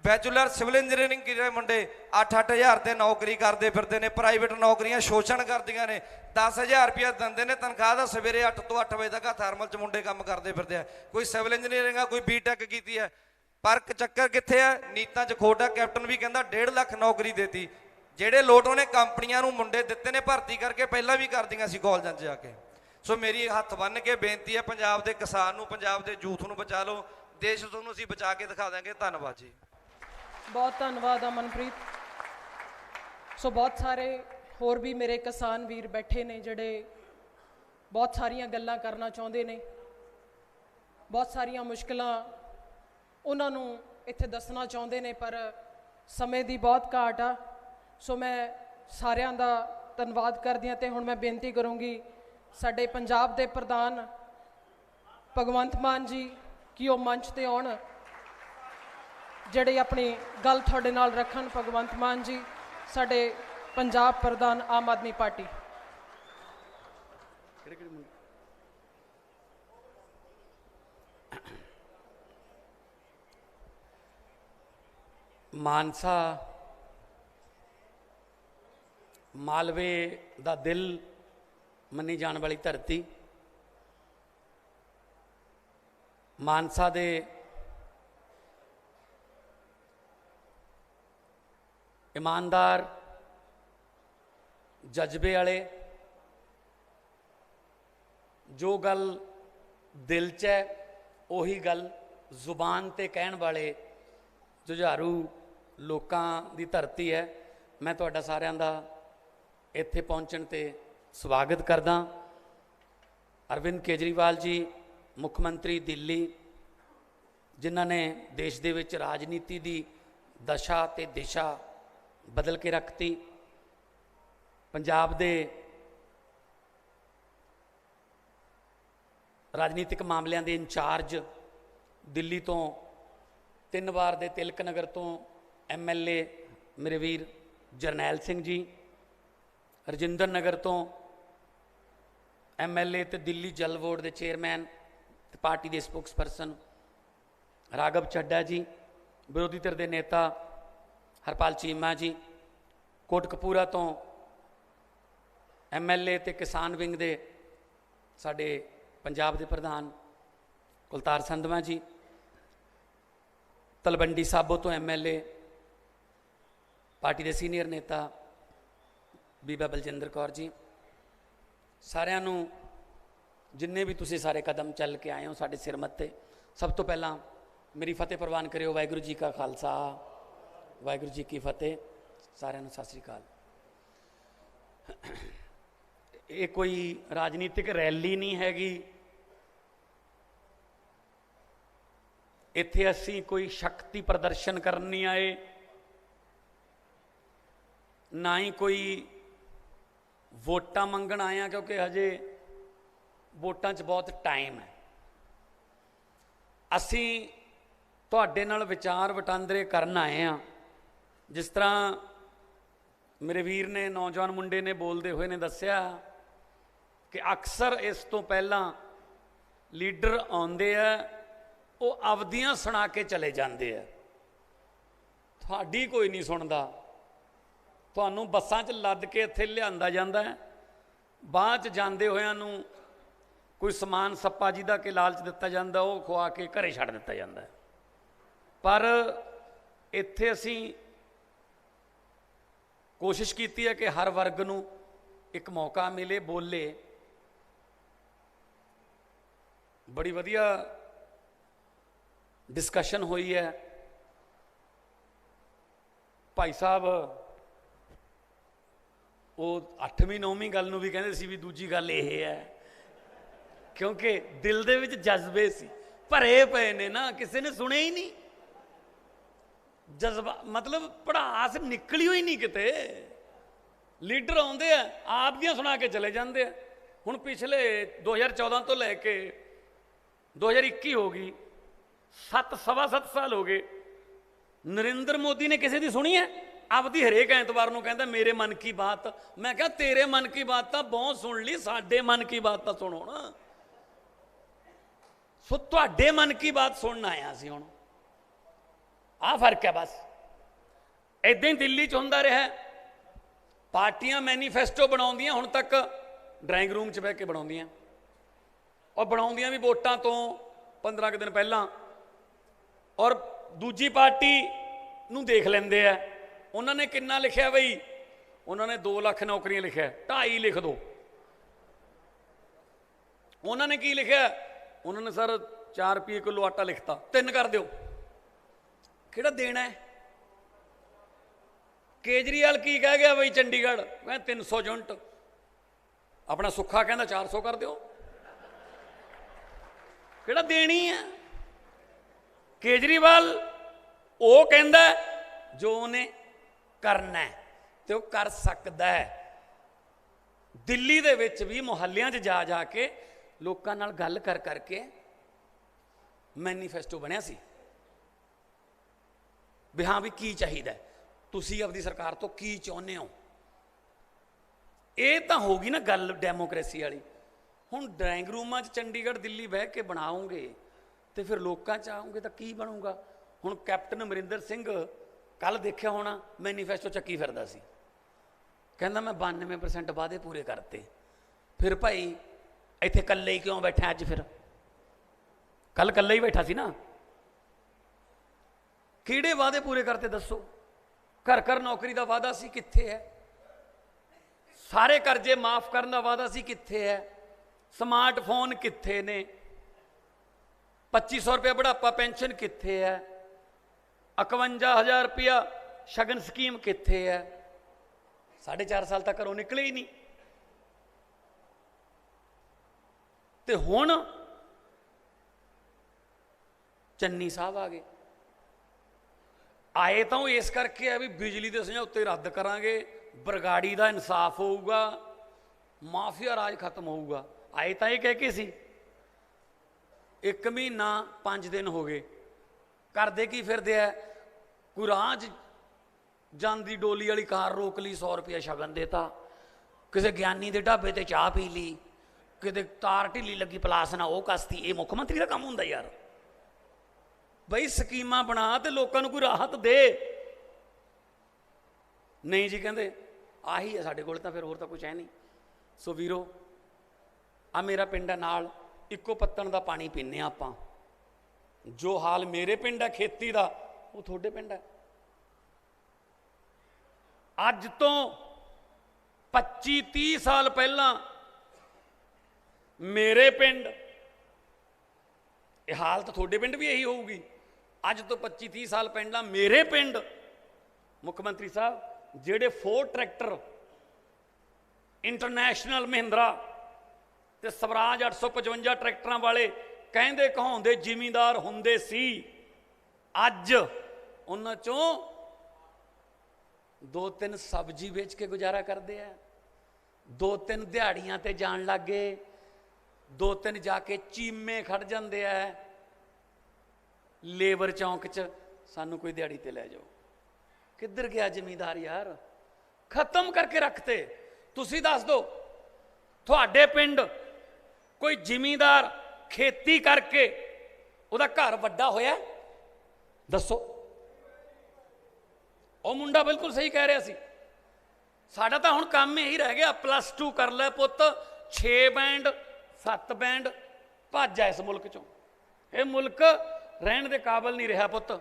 ਬੈਚਲਰ ਸਿਵਲ ਇੰਜੀਨੀਅਰਿੰਗ ਕਰੇ ਮੁੰਡੇ, 8-8 ਹਜ਼ਾਰ ਤੇ ਨੌਕਰੀ ਕਰਦੇ ਫਿਰਦੇ ਨੇ। ਪ੍ਰਾਈਵੇਟ ਨੌਕਰੀਆਂ ਸ਼ੋਸ਼ਣ ਕਰਦੀਆਂ ਨੇ। 10,000 ਰੁਪਇਆ ਦਿੰਦੇ ਨੇ ਤਨਖਾਹ ਦਾ, ਸਵੇਰੇ 8 ਤੋਂ 8 ਵਜੇ ਤੱਕ ਥਰਮਲ 'ਚ ਮੁੰਡੇ ਕੰਮ ਕਰਦੇ ਫਿਰਦੇ ਆ। ਕੋਈ ਸਿਵਲ ਇੰਜੀਨੀਅਰਿੰਗ ਆ, ਕੋਈ ਬੀਟੈਕ ਕੀਤੀ ਹੈ, ਪਰ ਚੱਕਰ ਕਿੱਥੇ ਆ? ਨੀਤਾਂ 'ਚ ਖੋਟ ਆ। ਕੈਪਟਨ ਵੀ ਕਹਿੰਦਾ 1.5 ਲੱਖ ਨੌਕਰੀ ਦੇਤੀ। ਜਿਹੜੇ ਲੋਟ ਉਹਨੇ ਕੰਪਨੀਆਂ ਨੂੰ ਮੁੰਡੇ ਦਿੱਤੇ ਨੇ ਭਰਤੀ ਕਰਕੇ, ਪਹਿਲਾਂ ਵੀ ਕਰਦੀਆਂ ਸੀ ਕਾਲਜਾਂ 'ਚ ਜਾ ਕੇ। ਸੋ ਮੇਰੀ ਹੱਥ ਬੰਨ੍ਹ ਕੇ ਬੇਨਤੀ ਹੈ, ਪੰਜਾਬ ਦੇ ਕਿਸਾਨ ਨੂੰ, ਪੰਜਾਬ ਦੇ ਯੂਥ ਨੂੰ ਬਚਾ ਲਓ। ਦੇਸ਼ ਤੁਹਾਨੂੰ ਅਸੀਂ ਬਚਾ ਕੇ ਦਿਖਾ ਦਾਂਗੇ। ਧੰਨਵਾਦ ਜੀ। ਬਹੁਤ ਧੰਨਵਾਦ ਅਮਨਪ੍ਰੀਤ। ਸੋ ਬਹੁਤ ਸਾਰੇ ਹੋਰ ਵੀ ਮੇਰੇ ਕਿਸਾਨ ਵੀਰ ਬੈਠੇ ਨੇ ਜਿਹੜੇ ਬਹੁਤ ਸਾਰੀਆਂ ਗੱਲਾਂ ਕਰਨਾ ਚਾਹੁੰਦੇ ਨੇ, ਬਹੁਤ ਸਾਰੀਆਂ ਮੁਸ਼ਕਲਾਂ ਉਹਨਾਂ ਨੂੰ ਇੱਥੇ ਦੱਸਣਾ ਚਾਹੁੰਦੇ ਨੇ, ਪਰ ਸਮੇਂ ਦੀ ਬਹੁਤ ਘਾਟ ਆ। ਸੋ ਮੈਂ ਸਾਰਿਆਂ ਦਾ ਧੰਨਵਾਦ ਕਰਦੀ ਹਾਂ। ਤੇ ਹੁਣ ਮੈਂ ਬੇਨਤੀ ਕਰੂੰਗੀ ਸਾਡੇ ਪੰਜਾਬ ਦੇ ਪ੍ਰਧਾਨ ਭਗਵੰਤ ਮਾਨ ਜੀ ਕਿ ਉਹ ਮੰਚ ਤੇ ਆਉਣ, ਜਿਹੜੇ ਆਪਣੀ ਗੱਲ ਤੁਹਾਡੇ ਨਾਲ ਰੱਖਣ। ਭਗਵੰਤ ਮਾਨ ਜੀ ਸਾਡੇ ਪੰਜਾਬ ਪ੍ਰਧਾਨ ਆਮ ਆਦਮੀ ਪਾਰਟੀ। ਮਾਨਸਾ ਮਾਲਵੇ ਦਾ ਦਿਲ ਮੰਨੀ ਜਾਣ ਵਾਲੀ ਧਰਤੀ, ਮਾਨਸਾ ਦੇ ਇਮਾਨਦਾਰ, ਜਜ਼ਬੇ ਵਾਲੇ, ਜੋ ਗੱਲ ਦਿਲ 'ਚ ਹੈ ਉਹੀ ਗੱਲ ਜ਼ੁਬਾਨ ਤੇ ਕਹਿਣ ਵਾਲੇ ਜੁਝਾਰੂ ਲੋਕਾਂ ਦੀ ਧਰਤੀ ਹੈ। ਮੈਂ ਤੁਹਾਡਾ ਸਾਰਿਆਂ ਦਾ ਇੱਥੇ ਪਹੁੰਚਣ ਤੇ ਸਵਾਗਤ ਕਰਦਾ। ਅਰਵਿੰਦ ਕੇਜਰੀਵਾਲ ਜੀ ਮੁੱਖ ਮੰਤਰੀ ਦਿੱਲੀ, ਜਿਨ੍ਹਾਂ ਨੇ ਦੇਸ਼ ਦੇ ਵਿੱਚ ਰਾਜਨੀਤੀ ਦੀ ਦਸ਼ਾ ਤੇ ਦਿਸ਼ਾ ਬਦਲ ਕੇ ਰੱਖਤੀ। ਪੰਜਾਬ ਦੇ ਰਾਜਨੀਤਿਕ ਮਾਮਲਿਆਂ ਦੇ ਇੰਚਾਰਜ, ਦਿੱਲੀ ਤੋਂ 3 ਵਾਰ ਦੇ ਤਿਲਕ ਨਗਰ ਤੋਂ MLA ਮੇਰੇ ਵੀਰ ਜਰਨੈਲ ਸਿੰਘ ਜੀ, ਰਜਿੰਦਰ ਨਗਰ ਤੋਂ MLA ਤੇ ਦਿੱਲੀ ਜਲ ਬੋਰਡ ਦੇ ਚੇਅਰਮੈਨ ਤੇ ਪਾਰਟੀ ਦੇ ਸਪੋਕਸਪਰਸਨ ਰਾਘਵ ਚੱਡਾ ਜੀ, ਵਿਰੋਧੀ ਧਿਰ ਦੇ ਨੇਤਾ ਹਰਪਾਲ ਚੀਮਾ ਜੀ, ਕੋਟਕਪੂਰਾ ਤੋਂ MLA ਤੇ ਕਿਸਾਨ ਵਿੰਗ ਦੇ ਸਾਡੇ ਪੰਜਾਬ ਦੇ ਪ੍ਰਧਾਨ ਕੁਲਤਾਰ ਸੰਧਵਾ ਜੀ, ਤਲਵੰਡੀ ਸਾਬੋ ਤੋਂ MLA ਪਾਰਟੀ ਦੇ ਸੀਨੀਅਰ ਨੇਤਾ ਬੀਬਾ ਬਲਜਿੰਦਰ ਕੌਰ ਜੀ, ਸਾਰਿਆਂ ਨੂੰ ਜਿੰਨੇ ਵੀ ਤੁਸੀਂ ਸਾਰੇ ਕਦਮ ਚੱਲ ਕੇ ਆਏ ਹੋ ਸਾਡੇ ਸਿਰ ਮੱਥੇ, ਸਭ ਤੋਂ ਪਹਿਲਾਂ ਮੇਰੀ ਫਤਿਹ ਪ੍ਰਵਾਨ ਕਰਿਓ। ਵਾਹਿਗੁਰੂ ਜੀ ਕਾ ਖਾਲਸਾ, ਵਾਹਿਗੁਰੂ ਜੀ ਕੀ ਫਤਿਹ। ਸਾਰਿਆਂ ਨੂੰ ਸਤਿ ਸ੍ਰੀ ਅਕਾਲ। ਇਹ ਕੋਈ ਰਾਜਨੀਤਿਕ ਰੈਲੀ ਨਹੀਂ ਹੈਗੀ, ਇੱਥੇ ਅਸੀਂ ਕੋਈ ਸ਼ਕਤੀ ਪ੍ਰਦਰਸ਼ਨ ਕਰਨ ਨਹੀਂ ਆਏ, ਨਾ ਹੀ ਕੋਈ ਵੋਟਾਂ ਮੰਗਣ ਆਏ ਆ, ਕਿਉਂਕਿ ਹਜੇ ਵੋਟਾਂ 'ਚ ਬਹੁਤ ਟਾਈਮ ਹੈ। ਅਸੀਂ ਤੁਹਾਡੇ ਨਾਲ ਵਿਚਾਰ ਵਟਾਂਦਰੇ ਕਰਨ ਆਏ ਆ। ਜਿਸ ਤਰ੍ਹਾਂ ਮੇਰੇ ਵੀਰ ਨੇ, ਨੌਜਵਾਨ ਮੁੰਡੇ ਨੇ ਬੋਲਦੇ ਹੋਏ ਨੇ ਦੱਸਿਆ ਕਿ ਅਕਸਰ ਇਸ ਤੋਂ ਪਹਿਲਾਂ ਲੀਡਰ ਆਉਂਦੇ ਆ, ਉਹ ਆਪਦੀਆਂ ਸੁਣਾ ਕੇ ਚਲੇ ਜਾਂਦੇ ਆ, ਤੁਹਾਡੀ ਕੋਈ ਨਹੀਂ ਸੁਣਦਾ। ਤੁਹਾਨੂੰ ਬੱਸਾਂ 'ਚ ਲੱਦ ਕੇ ਇੱਥੇ ਲਿਆਂਦਾ ਜਾਂਦਾ ਹੈ, ਬਾਅਦ 'ਚ ਜਾਂਦੇ ਹੋਇਆਂ ਨੂੰ ਕੋਈ ਸਮਾਨ ਸੱਪਾ ਜੀ ਦਾ ਕਿ ਲਾਲਚ ਦਿੱਤਾ ਜਾਂਦਾ, ਉਹ ਖਵਾ ਕੇ ਘਰੇ ਛੱਡ ਦਿੱਤਾ ਜਾਂਦਾ ਹੈ। ਪਰ ਇੱਥੇ ਅਸੀਂ ਕੋਸ਼ਿਸ਼ ਕੀਤੀ ਹੈ ਕਿ ਹਰ ਵਰਗ ਨੂੰ ਇੱਕ ਮੌਕਾ ਮਿਲੇ, ਬੋਲੇ। ਬੜੀ ਵਧੀਆ ਡਿਸਕਸ਼ਨ ਹੋਈ ਹੈ। ਭਾਈ ਸਾਹਿਬ ਉਹ 8ਵੀਂ 9ਵੀਂ ਗੱਲ ਨੂੰ ਵੀ ਕਹਿੰਦੇ ਸੀ ਵੀ ਦੂਜੀ ਗੱਲ ਇਹ ਹੈ, ਕਿਉਂਕਿ ਦਿਲ ਦੇ ਵਿੱਚ ਜਜ਼ਬੇ ਸੀ, ਭਰੇ ਪਏ ਨੇ ਨਾ, ਕਿਸੇ ਨੇ ਸੁਣੇ ਹੀ ਨਹੀਂ। ਜਜ਼ਬਾ ਮਤਲਬ ਪੜਾਸ ਨਿਕਲੀ ਹੋਈ ਨਹੀਂ ਕਿਤੇ। ਲੀਡਰ ਆਉਂਦੇ ਆ, ਆਪ ਦੀਆਂ ਸੁਣਾ ਕੇ ਚਲੇ ਜਾਂਦੇ ਆ। ਹੁਣ ਪਿਛਲੇ 2014 ਤੋਂ ਲੈ ਕੇ 2021 ਹੋ ਗਈ, 7 ਸਾਲ ਹੋ ਗਏ, ਨਰਿੰਦਰ ਮੋਦੀ ਨੇ ਕਿਸੇ ਦੀ ਸੁਣੀ ਹੈ? ਆਪਦੀ ਹਰੇਕ ਐਤਵਾਰ ਨੂੰ ਕਹਿੰਦਾ ਮੇਰੇ ਮਨ ਕੀ ਬਾਤ। ਮੈਂ ਕਿਹਾ ਤੇਰੇ ਮਨ ਕੀ ਬਾਤ ਤਾਂ ਬਹੁਤ ਸੁਣ ਲਈ, ਸਾਡੇ ਮਨ ਕੀ ਬਾਤ ਤਾਂ ਸੁਣੋ ਨਾ। ਸੋ ਤੁਹਾਡੇ ਮਨ ਕੀ ਬਾਤ ਸੁਣਨ ਆਇਆ ਸੀ। ਹੁਣ ਆਹ ਫਰਕ ਹੈ ਬਸ। ਇਦਾਂ ਹੀ ਦਿੱਲੀ 'ਚ ਹੁੰਦਾ ਰਿਹਾ, ਪਾਰਟੀਆਂ ਮੈਨੀਫੈਸਟੋ ਬਣਾਉਂਦੀਆਂ, ਹੁਣ ਤੱਕ ਡਰਾਇੰਗ ਰੂਮ 'ਚ ਬਹਿ ਕੇ ਬਣਾਉਂਦੀਆਂ, ਔਰ ਬਣਾਉਂਦੀਆਂ ਵੀ ਵੋਟਾਂ ਤੋਂ 15 ਕੁ ਦਿਨ ਪਹਿਲਾਂ, ਔਰ ਦੂਜੀ ਪਾਰਟੀ ਨੂੰ ਦੇਖ ਲੈਂਦੇ ਆ ਉਹਨਾਂ ਨੇ ਕਿੰਨਾ ਲਿਖਿਆ ਬਈ, ਉਹਨਾਂ ਨੇ 2 ਲੱਖ ਨੌਕਰੀਆਂ ਲਿਖਿਆ, 2.5 ਲਿਖ ਦਿਓ। ਉਹਨਾਂ ਨੇ ਕੀ ਲਿਖਿਆ? ਉਹਨਾਂ ਨੇ ਸਰ 4 ਰੁਪਏ ਕਿਲੋ ਆਟਾ ਲਿਖਤਾ, 3 ਕਰ ਦਿਓ। ਕਿਹੜਾ ਦੇਣਾ ਹੈ? ਕੇਜਰੀਵਾਲ ਕੀ ਕਹਿ ਗਿਆ ਬਈ ਚੰਡੀਗੜ੍ਹ, ਮੈਂ 300 ਯੂਨਿਟ, ਆਪਣਾ ਸੁੱਖਾ ਕਹਿੰਦਾ 400 ਕਰ ਦਿਓ। ਕਿਹੜਾ ਦੇਣੀ ਹੈ? ਕੇਜਰੀਵਾਲ ਉਹ ਕਹਿੰਦਾ ਜੋ ਉਹਨੇ ਕਰਨਾ ਹੈ ਤੇ ਉਹ ਕਰ ਸਕਦਾ ਹੈ। ਦਿੱਲੀ ਦੇ ਵਿੱਚ ਵੀ ਮੁਹੱਲਿਆਂ 'ਚ ਜਾ ਜਾ ਕੇ ਲੋਕਾਂ ਨਾਲ ਗੱਲ ਕਰ ਕਰਕੇ ਮੈਨੀਫੈਸਟੋ ਬਣਿਆ ਸੀ ਵੀ ਹਾਂ ਵੀ ਕੀ ਚਾਹੀਦਾ, ਤੁਸੀਂ ਆਪਣੀ ਸਰਕਾਰ ਤੋਂ ਕੀ ਚਾਹੁੰਦੇ ਹੋ। ਇਹ ਤਾਂ ਹੋਗੀ ਨਾ ਗੱਲ ਡੈਮੋਕ੍ਰੇਸੀ ਵਾਲੀ। ਹੁਣ ਡਰਾਇੰਗ ਰੂਮਾਂ 'ਚ ਚੰਡੀਗੜ੍ਹ ਦਿੱਲੀ ਬਹਿ ਕੇ ਬਣਾਓਗੇ ਤੇ ਫਿਰ ਲੋਕਾਂ 'ਚ ਆਓਗੇ ਤਾਂ ਕੀ ਬਣੂਗਾ। ਹੁਣ ਕੈਪਟਨ ਅਮਰਿੰਦਰ ਸਿੰਘ ਕੱਲ ਦੇਖਿਆ ਹੋਣਾ, ਮੈਨੀਫੈਸਟੋ ਚੱਕੀ ਫਿਰਦਾ ਸੀ, ਕਹਿੰਦਾ ਮੈਂ 92% ਵਾਅਦੇ ਪੂਰੇ ਕਰਤੇ। ਫਿਰ ਭਾਈ ਇੱਥੇ ਇਕੱਲੇ ਹੀ ਕਿਉਂ ਬੈਠਾ ਅੱਜ? ਫਿਰ ਕੱਲ ਇਕੱਲੇ ਹੀ ਬੈਠਾ ਸੀ ਨਾ। ਕਿਹੜੇ ਵਾਅਦੇ ਪੂਰੇ ਕਰਤੇ ਦੱਸੋ? ਘਰ ਘਰ ਨੌਕਰੀ ਦਾ ਵਾਅਦਾ ਸੀ, ਕਿੱਥੇ ਹੈ? ਸਾਰੇ ਕਰਜ਼ੇ ਮਾਫ ਕਰਨ ਦਾ ਵਾਅਦਾ ਸੀ, ਕਿੱਥੇ ਹੈ? ਸਮਾਰਟਫੋਨ ਕਿੱਥੇ ਨੇ? 2500 ਰੁਪਏ ਬੁਢਾਪਾ ਪੈਨਸ਼ਨ ਕਿੱਥੇ ਹੈ? 51,000 ਰੁਪਇਆ ਸ਼ਗਨ ਸਕੀਮ ਕਿੱਥੇ ਹੈ? 4.5 ਸਾਲ ਤੱਕ ਘਰੋਂ ਨਿਕਲੇ ਹੀ ਨਹੀਂ। ਤੇ ਹੁਣ ਚੰਨੀ ਸਾਹਿਬ ਆ ਗਏ। ਆਏ ਤਾਂ ਉਹ ਇਸ ਕਰਕੇ ਆ ਵੀ ਬਿਜਲੀ ਦੇ ਸਮਝੌਤੇ ਰੱਦ ਕਰਾਂਗੇ, ਬਰਗਾੜੀ ਦਾ ਇਨਸਾਫ ਹੋਊਗਾ, ਮਾਫੀਆ ਰਾਜ ਖਤਮ ਹੋਊਗਾ। ਆਏ ਤਾਂ ਇਹ ਕਹਿ ਕੇ ਸੀ। 1 ਮਹੀਨਾ 5 ਦਿਨ ਹੋ ਗਏ, ਕਰਦੇ ਕੀ ਫਿਰਦੇ ਆ? ਕੋਈ ਰਾਹ 'ਚ ਜਾਂਦੀ ਡੋਲੀ ਵਾਲੀ ਕਾਰ ਰੋਕ ਲਈ, 100 ਰੁਪਇਆ ਸ਼ਗਨ ਦੇਤਾ, ਕਿਸੇ ਗਿਆਨੀ ਦੇ ਢਾਬੇ ਤੇ ਚਾਹ ਪੀ ਲਈ, ਕਿਤੇ ਤਾਰ ਢਿੱਲੀ ਲੱਗੀ ਪਲਾਸ ਨਾਲ ਉਹ ਕਸਤੀ। ਇਹ ਮੁੱਖ ਮੰਤਰੀ ਦਾ ਕੰਮ ਹੁੰਦਾ ਯਾਰ। ਬਈ ਸਕੀਮਾਂ ਬਣਾ ਤੇ ਲੋਕਾਂ ਨੂੰ ਕੋਈ ਰਾਹਤ ਦੇ। ਨਹੀਂ ਜੀ, ਕਹਿੰਦੇ ਆਹੀ ਹੈ ਸਾਡੇ ਕੋਲ, ਤਾਂ ਫਿਰ ਹੋਰ ਤਾਂ ਕੁਝ ਹੈ ਨਹੀਂ। ਸੋ ਵੀਰੋ, ਆ ਮੇਰਾ ਪਿੰਡ ਹੈ ਨਾਲ, ਇੱਕੋ ਪੱਤਣ ਦਾ ਪਾਣੀ ਪੀਂਦੇ ਹਾਂ ਆਪਾਂ। ਜੋ ਹਾਲ ਮੇਰੇ ਪਿੰਡ ਹੈ ਖੇਤੀ ਦਾ, ਉਹ ਤੁਹਾਡੇ ਪਿੰਡ ਹੈ। ਅੱਜ ਤੋਂ 25-30 ਸਾਲ ਪਹਿਲਾਂ ਮੇਰੇ ਪਿੰਡ, ਇਹ ਹਾਲਤ ਤੁਹਾਡੇ ਪਿੰਡ ਵੀ ਇਹੀ ਹੋਊਗੀ। ਅੱਜ ਤੋਂ 25-30 ਸਾਲ ਪਹਿਲਾਂ ਮੇਰੇ ਪਿੰਡ ਮੁੱਖ ਮੰਤਰੀ ਸਾਹਿਬ ਜਿਹੜੇ 4 ਟਰੈਕਟਰ ਇੰਟਰਨੈਸ਼ਨਲ ਮਹਿੰਦਰਾ ਤੇ ਸਵਰਾਜ 855 ਟਰੈਕਟਰਾਂ ਵਾਲੇ ਕਹਿੰਦੇ ਕਹਾਉਂਦੇ ਜ਼ਿਮੀਂਦਾਰ ਹੁੰਦੇ ਸੀ, ਅੱਜ ਉਹਨਾਂ ਚੋਂ 2-3 ਸਬਜ਼ੀ ਵੇਚ ਕੇ ਗੁਜ਼ਾਰਾ ਕਰਦੇ ਆ, 2-3 ਦਿਹਾੜੀਆਂ ਤੇ ਜਾਣ ਲੱਗੇ, 2-3 ਜਾ ਕੇ ਚੀਮੇ ਖੜ ਜਾਂਦੇ ਆ ਲੇਬਰ ਚੌਂਕ 'ਚ, ਸਾਨੂੰ ਕੋਈ ਦਿਹਾੜੀ ਤੇ ਲੈ ਜਾਓ। ਕਿੱਧਰ ਗਿਆ ਜ਼ਿਮੀਂਦਾਰ ਯਾਰ? ਖਤਮ ਕਰਕੇ ਰੱਖਤੇ। ਤੁਸੀਂ ਦੱਸ ਦਿਓ, ਤੁਹਾਡੇ ਪਿੰਡ ਕੋਈ ਜ਼ਿਮੀਂਦਾਰ ਖੇਤੀ ਕਰਕੇ ਉਹਦਾ ਘਰ ਵੱਡਾ ਹੋਇਆ? ਦੱਸੋ। ਉਹ ਮੁੰਡਾ ਬਿਲਕੁਲ ਸਹੀ ਕਹਿ ਰਿਹਾ ਸੀ। ਸਾਡਾ ਤਾਂ ਹੁਣ ਕੰਮ ਇਹੀ ਰਹਿ ਗਿਆ, +2 ਕਰ ਲੈ ਪੁੱਤ, 6 ਬੈਂਡ 7 ਬੈਂਡ, ਭੱਜ ਆ ਇਸ ਮੁਲਕ ਚੋਂ। ਇਹ ਮੁਲਕ ਰਹਿਣ ਦੇ ਕਾਬਿਲ ਨਹੀਂ ਰਿਹਾ ਪੁੱਤ।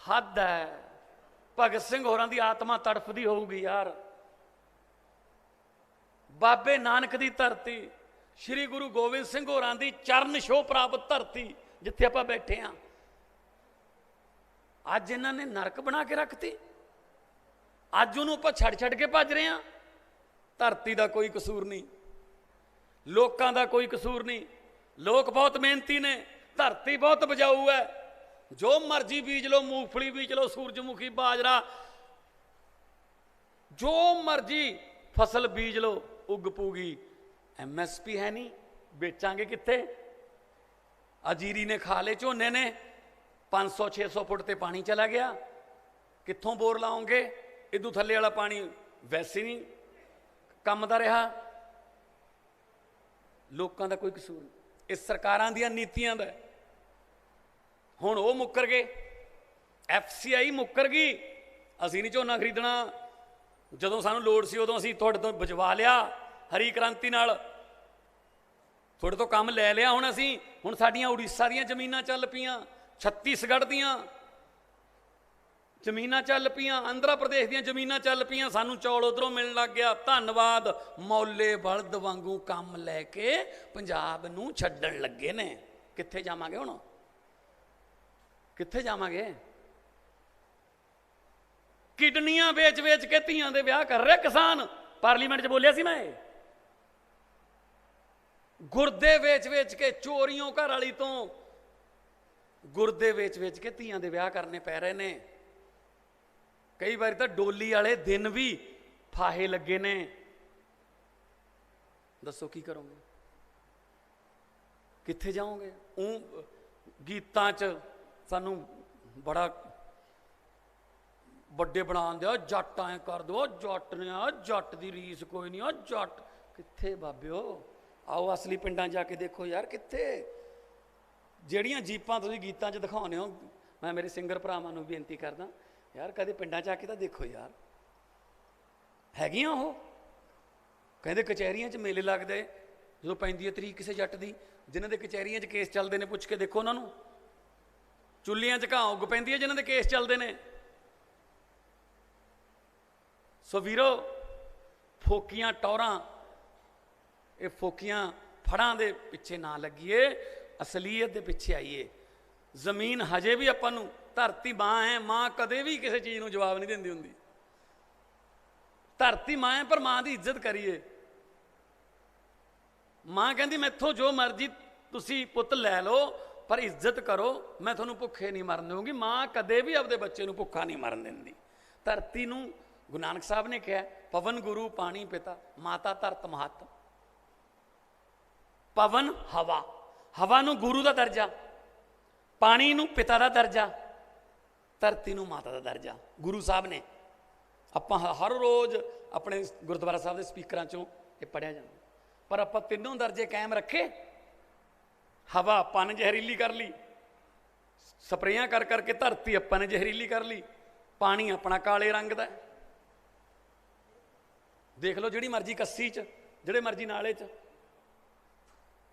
ਹੱਦ ਹੈ। ਭਗਤ ਸਿੰਘ ਹੋਰਾਂ ਦੀ ਆਤਮਾ ਤੜਫਦੀ ਹੋਊਗੀ ਯਾਰ। ਬਾਬੇ ਨਾਨਕ ਦੀ ਧਰਤੀ, ਸ਼੍ਰੀ ਗੁਰੂ ਗੋਬਿੰਦ ਸਿੰਘ ਹੋਰਾਂ ਦੀ ਚਰਨ ਛੋਹ ਪ੍ਰਾਪਤ ਧਰਤੀ ਜਿੱਥੇ ਆਪਾਂ ਬੈਠੇ ਹਾਂ, ਅੱਜ ਇਹਨਾਂ ਨੇ ਨਰਕ ਬਣਾ ਕੇ ਰੱਖਤੀ। ਅੱਜ ਉਹਨੂੰ ਆਪਾਂ ਛੱਡ ਕੇ ਭੱਜ ਰਹੇ ਹਾਂ। ਧਰਤੀ ਦਾ ਕੋਈ ਕਸੂਰ ਨਹੀਂ, ਲੋਕਾਂ ਦਾ ਕੋਈ ਕਸੂਰ ਨਹੀਂ। ਲੋਕ ਬਹੁਤ ਮਿਹਨਤੀ ਨੇ, ਧਰਤੀ ਬਹੁਤ ਉਪਜਾਊ ਹੈ। ਜੋ ਮਰਜ਼ੀ ਬੀਜ ਲਓ, ਮੂੰਗਫਲੀ ਬੀਜ ਲਓ, ਸੂਰਜਮੁਖੀ, ਬਾਜਰਾ, ਜੋ ਮਰਜ਼ੀ ਫਸਲ ਬੀਜ ਲਓ, ਉੱਗ ਪੂਗੀ। MSP ਹੈ ਨਹੀਂ, ਵੇਚਾਂਗੇ ਕਿੱਥੇ? ਅਜੀਰੀ ਨੇ ਖਾ ਲਏ ਝੋਨੇ ਨੇ, 500-600 ਫੁੱਟ ਤੇ ਪਾਣੀ ਚਲਾ ਗਿਆ। ਕਿੱਥੋਂ ਬੋਰ ਲਾਓਗੇ? ਇਦੋਂ ਥੱਲੇ ਵਾਲਾ ਪਾਣੀ ਵੈਸੇ ਨਹੀਂ ਕੰਮ ਦਾ ਰਿਹਾ। ਲੋਕਾਂ ਦਾ ਕੋਈ ਕਸੂਰ ਨਹੀਂ, ਇਹ ਸਰਕਾਰਾਂ ਦੀਆਂ ਨੀਤੀਆਂ ਦਾ। ਹੁਣ ਉਹ ਮੁੱਕਰ ਗਏ, FCI ਮੁੱਕਰ ਗਈ। ਅਸੀਂ ਨਹੀਂ ਝੋਨਾ ਖਰੀਦਣਾ, ਜਦੋਂ ਸਾਨੂੰ ਲੋੜ ਸੀ ਉਦੋਂ ਅਸੀਂ ਤੁਹਾਡੇ ਤੋਂ ਬਚਵਾ ਲਿਆ ਹਰੀ ਕ੍ਰਾਂਤੀ ਨਾਲ, ਤੁਹਾਡੇ ਤੋਂ ਕੰਮ ਲੈ ਲਿਆ। ਹੁਣ ਸਾਡੀਆਂ ਉੜੀਸਾ ਦੀਆਂ ਜ਼ਮੀਨਾਂ ਚੱਲ ਪਈਆਂ, ਛੱਤੀਸਗੜ੍ਹ ਦੀਆਂ ਜ਼ਮੀਨਾਂ ਚੱਲ ਪਈਆਂ, ਆਂਧਰਾ ਪ੍ਰਦੇਸ਼ ਦੀਆਂ ਜ਼ਮੀਨਾਂ ਚੱਲ ਪਈਆਂ। ਸਾਨੂੰ ਚੌਲ ਉਧਰੋਂ ਮਿਲਣ ਲੱਗ ਗਿਆ। ਧੰਨਵਾਦ। ਮੌਲੇ ਬਲਦ ਵਾਂਗੂ ਕੰਮ ਲੈ ਕੇ ਪੰਜਾਬ ਨੂੰ ਛੱਡਣ ਲੱਗੇ ਨੇ। ਕਿੱਥੇ ਜਾਵਾਂਗੇ ਹੁਣ? ਕਿੱਥੇ ਜਾਵਾਂਗੇ? ਕਿਡਨੀਆਂ ਵੇਚ ਕੇ ਧੀਆਂ ਦੇ ਵਿਆਹ ਕਰ ਰਿਹਾ ਕਿਸਾਨ। ਪਾਰਲੀਮੈਂਟ 'ਚ ਬੋਲਿਆ ਸੀ ਮੈਂ। ਗੁਰਦੇ ਵੇਚ ਕੇ, ਚੋਰੀਆਂ ਘਰ ਵਾਲੀ ਤੋਂ ਗੁਰਦੇ ਵੇਚ ਕੇ ਧੀਆਂ ਦੇ ਵਿਆਹ ਕਰਨੇ ਪੈ ਰਹੇ ਨੇ। ਕਈ ਵਾਰੀ ਤਾਂ ਡੋਲੀ ਵਾਲੇ ਦਿਨ ਵੀ ਫਾਹੇ ਲੱਗੇ ਨੇ। ਦੱਸੋ ਕੀ ਕਰੋਗੇ? ਕਿੱਥੇ ਜਾਓਗੇ? ਉਹ ਗੀਤਾਂ 'ਚ ਸਾਨੂੰ ਬੜਾ ਵੱਡੇ ਬਣਾਉਣ ਦਿਓ, ਜੱਟ ਐਂ ਕਰ ਦਿਓ, ਜੱਟ ਨੇ ਆ, ਜੱਟ ਦੀ ਰੀਸ ਕੋਈ ਨਹੀਂ ਆ, ਜੱਟ ਕਿੱਥੇ ਬਾਬਿਓ? ਆਓ ਅਸਲੀ ਪਿੰਡਾਂ ਜਾ ਕੇ ਦੇਖੋ ਯਾਰ। ਕਿੱਥੇ? ਜਿਹੜੀਆਂ ਜੀਪਾਂ ਤੁਸੀਂ ਗੀਤਾਂ 'ਚ ਦਿਖਾਉਂਦੇ ਹੋ, ਮੈਂ ਮੇਰੇ ਸਿੰਗਰ ਭਰਾਵਾਂ ਨੂੰ ਬੇਨਤੀ ਕਰਦਾ ਯਾਰ, ਕਦੇ ਪਿੰਡਾਂ 'ਚ ਆ ਕੇ ਤਾਂ ਦੇਖੋ ਯਾਰ। ਹੈਗੀਆਂ ਉਹ। ਕਹਿੰਦੇ ਕਚਹਿਰੀਆਂ 'ਚ ਮੇਲੇ ਲੱਗਦੇ ਜਦੋਂ ਪੈਂਦੀ ਹੈ ਤਰੀਕ ਕਿਸੇ ਜੱਟ ਦੀ, ਜਿਨ੍ਹਾਂ ਦੇ ਕਚਹਿਰੀਆਂ 'ਚ ਕੇਸ ਚੱਲਦੇ ਨੇ, ਪੁੱਛ ਕੇ ਦੇਖੋ ਉਹਨਾਂ ਨੂੰ। ਚੁੱਲੀਆਂ 'ਚ ਘਾਹ ਉੱਗ ਪੈਂਦੀ ਹੈ ਜਿਨ੍ਹਾਂ ਦੇ ਕੇਸ ਚੱਲਦੇ ਨੇ। ਸੋ ਵੀਰੋ, ਫੋਕੀਆਂ ਟੌਰਾਂ, ਇਹ ਫੋਕੀਆਂ ਫੜਾਂ ਦੇ ਪਿੱਛੇ ਨਾ ਲੱਗੀਏ, ਅਸਲੀਅਤ ਦੇ ਪਿੱਛੇ ਆਈਏ। ਜ਼ਮੀਨ ਹਜੇ ਵੀ ਆਪਾਂ ਨੂੰ, ਧਰਤੀ ਮਾਂ ਹੈ, ਮਾਂ ਕਦੇ ਵੀ ਕਿਸੇ ਚੀਜ਼ ਨੂੰ ਜਵਾਬ ਨਹੀਂ ਦਿੰਦੀ ਹੁੰਦੀ। ਧਰਤੀ ਮਾਂ ਹੈ, ਪਰ ਮਾਂ ਦੀ ਇੱਜ਼ਤ ਕਰੀਏ। ਮਾਂ ਕਹਿੰਦੀ ਮੈਥੋਂ ਜੋ ਮਰਜ਼ੀ ਤੁਸੀਂ ਪੁੱਤ ਲੈ ਲਓ, ਪਰ ਇੱਜ਼ਤ ਕਰੋ, ਮੈਂ ਤੁਹਾਨੂੰ ਭੁੱਖੇ ਨਹੀਂ ਮਰਨ ਦਊਂਗੀ। ਮਾਂ ਕਦੇ ਵੀ ਆਪਦੇ ਬੱਚੇ ਨੂੰ ਭੁੱਖਾ ਨਹੀਂ ਮਰਨ ਦਿੰਦੀ। ਧਰਤੀ ਨੂੰ ਗੁਰੂ ਨਾਨਕ ਸਾਹਿਬ ਨੇ ਕਿਹਾ, ਪਵਨ ਗੁਰੂ ਪਾਣੀ ਪਿਤਾ, ਮਾਤਾ ਧਰਤ ਮਹੱਤ। ਪਵਨ ਹਵਾ, ਹਵਾ ਨੂੰ ਗੁਰੂ ਦਾ ਦਰਜਾ, ਪਾਣੀ ਨੂੰ ਪਿਤਾ ਦਾ ਦਰਜਾ, ਧਰਤੀ ਨੂੰ ਮਾਤਾ ਦਾ ਦਰਜਾ ਗੁਰੂ ਸਾਹਿਬ ਨੇ। ਆਪਾਂ ਹਰ ਰੋਜ਼ ਆਪਣੇ ਗੁਰਦੁਆਰਾ ਸਾਹਿਬ ਦੇ ਸਪੀਕਰਾਂ 'ਚੋਂ ਇਹ ਪੜ੍ਹਿਆ ਜਾਂਦਾ। ਪਰ ਆਪਾਂ ਤਿੰਨੋਂ ਦਰਜੇ ਕਾਇਮ ਰੱਖੇ। ਹਵਾ ਆਪਾਂ ਨੇ ਜ਼ਹਿਰੀਲੀ ਕਰ ਲਈ, ਸਪਰੇਆਂ ਕਰ ਕਰਕੇ ਧਰਤੀ ਆਪਾਂ ਨੇ ਜ਼ਹਿਰੀਲੀ ਕਰ ਲਈ, ਪਾਣੀ ਆਪਣਾ ਕਾਲੇ ਰੰਗ ਦਾ। ਦੇਖ ਲਓ ਜਿਹੜੀ ਮਰਜ਼ੀ ਕੱਸੀ 'ਚ, ਜਿਹੜੇ ਮਰਜ਼ੀ ਨਾਲੇ 'ਚ,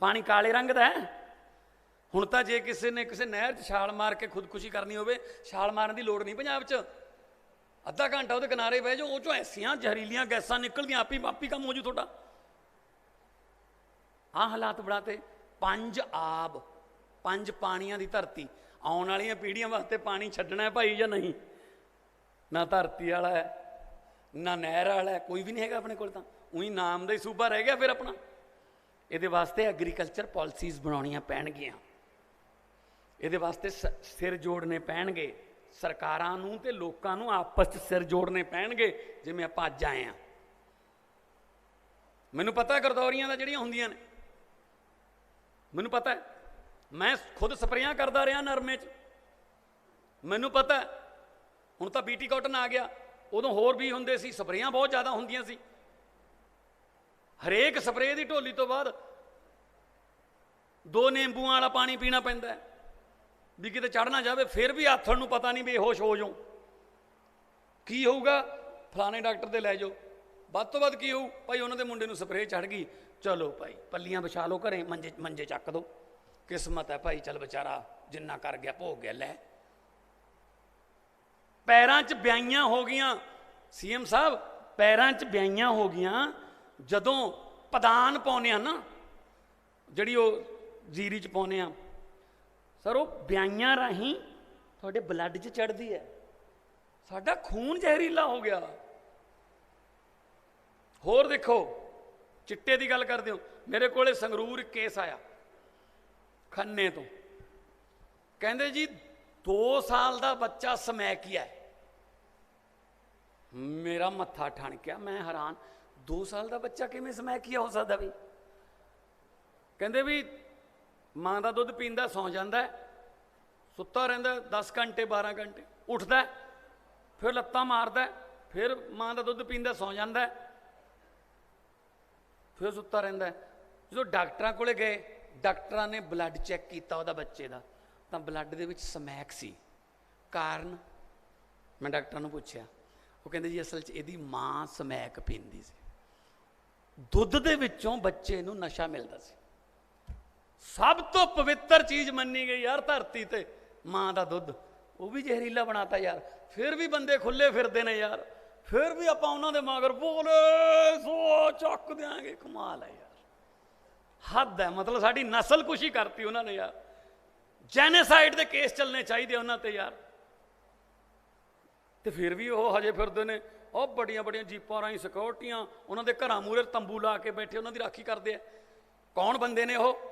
ਪਾਣੀ ਕਾਲੇ ਰੰਗ ਦਾ ਹੈ। ਹੁਣ ਤਾਂ ਜੇ ਕਿਸੇ ਨੇ ਕਿਸੇ ਨਹਿਰ 'ਚ ਛਾਲ ਮਾਰ ਕੇ ਖੁਦਕੁਸ਼ੀ ਕਰਨੀ ਹੋਵੇ, ਛਾਲ ਮਾਰਨ ਦੀ ਲੋੜ ਨਹੀਂ ਪੰਜਾਬ 'ਚ। ਅੱਧਾ ਘੰਟਾ ਉਹਦੇ ਕਿਨਾਰੇ ਬਹਿ ਜਾਓ, ਉਹ 'ਚੋਂ ਐਸੀਆਂ ਜ਼ਹਿਰੀਲੀਆਂ ਗੈਸਾਂ ਨਿਕਲਦੀਆਂ, ਆਪੀ ਕੰਮ ਹੋ ਜੂ ਤੁਹਾਡਾ। ਆਹ ਹਾਲਾਤ ਬਣਾਤੇ। 5 ਆਬ, 5 ਪਾਣੀਆਂ ਦੀ ਧਰਤੀ। ਆਉਣ ਵਾਲੀਆਂ ਪੀੜ੍ਹੀਆਂ ਵਾਸਤੇ ਪਾਣੀ ਛੱਡਣਾ ਹੈ ਭਾਈ ਜਾਂ ਨਹੀਂ? ਨਾ ਧਰਤੀ ਵਾਲਾ ਹੈ, ਨਾ ਨਹਿਰ ਵਾਲਾ ਹੈ, ਕੋਈ ਵੀ ਨਹੀਂ ਹੈਗਾ ਆਪਣੇ ਕੋਲ। ਤਾਂ ਉਹੀ ਨਾਮ ਦਾ ਹੀ ਸੂਬਾ ਰਹਿ ਗਿਆ ਫਿਰ ਆਪਣਾ। ਇਹਦੇ ਵਾਸਤੇ ਐਗਰੀਕਲਚਰ ਪਾਲਿਸੀਜ਼ ਬਣਾਉਣੀਆਂ ਪੈਣਗੀਆਂ। ਇਹਦੇ ਵਾਸਤੇ ਸਿਰ ਜੋੜਨੇ ਪੈਣਗੇ। ਸਰਕਾਰਾਂ ਨੂੰ ਤੇ ਲੋਕਾਂ ਨੂੰ ਆਪਸ 'ਚ ਸਿਰ ਜੋੜਨੇ ਪੈਣਗੇ, ਜਿਵੇਂ ਆਪਾਂ ਅੱਜ ਆਏ ਹਾਂ। ਮੈਨੂੰ ਪਤਾ ਗਰਦੌਰੀਆਂ ਦਾ ਜਿਹੜੀਆਂ ਹੁੰਦੀਆਂ ਨੇ, ਮੈਨੂੰ ਪਤਾ, ਮੈਂ ਖੁਦ ਸਪਰੇਆਂ ਕਰਦਾ ਰਿਹਾ ਨਰਮੇ 'ਚ, ਮੈਨੂੰ ਪਤਾ। ਹੁਣ ਤਾਂ BT ਕਾਟਨ ਆ ਗਿਆ, ਉਦੋਂ ਹੋਰ ਵੀ ਹੁੰਦੇ ਸੀ, ਸਪਰੇਆਂ ਬਹੁਤ ਜ਼ਿਆਦਾ ਹੁੰਦੀਆਂ ਸੀ। ਹਰੇਕ ਸਪਰੇਅ ਦੀ ਢੋਲੀ ਤੋਂ ਬਾਅਦ 2 ਨਿੰਬੂਆਂ ਵਾਲਾ ਪਾਣੀ ਪੀਣਾ ਪੈਂਦਾ ਵੀ ਕਿਤੇ ਚੜ੍ਹ ਨਾ ਜਾਵੇ। ਫਿਰ ਵੀ ਆਥਣ ਨੂੰ ਪਤਾ ਨਹੀਂ ਬੇਹੋਸ਼ ਹੋ ਜਾਓ। ਕੀ ਹੋਊਗਾ? ਫਲਾਣੇ ਡਾਕਟਰ ਦੇ ਲੈ ਜਾਓ। ਵੱਧ ਤੋਂ ਵੱਧ ਕੀ ਹੋਊ ਭਾਈ? ਉਹਨਾਂ ਦੇ ਮੁੰਡੇ ਨੂੰ ਸਪਰੇਅ ਚੜ੍ਹ ਗਈ, ਚਲੋ ਭਾਈ ਪੱਲੀਆਂ ਵਿਛਾ ਲਓ ਘਰੇ, ਮੰਜੇ ਚੱਕ ਦੋ, ਕਿਸਮਤ ਹੈ ਭਾਈ, ਚੱਲ ਵਿਚਾਰਾ ਜਿੰਨਾ ਕਰ ਗਿਆ ਭੋਗ ਗਿਆ। ਲੈ, ਪੈਰਾਂ 'ਚ ਵਿਆਈਆਂ ਹੋ ਗਈਆਂ CM ਸਾਹਿਬ, ਪੈਰਾਂ 'ਚ ਵਿਆਈਆਂ ਹੋ ਗਈਆਂ। ਜਦੋਂ ਪਦਾਨ ਪਾਉਂਦੇ ਆ ਨਾ, ਜਿਹੜੀ ਉਹ ਜੀਰੀ 'ਚ ਪਾਉਂਦੇ ਆ ਸਰ, ਉਹ ਵਿਆਈਆਂ ਰਾਹੀਂ ਤੁਹਾਡੇ ਬਲੱਡ 'ਚ ਚੜ੍ਹਦੀ ਹੈ। ਸਾਡਾ ਖੂਨ ਜ਼ਹਿਰੀਲਾ ਹੋ ਗਿਆ। ਹੋਰ ਦੇਖੋ, ਚਿੱਟੇ ਦੀ ਗੱਲ ਕਰਦੇ ਹੋ, ਮੇਰੇ ਕੋਲੇ ਸੰਗਰੂਰ ਕੇਸ ਆਇਆ ਖੰਨੇ ਤੋਂ। ਕਹਿੰਦੇ ਜੀ 2 ਸਾਲ ਦਾ ਬੱਚਾ ਸਮੈਕੀਆ। ਮੇਰਾ ਮੱਥਾ ਠਣਕਿਆ, ਮੈਂ ਹੈਰਾਨ, 2 ਸਾਲ ਦਾ ਬੱਚਾ ਕਿਵੇਂ ਸਮੈਕੀਆ ਹੋ ਸਕਦਾ ਵੀ? ਕਹਿੰਦੇ ਵੀ ਮਾਂ ਦਾ ਦੁੱਧ ਪੀਂਦਾ, ਸੌਂ ਜਾਂਦਾ, ਸੁੱਤਾ ਰਹਿੰਦਾ 10 ਘੰਟੇ 12 ਘੰਟੇ, ਉੱਠਦਾ ਫਿਰ ਲੱਤਾਂ ਮਾਰਦਾ, ਫਿਰ ਮਾਂ ਦਾ ਦੁੱਧ ਪੀਂਦਾ, ਸੌਂ ਜਾਂਦਾ, ਫਿਰ ਸੁੱਤਾ ਰਹਿੰਦਾ। ਜਦੋਂ ਡਾਕਟਰਾਂ ਕੋਲੇ ਗਏ, ਡਾਕਟਰਾਂ ਨੇ ਬਲੱਡ ਚੈੱਕ ਕੀਤਾ ਉਹਦਾ ਬੱਚੇ ਦਾ, ਤਾਂ ਬਲੱਡ ਦੇ ਵਿੱਚ ਸਮੈਕ ਸੀ। ਕਾਰਨ? ਮੈਂ ਡਾਕਟਰਾਂ ਨੂੰ ਪੁੱਛਿਆ, ਉਹ ਕਹਿੰਦੇ ਜੀ ਅਸਲ 'ਚ ਇਹਦੀ ਮਾਂ ਸਮੈਕ ਪੀਂਦੀ ਸੀ। ਦੁੱਧ ਦੇ ਵਿੱਚੋਂ ਬੱਚੇ ਨੂੰ ਨਸ਼ਾ ਮਿਲਦਾ ਸੀ। ਸਭ ਤੋਂ ਪਵਿੱਤਰ ਚੀਜ਼ ਮੰਨੀ ਗਈ ਯਾਰ ਧਰਤੀ ਤੇ, ਮਾਂ ਦਾ ਦੁੱਧ, ਉਹ ਵੀ ਜ਼ਹਿਰੀਲਾ ਬਣਾਤਾ ਯਾਰ। ਫਿਰ ਵੀ ਬੰਦੇ ਖੁੱਲੇ ਫਿਰਦੇ ਨੇ ਯਾਰ, ਫਿਰ ਵੀ ਆਪਾਂ ਉਹਨਾਂ ਦੇ ਮਗਰ ਬੋਲੇ ਸੋ ਚੱਕ ਦਿਆਂਗੇ। ਕਮਾਲ ਹੈ ਯਾਰ, ਹੱਦ ਹੈ। ਮਤਲਬ ਸਾਡੀ ਨਸਲ ਕੁਸ਼ੀ ਕਰਤੀ ਉਹਨਾਂ ਨੇ ਯਾਰ। ਜੈਨੇਸਾਈਡ ਦੇ ਕੇਸ ਚੱਲਣੇ ਚਾਹੀਦੇ ਉਹਨਾਂ ਤੇ ਯਾਰ। ਤੇ ਫਿਰ ਵੀ ਉਹ ਹਜੇ ਫਿਰਦੇ ਨੇ, ਉਹ ਬੜੀਆਂ ਬੜੀਆਂ ਜੀਪਾਂ ਰਾਹੀਂ ਸਿਕਿਉਰਟੀਆਂ, ਉਹਨਾਂ ਦੇ ਘਰਾਂ ਮੂਹਰੇ ਤੰਬੂ ਲਾ ਕੇ ਬੈਠੇ ਉਹਨਾਂ ਦੀ ਰਾਖੀ ਕਰਦੇ ਆ। ਕੌਣ ਬੰਦੇ ਨੇ ਉਹ?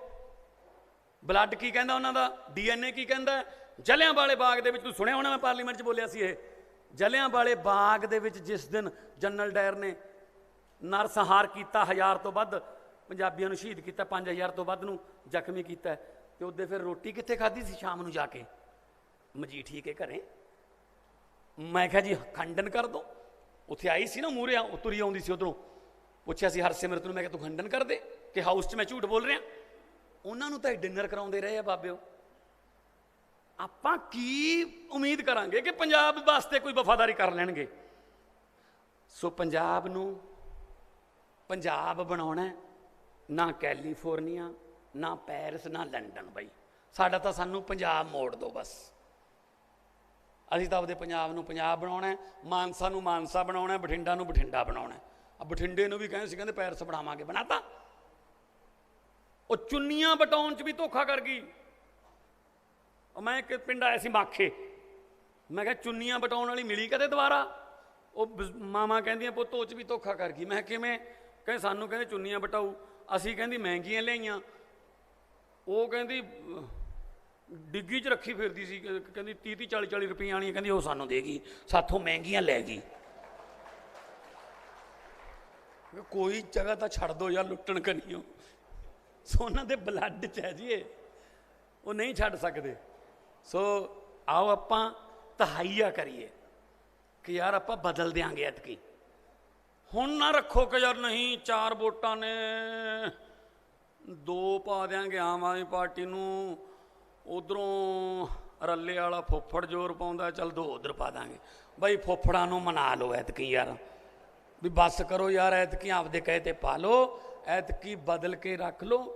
ਬਲੱਡ ਕੀ ਕਹਿੰਦਾ ਉਹਨਾਂ ਦਾ? DNA ਕੀ ਕਹਿੰਦਾ? ਜਲਿਆਂਵਾਲੇ ਬਾਗ ਦੇ ਵਿੱਚ, ਤੁਸੀਂ ਸੁਣਿਆ ਹੋਣਾ, ਮੈਂ ਪਾਰਲੀਮੈਂਟ 'ਚ ਬੋਲਿਆ ਸੀ ਇਹ, ਜਲਿਆਂਵਾਲੇ ਬਾਗ ਦੇ ਵਿੱਚ ਜਿਸ ਦਿਨ ਜਨਰਲ ਡਾਇਰ ਨੇ ਨਰਸੰਹਾਰ ਕੀਤਾ, 1000 ਤੋਂ ਵੱਧ ਪੰਜਾਬੀਆਂ ਨੂੰ ਸ਼ਹੀਦ ਕੀਤਾ, 5000 ਤੋਂ ਵੱਧ ਨੂੰ ਜ਼ਖਮੀ ਕੀਤਾ, ਤੇ ਉਹਦੇ ਫਿਰ ਰੋਟੀ ਕਿੱਥੇ ਖਾਧੀ ਸੀ ਸ਼ਾਮ ਨੂੰ ਜਾ ਕੇ? ਮਜੀਠੀਏ ਕੇ ਘਰੇ। ਮੈਂ ਕਿਹਾ ਜੀ ਖੰਡਨ ਕਰ ਦੋ। ਉੱਥੇ ਆਈ ਸੀ ਨਾ ਮੂਹਰੇ, ਉਹ ਤੁਰੀ ਆਉਂਦੀ ਸੀ ਉਧਰੋਂ, ਪੁੱਛਿਆ ਸੀ ਹਰਸਿਮਰਤ ਨੂੰ, ਮੈਂ ਕਿਹਾ ਤੂੰ ਖੰਡਨ ਕਰ ਦੇ ਕਿ ਹਾਊਸ 'ਚ ਮੈਂ ਝੂਠ ਬੋਲ ਰਿਹਾ। ਉਹਨਾਂ ਨੂੰ ਤਾਂ ਡਿਨਰ ਕਰਾਉਂਦੇ ਰਹੇ ਆ ਬਾਬਿਓ। ਆਪਾਂ ਕੀ ਉਮੀਦ ਕਰਾਂਗੇ ਕਿ ਪੰਜਾਬ ਵਾਸਤੇ ਕੋਈ ਵਫਾਦਾਰੀ ਕਰ ਲੈਣਗੇ? ਸੋ ਪੰਜਾਬ ਨੂੰ ਪੰਜਾਬ ਬਣਾਉਣਾ, ਨਾ ਕੈਲੀਫੋਰਨੀਆ, ਨਾ ਪੈਰਿਸ, ਨਾ ਲੰਡਨ। ਬਈ ਸਾਡਾ ਤਾਂ, ਸਾਨੂੰ ਪੰਜਾਬ ਮੋੜ ਦਿਓ ਬਸ। ਅਸੀਂ ਤਾਂ ਆਪਦੇ ਪੰਜਾਬ ਨੂੰ ਪੰਜਾਬ ਬਣਾਉਣਾ, ਮਾਨਸਾ ਨੂੰ ਮਾਨਸਾ ਬਣਾਉਣਾ, ਬਠਿੰਡਾ ਨੂੰ ਬਠਿੰਡਾ ਬਣਾਉਣਾ। ਆ ਬਠਿੰਡੇ ਨੂੰ ਵੀ ਕਹਿੰਦੇ ਸੀ, ਕਹਿੰਦੇ ਪੈਰਿਸ ਬਣਾਵਾਂਗੇ, ਬਣਾਤਾ। ਉਹ ਚੁੰਨੀਆਂ ਬਟਾਉਣ 'ਚ ਵੀ ਧੋਖਾ ਕਰ ਗਈ। ਮੈਂ ਇੱਕ ਪਿੰਡ ਆਇਆ ਸੀ ਮਾਖੇ, ਮੈਂ ਕਿਹਾ ਚੁੰਨੀਆਂ ਬਟਾਉਣ ਵਾਲੀ ਮਿਲੀ ਕਦੇ ਦੁਬਾਰਾ? ਉਹ ਮਾਵਾਂ ਕਹਿੰਦੀਆਂ ਪੁੱਤ ਉਹ 'ਚ ਵੀ ਧੋਖਾ ਕਰ ਗਈ। ਮੈਂ ਕਿਵੇਂ? ਕਹਿੰਦੇ ਸਾਨੂੰ ਕਹਿੰਦੇ ਚੁੰਨੀਆਂ ਬਟਾਊ, ਅਸੀਂ ਕਹਿੰਦੀ ਮਹਿੰਗੀਆਂ ਲਿਆਈਆਂ। ਉਹ ਕਹਿੰਦੀ ਡਿੱਗੀ 'ਚ ਰੱਖੀ ਫਿਰਦੀ ਸੀ, ਕਹਿੰਦੀ 30 40 ਰੁਪਈਆਂ ਵਾਲੀਆਂ, ਕਹਿੰਦੀ ਉਹ ਸਾਨੂੰ ਦੇਗੀ, ਸਾਥੋਂ ਮਹਿੰਗੀਆਂ ਲੈ ਗਈ। ਕੋਈ ਜਗ੍ਹਾ ਤਾਂ ਛੱਡ ਦੋ ਯਾਰ, ਲੁੱਟਣ ਕਨੀਓ। ਸੋ ਉਹਨਾਂ ਦੇ ਬਲੱਡ 'ਚ ਹੈ ਜੀ ਇਹ, ਉਹ ਨਹੀਂ ਛੱਡ ਸਕਦੇ। ਸੋ ਆਓ ਆਪਾਂ ਤਹਾਈਆ ਕਰੀਏ ਕਿ ਯਾਰ ਆਪਾਂ ਬਦਲ ਦਿਆਂਗੇ ਐਤਕੀ। ਹੁਣ ਨਾ ਰੱਖੋ ਕਿ ਯਾਰ ਨਹੀਂ 4 ਵੋਟਾਂ ਨੇ 2 ਪਾ ਦਿਆਂਗੇ ਆਮ ਆਦਮੀ ਪਾਰਟੀ ਨੂੰ, ਉਧਰੋਂ ਰੱਲੇ ਵਾਲਾ ਫੁੱਫੜ ਜ਼ੋਰ ਪਾਉਂਦਾ, ਚੱਲ 2 ਉਧਰ ਪਾ ਦਾਂਗੇ। ਬਈ ਫੁੱਫੜਾਂ ਨੂੰ ਮਨਾ ਲਓ ਐਤਕੀ ਯਾਰ, ਵੀ ਬਸ ਕਰੋ ਯਾਰ, ਐਤਕੀ ਆਪਦੇ ਕਹੇ ਤੇ ਪਾ ਲਓ, ਐਤਕੀ ਬਦਲ ਕੇ ਰੱਖ ਲਓ।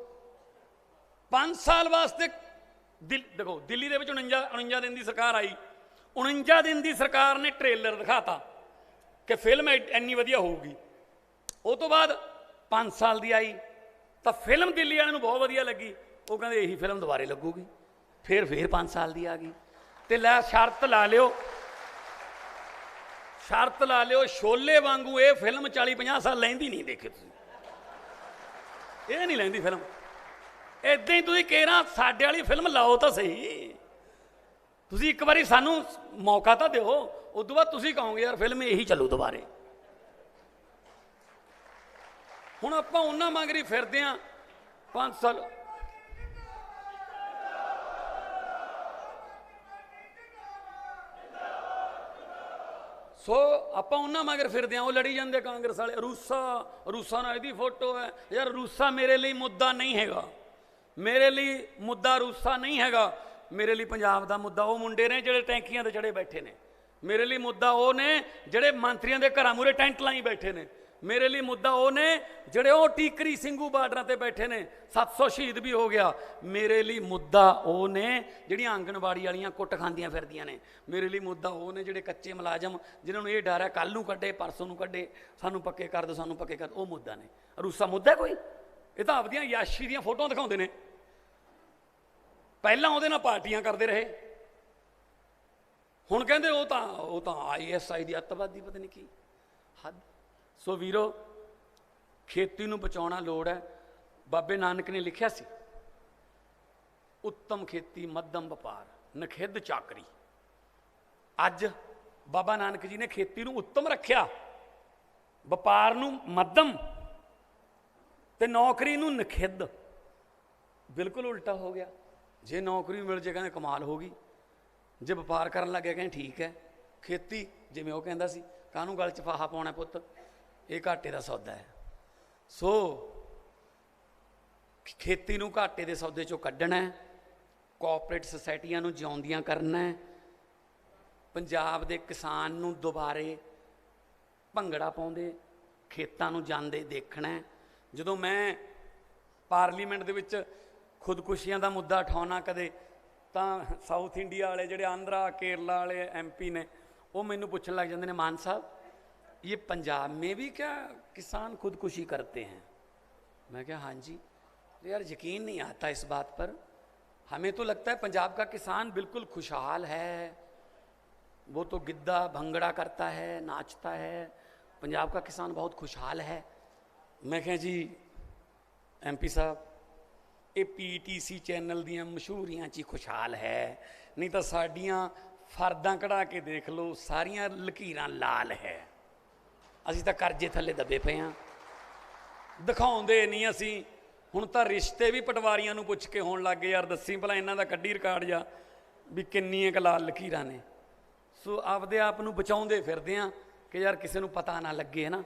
5 ਸਾਲ ਵਾਸਤੇ ਦੇਖੋ ਦਿੱਲੀ ਦੇ ਵਿੱਚ 49 ਦਿਨ ਦੀ ਸਰਕਾਰ ਆਈ, 49 ਦਿਨ ਦੀ ਸਰਕਾਰ ਨੇ ਟ੍ਰੇਲਰ ਦਿਖਾਤਾ ਕਿ ਫਿਲਮ ਇੰਨੀ ਵਧੀਆ ਹੋਊਗੀ। ਉਹ ਤੋਂ ਬਾਅਦ 5 ਸਾਲ ਦੀ ਆਈ ਤਾਂ ਫਿਲਮ ਦਿੱਲੀ ਵਾਲਿਆਂ ਨੂੰ ਬਹੁਤ ਵਧੀਆ ਲੱਗੀ, ਉਹ ਕਹਿੰਦੇ ਇਹੀ ਫਿਲਮ ਦੁਬਾਰੇ ਲੱਗੂਗੀ। ਫਿਰ 5 ਸਾਲ ਦੀ ਆ ਗਈ ਤੇ ਲੈ ਸ਼ਰਤ ਲਾ ਲਿਓ ਸ਼ੋਲੇ ਵਾਂਗੂ ਇਹ ਫਿਲਮ 40-50 ਸਾਲ ਲੈਂਦੀ ਨਹੀਂ, ਦੇਖੇ ਤੁਸੀਂ ਇਹ ਨਹੀਂ ਲੈਂਦੀ ਫਿਲਮ। ਇਦਾਂ ਹੀ ਤੁਸੀਂ ਕਹਿਣਾ ਸਾਡੇ ਵਾਲੀ ਫਿਲਮ ਲਾਓ ਤਾਂ ਸਹੀ, ਤੁਸੀਂ ਇੱਕ ਵਾਰੀ ਸਾਨੂੰ ਮੌਕਾ ਤਾਂ ਦਿਓ, ਉਦੋਂ ਬਾਅਦ ਤੁਸੀਂ ਕਹੋਗੇ ਯਾਰ ਫਿਲਮ ਇਹੀ ਚੱਲੂ ਦੁਬਾਰੇ। ਹੁਣ ਆਪਾਂ ਉਹਨਾਂ ਮੰਗਰੀ ਫਿਰਦੇ ਆਂ 5 ਸਾਲ। ਸੋ ਆਪਾਂ ਉਹਨਾਂ ਮਗਰ ਫਿਰਦੇ ਆਂ, ਉਹ ਲੜੀ ਜਾਂਦੇ ਕਾਂਗਰਸ ਵਾਲੇ, ਰੂਸਾ ਨਾਲ ਇਹਦੀ ਫੋਟੋ ਹੈ ਯਾਰ। ਰੂਸਾ ਮੇਰੇ ਲਈ ਮੁੱਦਾ ਨਹੀਂ ਹੈਗਾ, ਮੇਰੇ ਲਈ ਮੁੱਦਾ ਰੂਸਾ ਨਹੀਂ ਹੈਗਾ। ਮੇਰੇ ਲਈ ਪੰਜਾਬ ਦਾ ਮੁੱਦਾ ਉਹ ਮੁੰਡੇ ਨੇ ਜਿਹੜੇ ਟੈਂਕੀਆਂ ਤੇ ਚੜੇ ਬੈਠੇ ਨੇ, ਮੇਰੇ ਲਈ ਮੁੱਦਾ ਉਹ ਨੇ ਜਿਹੜੇ ਮੰਤਰੀਆਂ ਦੇ ਘਰਾਂ ਮੂਹਰੇ ਟੈਂਟ ਲਾਈ ਬੈਠੇ ਨੇ, ਮੇਰੇ ਲਈ ਮੁੱਦਾ ਉਹ ਨੇ ਜਿਹੜੇ ਉਹ ਟੀਕਰੀ ਸਿੰਘੂ ਬਾਰਡਰਾਂ ਤੇ ਬੈਠੇ ਨੇ, 700 ਸ਼ਹੀਦ ਵੀ ਹੋ ਗਿਆ। ਮੇਰੇ ਲਈ ਮੁੱਦਾ ਉਹ ਨੇ ਜਿਹੜੀਆਂ ਆਂਗਣਵਾੜੀ ਵਾਲੀਆਂ ਕੁੱਟ ਖਾਂਦੀਆਂ ਫਿਰਦੀਆਂ ਨੇ, ਮੇਰੇ ਲਈ ਮੁੱਦਾ ਉਹ ਨੇ ਜਿਹੜੇ ਕੱਚੇ ਮੁਲਾਜ਼ਮ ਜਿਨ੍ਹਾਂ ਨੂੰ ਇਹ ਡਰ ਹੈ ਕੱਲ੍ਹ ਨੂੰ ਕੱਢੇ ਪਰਸੋਂ ਨੂੰ ਕੱਢੇ, ਸਾਨੂੰ ਪੱਕੇ ਕਰ ਦਿਓ, ਸਾਨੂੰ ਪੱਕੇ ਕਰ ਦਿਓ, ਉਹ ਮੁੱਦਾ ਨੇ। ਰੂਸਾ ਮੁੱਦਾ ਕੋਈ? ਇਹ ਤਾਂ ਆਪਦੀਆਂ ਯਾਸ਼ੀ ਦੀਆਂ ਫੋਟੋਆਂ ਦਿਖਾਉਂਦੇ ਨੇ। ਪਹਿਲਾਂ ਉਹਦੇ ਨਾਲ ਪਾਰਟੀਆਂ ਕਰਦੇ ਰਹੇ, ਹੁਣ ਕਹਿੰਦੇ ਉਹ ਤਾਂ ISI ਦੀ ਅੱਤਵਾਦੀ ਪਤਾ ਨਹੀਂ ਕੀ ਹੱਦ। ਸੋ ਵੀਰੋ, ਖੇਤੀ ਨੂੰ ਬਚਾਉਣਾ ਲੋੜ ਹੈ। ਬਾਬੇ ਨਾਨਕ ਨੇ ਲਿਖਿਆ ਸੀ, ਉੱਤਮ ਖੇਤੀ ਮੱਧਮ ਵਪਾਰ ਨਖਿੱਧ ਚਾਕਰੀ। ਅੱਜ ਬਾਬਾ ਨਾਨਕ ਜੀ ਨੇ ਖੇਤੀ ਨੂੰ ਉੱਤਮ ਰੱਖਿਆ, ਵਪਾਰ ਨੂੰ ਮੱਧਮ ਤੇ ਨੌਕਰੀ ਨੂੰ ਨਖਿੱਧ। ਬਿਲਕੁਲ ਉਲਟਾ ਹੋ ਗਿਆ। ਜੇ ਨੌਕਰੀ ਮਿਲ ਜੇ ਕਹਿੰਦੇ ਕਮਾਲ ਹੋ ਗਈ, ਜੇ ਵਪਾਰ ਕਰਨ ਲੱਗਿਆ ਕਹਿੰਦੇ ਠੀਕ ਹੈ। ਖੇਤੀ ਜਿਵੇਂ ਉਹ ਕਹਿੰਦਾ ਸੀ, ਕਾਹਨੂੰ ਗਲ 'ਚ ਫਾਹਾ ਪਾਉਣਾ ਪੁੱਤ, ਇਹ ਘਾਟੇ ਦਾ ਸੌਦਾ ਹੈ। ਸੋ ਖੇਤੀ ਨੂੰ ਘਾਟੇ ਦੇ ਸੌਦੇ 'ਚੋਂ ਕੱਢਣਾ ਹੈ, ਕੋਆਪਰੇਟ ਸੁਸਾਇਟੀਆਂ ਨੂੰ ਜਿਉਂਦੀਆਂ ਕਰਨਾ ਹੈ, ਪੰਜਾਬ ਦੇ ਕਿਸਾਨ ਨੂੰ ਦੁਬਾਰੇ ਭੰਗੜਾ ਪਾਉਂਦੇ ਖੇਤਾਂ ਨੂੰ ਜਾਂਦੇ ਦੇਖਣਾ ਹੈ। ਜਦੋਂ ਮੈਂ ਪਾਰਲੀਮੈਂਟ ਦੇ ਵਿੱਚ ਖੁਦਕੁਸ਼ੀਆਂ ਦਾ ਮੁੱਦਾ ਉਠਾਉਣਾ ਕਦੇ, ਤਾਂ ਸਾਊਥ ਇੰਡੀਆ ਵਾਲੇ ਜਿਹੜੇ ਆਂਧਰਾ ਕੇਰਲਾ ਵਾਲੇ MP ਨੇ, ਉਹ ਮੈਨੂੰ ਪੁੱਛਣ ਲੱਗ ਜਾਂਦੇ ਨੇ, मान साहब ये पंजाब में भी क्या किसान खुदकुशी करते हैं? मैं क्या हाँ जी। तो यार यकीन नहीं आता इस बात पर, हमें तो लगता है पंजाब का किसान बिल्कुल खुशहाल है, वो तो गिद्दा भंगड़ा करता है, नाचता है, पंजाब का किसान बहुत खुशहाल है। मैं क्या जी MP साहब, ये PTC चैनल दियाँ मशहूरियाँ च ही खुशहाल है, नहीं तो साड़ियाँ फरदा कढ़ा के देख लो, सारियाँ लकीरां लाल है। असी तो करजे थले दबे पे हाँ, दिखाउंदे नहीं असी। हुण तां रिश्ते भी पटवारियां नूं पुछ के होण लग गए, यार दस्सी भला इन्हां दा कड्डी रिकार्ड जा भी किन्नियां क लाल लकीरां ने। सो आपदे आप नूं बचाउंदे फिरदे आ कि यार किसी नूं पता ना लगे ना,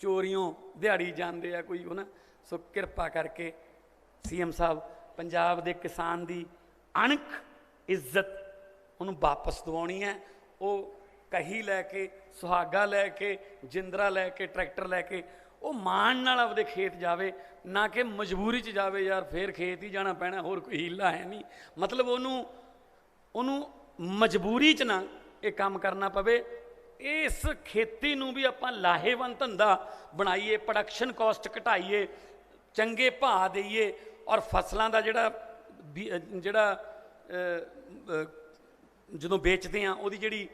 चोरियों दिहाड़ी जांदे आ कोई ना। सो किरपा करके CM साहब पंजाब दे किसान दी अणख इज्जत उन्होंने वापस दवानी है। वो कही लैके सुहागा लैके जिंदरा लैके ट्रैक्टर लैके वो मान नाल आपदे खेत जावे, ना कि मजबूरी च जावे यार फिर खेत ही जाना पैना, होर कोई हीला है नहीं। मतलब उन्होंने मजबूरी च ना ये काम करना पवे। इस खेती नूं भी आपां लाहेवंद धंधा बनाइए, प्रोडक्शन कॉस्ट घटाइए, चंगे भाव देइए और फसलों का जिहड़ा ਜਦੋਂ ਵੇਚਦੇ ਆ ਉਹਦੀ ਜਿਹੜੀ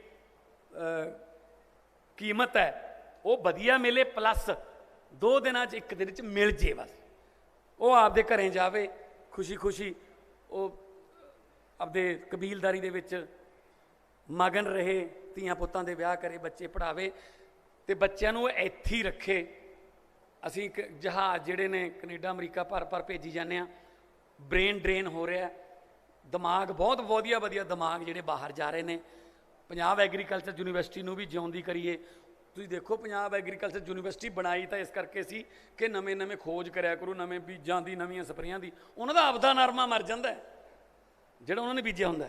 ਕੀਮਤ ਹੈ ਉਹ ਵਧੀਆ ਮਿਲੇ, ਪਲੱਸ 2 ਦਿਨਾਂ 'ਚ 1 ਦਿਨ 'ਚ ਮਿਲ ਜੇ, ਬਸ ਉਹ ਆਪਦੇ ਘਰੇ ਜਾਵੇ ਖੁਸ਼ੀ ਖੁਸ਼ੀ, ਉਹ ਆਪਦੇ ਕਬੀਲਦਾਰੀ ਦੇ ਵਿੱਚ ਮਗਨ ਰਹੇ, ਧੀਆਂ ਪੁੱਤਾਂ ਦੇ ਵਿਆਹ ਕਰੇ, ਬੱਚੇ ਪੜ੍ਹਾਵੇ ਤੇ ਬੱਚਿਆਂ ਨੂੰ ਇੱਥੇ ਹੀ ਰੱਖੇ। ਅਸੀਂ ਜਹਾਜ਼ ਜਿਹੜੇ ਨੇ ਕੈਨੇਡਾ ਅਮਰੀਕਾ ਭਰ ਭੇਜੀ ਜਾਂਦੇ ਆ, ਬ੍ਰੇਨ ਡਰੇਨ ਹੋ ਰਿਹਾ, ਦਿਮਾਗ ਬਹੁਤ ਵਧੀਆ ਦਿਮਾਗ ਜਿਹੜੇ ਬਾਹਰ ਜਾ ਰਹੇ ਨੇ। ਪੰਜਾਬ ਐਗਰੀਕਲਚਰ ਯੂਨੀਵਰਸਿਟੀ ਨੂੰ ਵੀ ਜਿਉਂਦੀ ਕਰੀਏ, ਤੁਸੀਂ ਦੇਖੋ ਪੰਜਾਬ ਐਗਰੀਕਲਚਰ ਯੂਨੀਵਰਸਿਟੀ ਬਣਾਈ ਤਾਂ ਇਸ ਕਰਕੇ ਸੀ ਕਿ ਨਵੇਂ ਖੋਜ ਕਰਿਆ ਕਰੋ, ਨਵੇਂ ਬੀਜਾਂ ਦੀ, ਨਵੀਆਂ ਸਪਰੇਆਂ ਦੀ। ਉਹਨਾਂ ਦਾ ਆਪਦਾ ਨਰਮਾ ਮਰ ਜਾਂਦਾ ਹੈ ਜਿਹੜਾ ਉਹਨਾਂ ਨੇ ਬੀਜਿਆ ਹੁੰਦਾ।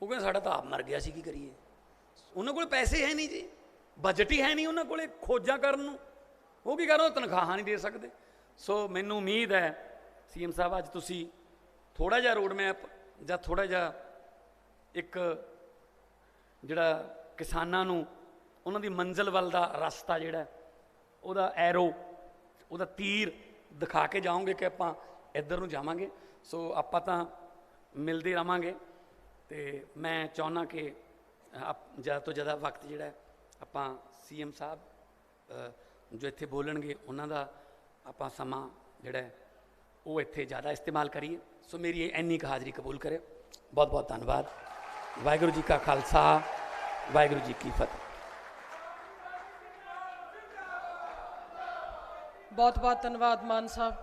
ਉਹ ਕਹਿੰਦੇ ਸਾਡਾ ਤਾਂ ਆਪ ਮਰ ਗਿਆ ਸੀ, ਕੀ ਕਰੀਏ। ਉਹਨਾਂ ਕੋਲ ਪੈਸੇ ਹੈ ਨਹੀਂ ਜੀ, ਬਜਟ ਹੀ ਹੈ ਨਹੀਂ ਉਹਨਾਂ ਕੋਲ ਖੋਜਾਂ ਕਰਨ ਨੂੰ। ਉਹ ਕੀ ਕਰਨ, ਉਹ ਤਨਖਾਹਾਂ ਨਹੀਂ ਦੇ ਸਕਦੇ। ਸੋ ਮੈਨੂੰ ਉਮੀਦ ਹੈ ਸੀਐਮ ਸਾਹਿਬ ਅੱਜ ਤੁਸੀਂ ਥੋੜ੍ਹਾ ਜਿਹਾ ਰੋਡ ਮੈਪ ਜਾਂ ਥੋੜ੍ਹਾ ਜਿਹਾ ਇੱਕ ਜਿਹੜਾ ਕਿਸਾਨਾਂ ਨੂੰ ਉਹਨਾਂ ਦੀ ਮੰਜ਼ਿਲ ਵੱਲ ਦਾ ਰਸਤਾ ਜਿਹੜਾ ਉਹਦਾ ਐਰੋ, ਉਹਦਾ ਤੀਰ ਦਿਖਾ ਕੇ ਜਾਓਗੇ ਕਿ ਆਪਾਂ ਇੱਧਰ ਨੂੰ ਜਾਵਾਂਗੇ। ਸੋ ਆਪਾਂ ਤਾਂ ਮਿਲਦੇ ਰਹਾਂਗੇ ਅਤੇ ਮੈਂ ਚਾਹੁੰਦਾ ਕਿ ਜ਼ਿਆਦਾ ਤੋਂ ਜ਼ਿਆਦਾ ਵਕਤ ਜਿਹੜਾ ਆਪਾਂ ਸੀਐਮ ਸਾਹਿਬ ਜੋ ਇੱਥੇ ਬੋਲਣਗੇ ਉਹਨਾਂ ਦਾ ਆਪਾਂ ਸਮਾਂ ਜਿਹੜਾ ਉਹ ਇੱਥੇ ਜ਼ਿਆਦਾ ਇਸਤੇਮਾਲ ਕਰੀਏ। ਸੋ ਮੇਰੀ ਇੰਨੀ ਕੁ ਹਾਜ਼ਰੀ ਕਬੂਲ ਕਰਿਓ। ਬਹੁਤ ਬਹੁਤ ਧੰਨਵਾਦ। ਵਾਹਿਗੁਰੂ ਜੀ ਕਾ ਖਾਲਸਾ, ਵਾਹਿਗੁਰੂ ਜੀ ਕੀ ਫਤਿਹ। ਬਹੁਤ ਬਹੁਤ ਧੰਨਵਾਦ ਮਾਨ ਸਾਹਿਬ,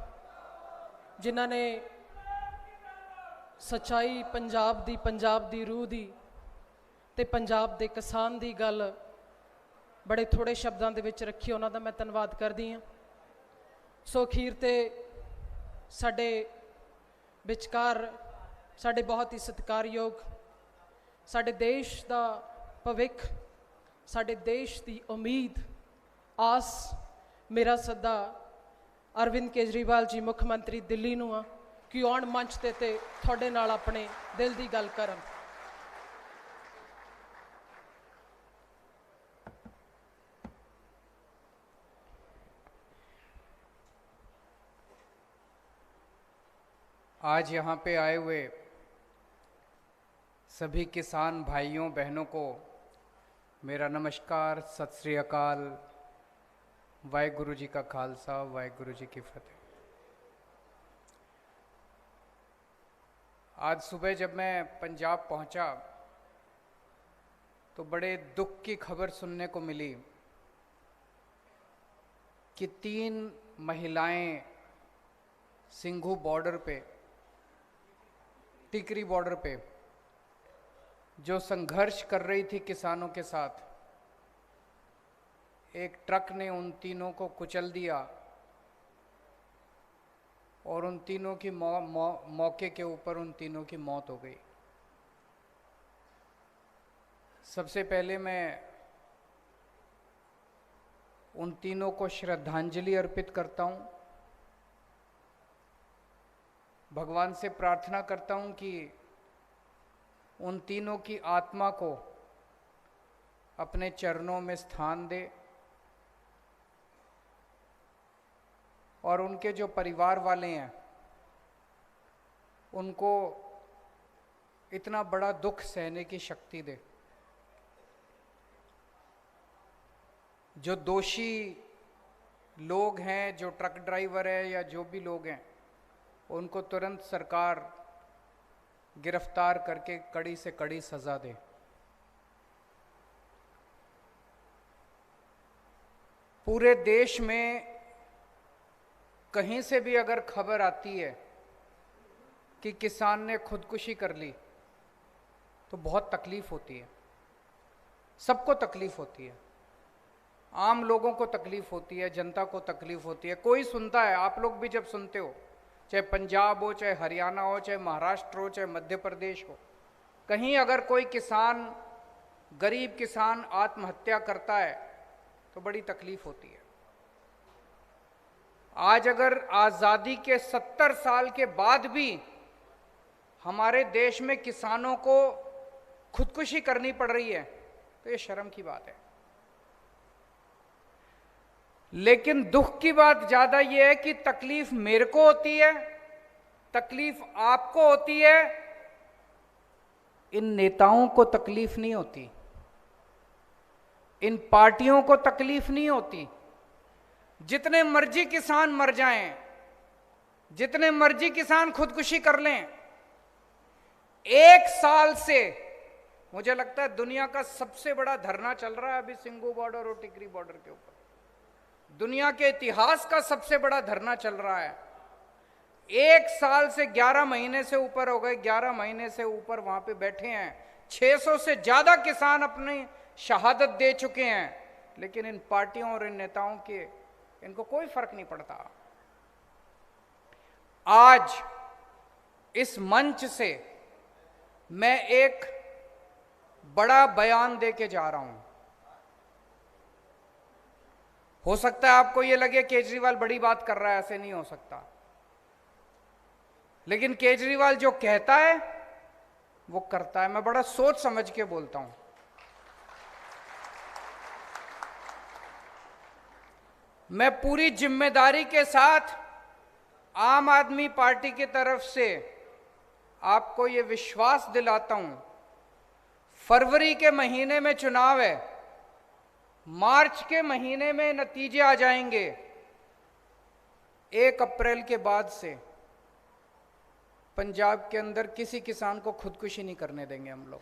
ਜਿਨ੍ਹਾਂ ਨੇ ਸੱਚਾਈ ਪੰਜਾਬ ਦੀ ਰੂਹ ਦੀ ਤੇ ਪੰਜਾਬ ਦੇ ਕਿਸਾਨ ਦੀ ਗੱਲ ਬੜੇ ਥੋੜੇ ਸ਼ਬਦਾਂ ਦੇ ਵਿੱਚ ਰੱਖੀ। ਉਹਨਾਂ ਦਾ ਮੈਂ ਧੰਨਵਾਦ ਕਰਦੀ ਹਾਂ। ਸੋ ਅਖੀਰ ਤੇ ਸਾਡੇ ਵਿਚਕਾਰ ਸਾਡੇ ਬਹੁਤ ਹੀ ਸਤਿਕਾਰਯੋਗ, ਸਾਡੇ ਦੇਸ਼ ਦਾ ਭਵਿੱਖ, ਸਾਡੇ ਦੇਸ਼ ਦੀ ਉਮੀਦ, ਆਸ, ਮੇਰਾ ਸੱਦਾ ਅਰਵਿੰਦ ਕੇਜਰੀਵਾਲ ਜੀ ਮੁੱਖ ਮੰਤਰੀ ਦਿੱਲੀ ਨੂੰ ਆ ਕਿ ਆਉਣ ਮੰਚ ਤੇ ਤੁਹਾਡੇ ਨਾਲ ਆਪਣੇ ਦਿਲ ਦੀ ਗੱਲ ਕਰਨ। आज यहाँ पे आए हुए सभी किसान भाइयों बहनों को मेरा नमस्कार, सत श्री अकाल, वाहिगुरु जी का खालसा, वाहिगुरु जी की फतेह। आज सुबह जब मैं पंजाब पहुंचा तो बड़े दुख की खबर सुनने को मिली कि 3 महिलाएं सिंघू बॉर्डर पे, टिकरी बॉर्डर पे जो संघर्ष कर रही थी किसानों के साथ, एक ट्रक ने उन तीनों को कुचल दिया और उन तीनों की मौके के ऊपर उन तीनों की मौत हो गई। सबसे पहले मैं उन तीनों को श्रद्धांजलि अर्पित करता हूं। भगवान से प्रार्थना करता हूं कि उन तीनों की आत्मा को अपने चरणों में स्थान दे और उनके जो परिवार वाले हैं उनको इतना बड़ा दुख सहने की शक्ति दे। जो दोषी लोग हैं, जो ट्रक ड्राइवर है या जो भी लोग हैं, उनको तुरंत सरकार गिरफ्तार करके कड़ी से कड़ी सजा दे। पूरे देश में कहीं से भी अगर खबर आती है कि किसान ने खुदकुशी कर ली तो बहुत तकलीफ होती है, सबको तकलीफ होती है, आम लोगों को तकलीफ होती है, जनता को तकलीफ होती है। कोई सुनता है, आप लोग भी जब सुनते हो, चाहे पंजाब हो, चाहे हरियाणा हो, चाहे महाराष्ट्र हो, चाहे मध्य प्रदेश हो, कहीं अगर कोई किसान, गरीब किसान आत्महत्या करता है तो बड़ी तकलीफ होती है। आज अगर आज़ादी के 70 साल के बाद भी हमारे देश में किसानों को खुदकुशी करनी पड़ रही है तो ये शर्म की बात है। लेकिन दुख की बात ज्यादा ये है कि तकलीफ मेरे को होती है, तकलीफ आपको होती है, इन नेताओं को तकलीफ नहीं होती, इन पार्टियों को तकलीफ नहीं होती। जितने मर्जी किसान मर जाएं, जितने मर्जी किसान खुदकुशी कर लें, 1 साल से मुझे लगता है दुनिया का सबसे बड़ा धरना चल रहा है अभी सिंघू बॉर्डर और टिकरी बॉर्डर के ऊपर। दुनिया के इतिहास का सबसे बड़ा धरना चल रहा है। 1 साल से 11 महीने से ऊपर हो गए, 11 महीने से ऊपर वहां पे बैठे हैं। 600 से ज्यादा किसान अपनी शहादत दे चुके हैं। लेकिन इन पार्टियों और इन नेताओं के इनको कोई फर्क नहीं पड़ता। आज इस मंच से मैं एक बड़ा बयान देके जा रहा हूं। हो सकता है आपको यह लगे केजरीवाल बड़ी बात कर रहा है, ऐसे नहीं हो सकता, लेकिन केजरीवाल जो कहता है वो करता है। मैं बड़ा सोच समझ के बोलता हूं। मैं पूरी जिम्मेदारी के साथ आम आदमी पार्टी की तरफ से आपको ये विश्वास दिलाता हूं, फरवरी के महीने में चुनाव है, मार्च के महीने में नतीजे आ जाएंगे। 1 अप्रैल के बाद से पंजाब के अंदर किसी किसान को खुदकुशी नहीं करने देंगे हम लोग।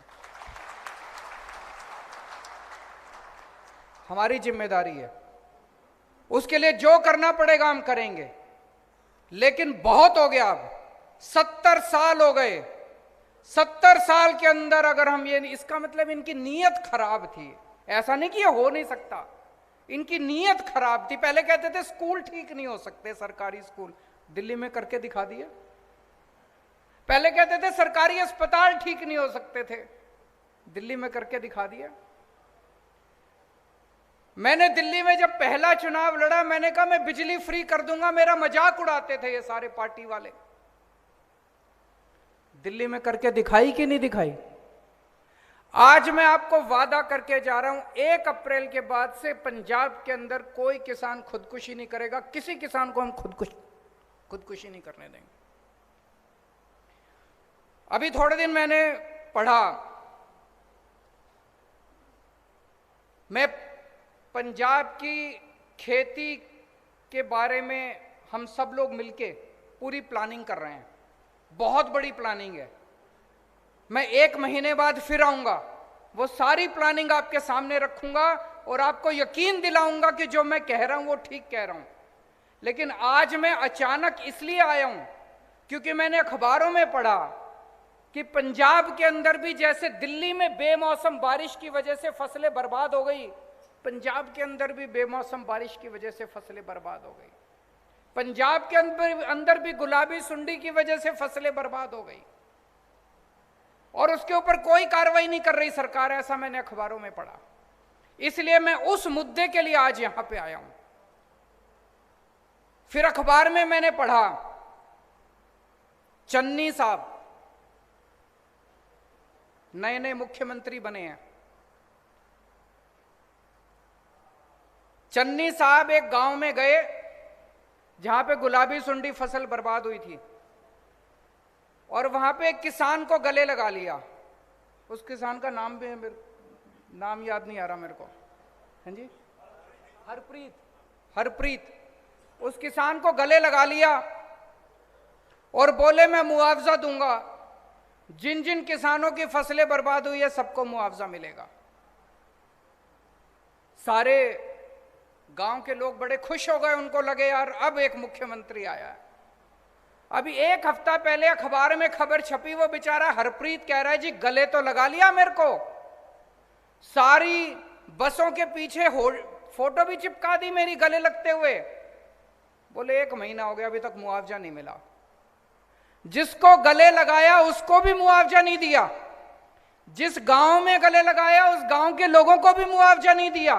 हमारी जिम्मेदारी है, उसके लिए जो करना पड़ेगा हम करेंगे। लेकिन बहुत हो गया, अब 70 साल हो गए। 70 साल के अंदर अगर हम ये, इसका मतलब इनकी नीयत खराब थी। ऐसा नहीं कि ये हो नहीं सकता, इनकी नीयत खराब थी। पहले कहते थे स्कूल ठीक नहीं हो सकते, सरकारी स्कूल, दिल्ली में करके दिखा दिया। पहले कहते थे सरकारी अस्पताल ठीक नहीं हो सकते थे, दिल्ली में करके दिखा दिया। मैंने दिल्ली में जब पहला चुनाव लड़ा, मैंने कहा मैं बिजली फ्री कर दूंगा, मेरा मजाक उड़ाते थे ये सारे पार्टी वाले। दिल्ली में करके दिखाई कि नहीं दिखाई? आज मैं आपको वादा करके जा रहा हूं, 1 अप्रैल के बाद से पंजाब के अंदर कोई किसान खुदकुशी नहीं करेगा। किसी किसान को हम खुदकुशी नहीं करने देंगे। अभी थोड़े दिन मैंने पढ़ा, मैं पंजाब की खेती के बारे में हम सब लोग मिलके पूरी प्लानिंग कर रहे हैं। बहुत बड़ी प्लानिंग है। मैं 1 महीने बाद फिर आऊंगा, वो सारी प्लानिंग आपके सामने रखूंगा और आपको यकीन दिलाऊंगा कि जो मैं कह रहा हूं वो ठीक कह रहा हूं। लेकिन आज मैं अचानक इसलिए आया हूं क्योंकि मैंने अखबारों में पढ़ा कि पंजाब के अंदर भी जैसे दिल्ली में बेमौसम बारिश की वजह से फसलें बर्बाद हो गई, पंजाब के अंदर भी बेमौसम बारिश की वजह से फसलें बर्बाद हो गई। पंजाब के अंदर भी गुलाबी सुंडी की वजह से फसलें बर्बाद हो गई और उसके ऊपर कोई कार्रवाई नहीं कर रही सरकार, ऐसा मैंने अखबारों में पढ़ा। इसलिए मैं उस मुद्दे के लिए आज यहां पे आया हूं। फिर अखबार में मैंने पढ़ा, चन्नी साहब नए नए मुख्यमंत्री बने हैं। चन्नी साहब एक गांव में गए जहां पे गुलाबी सुंडी फसल बर्बाद हुई थी और वहां पे एक किसान को गले लगा लिया। उस किसान का नाम भी नाम याद नहीं आ रहा मेरे को। हाँ जी, हरप्रीत। उस किसान को गले लगा लिया और बोले मैं मुआवजा दूंगा, जिन जिन किसानों की फसलें बर्बाद हुई है सबको मुआवजा मिलेगा। सारे गांव के लोग बड़े खुश हो गए, उनको लगे यार अब एक मुख्यमंत्री आया है। अभी 1 हफ्ता पहले अखबार में खबर छपी, वो बेचारा हरप्रीत कह रहा है जी गले तो लगा लिया मेरे को, सारी बसों के पीछे फोटो भी चिपका दी मेरी गले लगते हुए। बोले 1 महीना हो गया अभी तक मुआवजा नहीं मिला। जिसको गले लगाया उसको भी मुआवजा नहीं दिया, जिस गांव में गले लगाया उस गांव के लोगों को भी मुआवजा नहीं दिया।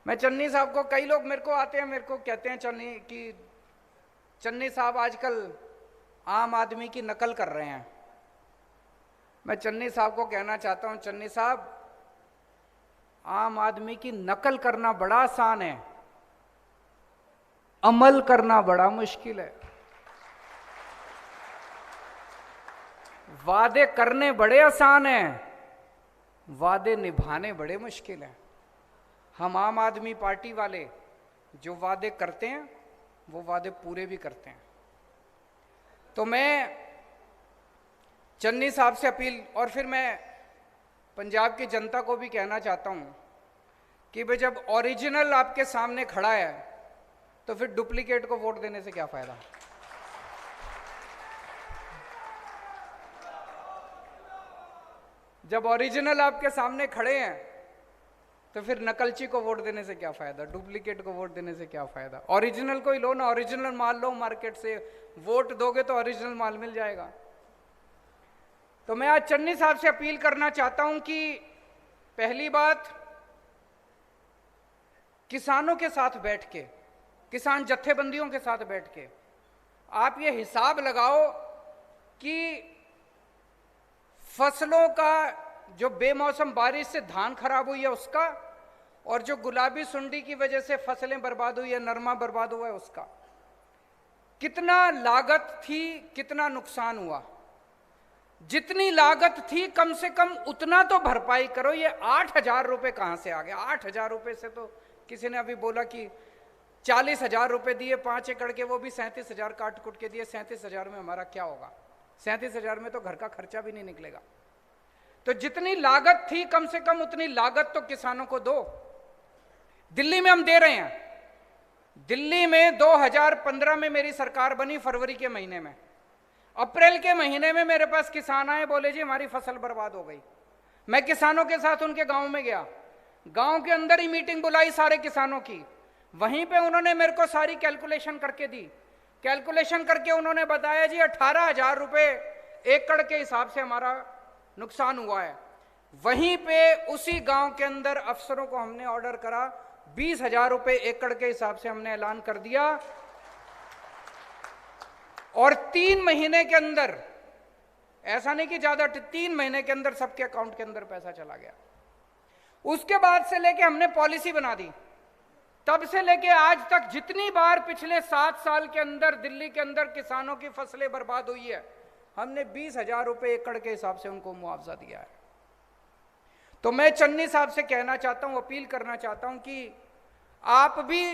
मैं चन्नी साहब को, कई लोग मेरे को आते हैं, मेरे को कहते हैं चन्नी साहब आजकल आम आदमी की नकल कर रहे हैं। मैं चन्नी साहब को कहना चाहता हूं, चन्नी साहब आम आदमी की नकल करना बड़ा आसान है, अमल करना बड़ा मुश्किल है। वादे करने बड़े आसान हैं, वादे निभाने बड़े मुश्किल हैं। हम आम आदमी पार्टी वाले जो वादे करते हैं वो वादे पूरे भी करते हैं। तो मैं चन्नी साहब से अपील, और फिर मैं पंजाब की जनता को भी कहना चाहता हूं कि भाई जब ओरिजिनल आपके सामने खड़ा है तो फिर डुप्लीकेट को वोट देने से क्या फायदा। जब ओरिजिनल आपके सामने खड़े हैं तो फिर नकलची को वोट देने से क्या फायदा, डुप्लीकेट को वोट देने से क्या फायदा। ओरिजिनल को ही लो ना, ओरिजिनल माल लो मार्केट से, वोट दोगे तो ओरिजिनल माल मिल जाएगा। तो मैं आज चन्नी साहब से अपील करना चाहता हूं कि पहली बात, किसानों के साथ बैठ के, किसान जत्थेबंदियों के साथ बैठ के आप ये हिसाब लगाओ कि फसलों का जो बेमौसम बारिश से धान खराब हुई है उसका, और जो गुलाबी सुंडी की वजह से फसलें बर्बाद हुई है, नरमा बर्बाद हुआ है उसका, कितना लागत थी, कितना नुकसान हुआ। जितनी लागत थी कम से कम उतना तो भरपाई करो। ये 8,000 रुपये कहां से आ गया? 8,000 रुपये से तो किसी ने अभी बोला कि 40,000 रुपये दिए 5 एकड़ के, वो भी 37,000 काट कुट के दिए। 37,000 में हमारा क्या होगा? 37,000 में तो घर का खर्चा भी नहीं निकलेगा। तो जितनी लागत थी कम से कम उतनी लागत तो किसानों को दो। दिल्ली में हम दे रहे हैं। दिल्ली में 2015 में मेरी सरकार बनी, फरवरी के महीने में। अप्रैल के महीने में मेरे पास किसान आए, बोले जी हमारी फसल बर्बाद हो गई। मैं किसानों के साथ उनके गांव में गया, गांव के अंदर ही मीटिंग बुलाई सारे किसानों की। वहीं पे उन्होंने मेरे को सारी कैलकुलेशन करके दी। कैलकुलेशन करके उन्होंने बताया जी 18,000 रुपये एकड़ के हिसाब से हमारा नुकसान हुआ है। वहीं पे उसी गांव के अंदर अफसरों को हमने ऑर्डर करा, 20,000 रुपये एकड़ के हिसाब से हमने ऐलान कर दिया, और 3 महीने के अंदर, ऐसा नहीं कि ज्यादा, 3 महीने के अंदर सबके अकाउंट के अंदर पैसा चला गया। उसके बाद से लेके हमने पॉलिसी बना दी, तब से लेके आज तक जितनी बार पिछले 7 साल के अंदर दिल्ली के अंदर किसानों की फसलें बर्बाद हुई है, हमने 20,000 रुपये एकड़ के हिसाब से उनको मुआवजा दिया है। तो मैं चन्नी साहब से कहना चाहता हूं, अपील करना चाहता हूं कि आप भी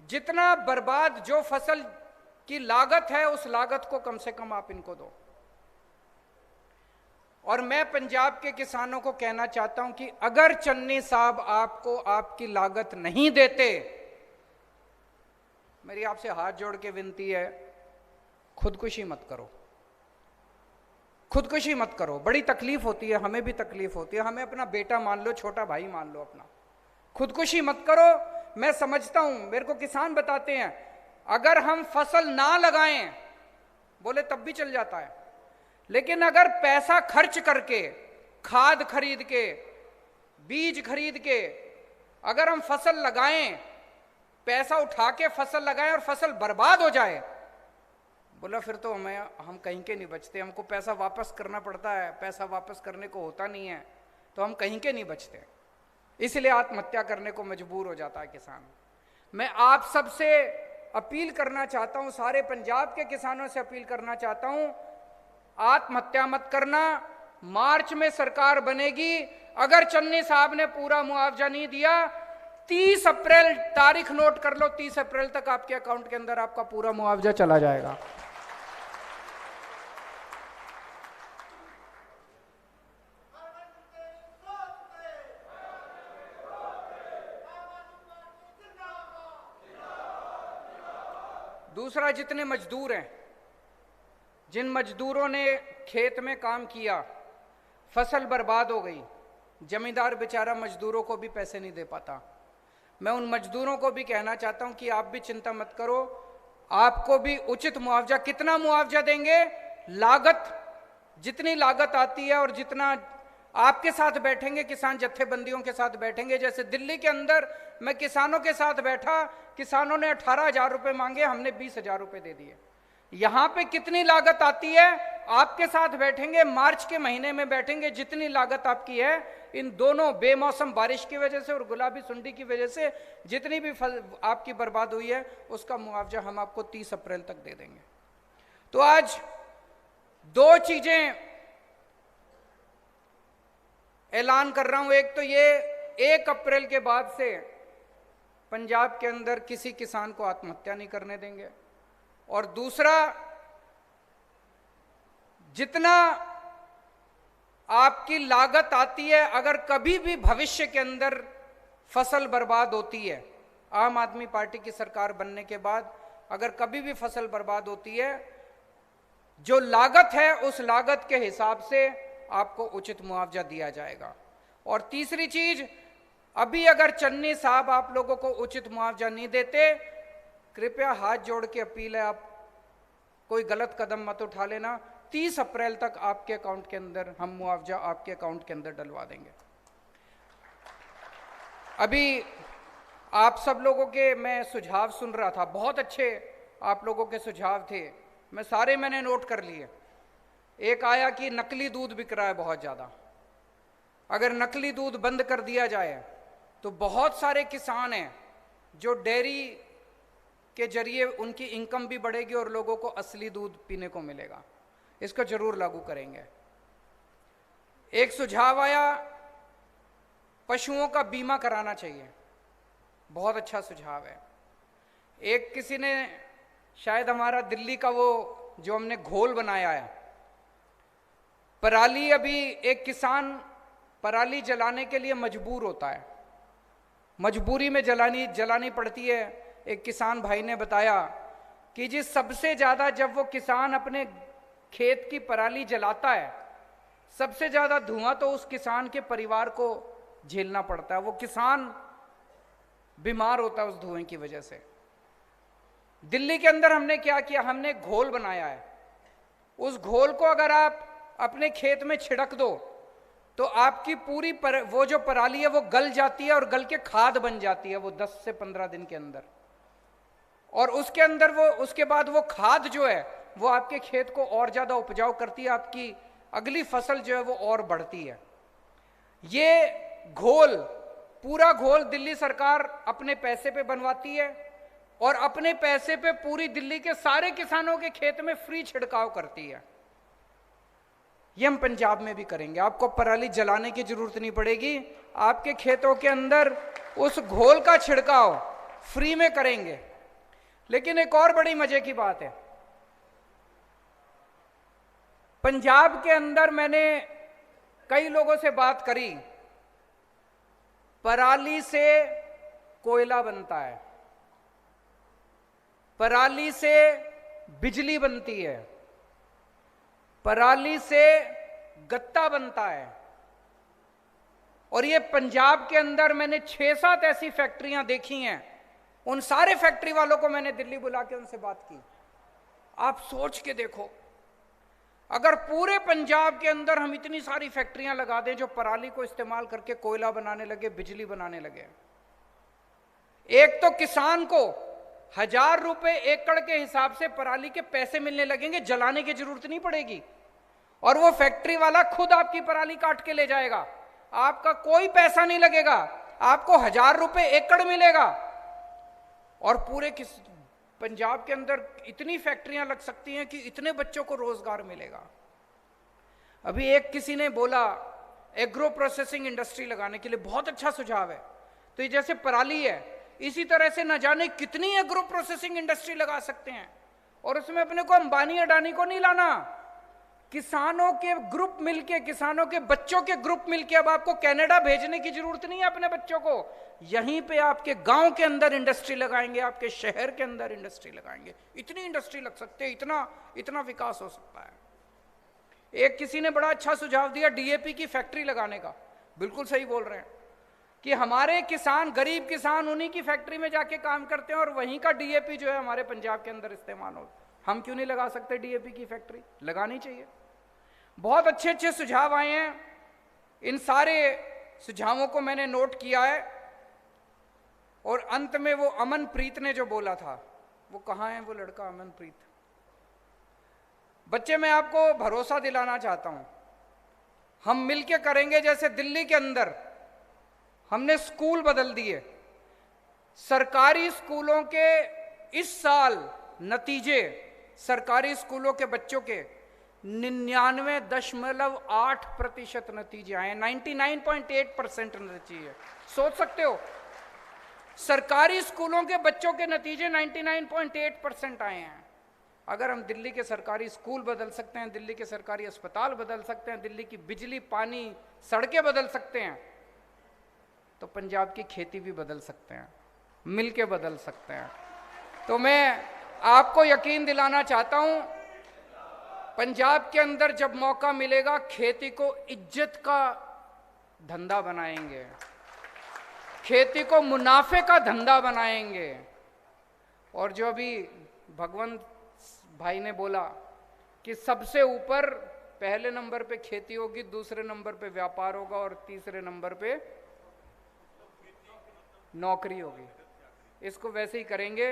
जितना बर्बाद जो फसल की लागत है उस लागत को कम से कम आप इनको दो। और मैं पंजाब के किसानों को कहना चाहता हूं कि अगर चन्नी साहब आपको आपकी लागत नहीं देते, मेरी आपसे हाथ जोड़ के विनती है, खुदकुशी मत करो, खुदकुशी मत करो। बड़ी तकलीफ होती है, हमें भी तकलीफ होती है, हमें अपना बेटा मान लो, छोटा भाई मान लो अपना। खुदकुशी मत करो। मैं समझता हूं, मेरे को किसान बताते हैं अगर हम फसल ना लगाएं, बोले तब भी चल जाता है, लेकिन अगर पैसा खर्च करके, खाद खरीद के, बीज खरीद के अगर हम फसल लगाएं, पैसा उठा के फसल लगाएं और फसल बर्बाद हो जाए, बोला फिर तो हम कहीं के नहीं बचते, हमको पैसा वापस करना पड़ता है, पैसा वापस करने को होता नहीं है, तो हम कहीं के नहीं बचते, इसलिए आत्महत्या करने को मजबूर हो जाता है किसान। मैं आप सबसे अपील करना चाहता हूं, सारे पंजाब के किसानों से अपील करना चाहता हूं, आत्महत्या मत करना। मार्च में सरकार बनेगी, अगर चन्नी साहब ने पूरा मुआवजा नहीं दिया, 30 अप्रैल तारीख नोट कर लो, 30 अप्रैल तक आपके अकाउंट के अंदर आपका पूरा मुआवजा चला जाएगा। दूसरा, जितने मजदूर हैं, जिन मजदूरों ने खेत में काम किया, फसल बर्बाद हो गई, जमींदार बेचारा मजदूरों को भी पैसे नहीं दे पाता। मैं उन मजदूरों को भी कहना चाहता हूं कि आप भी चिंता मत करो, आपको भी उचित मुआवजा, कितना मुआवजा देंगे, लागत, जितनी लागत आती है और जितना आपके साथ बैठेंगे, किसान जत्थेबंदियों के साथ बैठेंगे। जैसे दिल्ली के अंदर मैं किसानों के साथ बैठा, किसानों ने 18,000 रुपये मांगे, हमने 20,000 रुपये दे दिए। यहां पे कितनी लागत आती है, आपके साथ बैठेंगे, मार्च के महीने में बैठेंगे, जितनी लागत आपकी है, इन दोनों बेमौसम बारिश की वजह से और गुलाबी सुंडी की वजह से जितनी भी आपकी बर्बाद हुई है, उसका मुआवजा हम आपको 30 अप्रैल तक दे देंगे। तो आज 2 चीजें ऐलान कर रहा हूं। एक तो ये 1 अप्रैल के बाद से पंजाब के अंदर किसी किसान को आत्महत्या नहीं करने देंगे, और दूसरा, जितना आपकी लागत आती है, अगर कभी भी भविष्य के अंदर फसल बर्बाद होती है, आम आदमी पार्टी की सरकार बनने के बाद अगर कभी भी फसल बर्बाद होती है, जो लागत है उस लागत के हिसाब से आपको उचित मुआवजा दिया जाएगा। और तीसरी चीज, अभी अगर चन्नी साहब आप लोगों को उचित मुआवजा नहीं देते, कृपया हाथ जोड़ के अपील है, आप कोई गलत कदम मत उठा लेना। 30 अप्रैल तक आपके अकाउंट के अंदर हम मुआवजा आपके अकाउंट के अंदर डलवा देंगे। अभी आप सब लोगों के मैं सुझाव सुन रहा था, बहुत अच्छे आप लोगों के सुझाव थे, मैंने नोट कर लिए। एक आया कि नकली दूध बिक रहा है बहुत ज़्यादा, अगर नकली दूध बंद कर दिया जाए तो बहुत सारे किसान हैं जो डेयरी के जरिए उनकी इनकम भी बढ़ेगी और लोगों को असली दूध पीने को मिलेगा। इसको जरूर लागू करेंगे। एक सुझाव आया, पशुओं का बीमा कराना चाहिए, बहुत अच्छा सुझाव है। एक किसी ने, शायद हमारा दिल्ली का वो जो हमने घोल बनाया है, पराली, अभी एक किसान पराली जलाने के लिए मजबूर होता है, मजबूरी में जलानी पड़ती है। एक किसान भाई ने बताया कि जी सबसे ज्यादा जब वो किसान अपने खेत की पराली जलाता है, सबसे ज्यादा धुआं तो उस किसान के परिवार को झेलना पड़ता है, वो किसान बीमार होता है उस धुएं की वजह से। दिल्ली के अंदर हमने क्या किया, हमने घोल बनाया है। उस घोल को अगर आप अपने खेत में छिड़क दो तो आपकी पूरी वो जो पराली है वो गल जाती है और गल के खाद बन जाती है वो 10 से 15 दिन के अंदर। और उसके अंदर वो, उसके बाद वो खाद जो है वो आपके खेत को और ज्यादा उपजाऊ करती है, आपकी अगली फसल जो है वो और बढ़ती है। ये घोल, पूरा घोल दिल्ली सरकार अपने पैसे पे बनवाती है और अपने पैसे पे पूरी दिल्ली के सारे किसानों के खेत में फ्री छिड़काव करती है। ये हम पंजाब में भी करेंगे, आपको पराली जलाने की जरूरत नहीं पड़ेगी, आपके खेतों के अंदर उस घोल का छिड़काव फ्री में करेंगे। लेकिन एक और बड़ी मजे की बात है, पंजाब के अंदर मैंने कई लोगों से बात करी, पराली से कोयला बनता है, पराली से बिजली बनती है, पराली से गत्ता बनता है। और ये पंजाब के अंदर मैंने 6-7 ऐसी फैक्ट्रियां देखी हैं, उन सारे फैक्ट्री वालों को मैंने दिल्ली बुला के उनसे बात की। आप सोच के देखो, अगर पूरे पंजाब के अंदर हम इतनी सारी फैक्ट्रियां लगा दें जो पराली को इस्तेमाल करके कोयला बनाने लगे, बिजली बनाने लगे, एक तो किसान को 1000 रुपए एकड़ के हिसाब से पराली के पैसे मिलने लगेंगे, जलाने की जरूरत नहीं पड़ेगी। और वो फैक्ट्री वाला खुद आपकी पराली काट के ले जाएगा, आपका कोई पैसा नहीं लगेगा, आपको 1000 रुपए एकड़ मिलेगा। और पूरे पंजाब के अंदर इतनी फैक्ट्रियां लग सकती हैं कि इतने बच्चों को रोजगार मिलेगा। अभी एक किसी ने बोला एग्रो प्रोसेसिंग इंडस्ट्री लगाने के लिए, बहुत अच्छा सुझाव है। तो ये जैसे पराली है, इसी तरह से न जाने कितनी एग्रो प्रोसेसिंग इंडस्ट्री लगा सकते हैं। और उसमें अपने को अंबानी अडानी को नहीं लाना, किसानों के ग्रुप मिलके, किसानों के बच्चों के ग्रुप मिलके, अब आपको कनाडा भेजने की जरूरत नहीं है अपने बच्चों को, यहीं पे आपके गांव के अंदर इंडस्ट्री लगाएंगे, आपके शहर के अंदर इंडस्ट्री लगाएंगे। इतनी इंडस्ट्री लग सकते हैं, इतना विकास हो सकता है। एक किसी ने बड़ा अच्छा सुझाव दिया डीएपी की फैक्ट्री लगाने का, बिल्कुल सही बोल रहे हैं कि हमारे किसान, गरीब किसान उन्हीं की फैक्ट्री में जाके काम करते हैं और वहीं का डीएपी जो है हमारे पंजाब के अंदर इस्तेमाल हो। हम क्यों नहीं लगा सकते डीएपी की फैक्ट्री? लगानी चाहिए। बहुत अच्छे अच्छे सुझाव आए हैं, इन सारे सुझावों को मैंने नोट किया है। और अंत में वो अमनप्रीत ने जो बोला था, वो कहाँ है वो लड़का अमनप्रीत? बच्चे, मैं आपको भरोसा दिलाना चाहता हूं, हम मिलके करेंगे। जैसे दिल्ली के अंदर हमने स्कूल बदल दिए, सरकारी स्कूलों के इस साल नतीजे, सरकारी स्कूलों के बच्चों के 99.8% नतीजे आए, 99.8% नतीजे। सोच सकते हो, सरकारी स्कूलों के बच्चों के नतीजे 99.8% आए हैं। अगर हम दिल्ली के सरकारी स्कूल बदल सकते हैं, दिल्ली के सरकारी अस्पताल बदल सकते हैं, दिल्ली की बिजली, पानी, सड़कें बदल सकते हैं, तो पंजाब की खेती भी बदल सकते हैं, मिलके बदल सकते हैं। तो मैं आपको यकीन दिलाना चाहता हूं पंजाब के अंदर जब मौका मिलेगा खेती को इज्जत का धंधा बनाएंगे, खेती को मुनाफे का धंधा बनाएंगे। और जो अभी भगवंत भाई ने बोला कि सबसे ऊपर पहले नंबर पे खेती होगी, दूसरे नंबर पे व्यापार होगा और तीसरे नंबर पे नौकरी होगी, इसको वैसे ही करेंगे।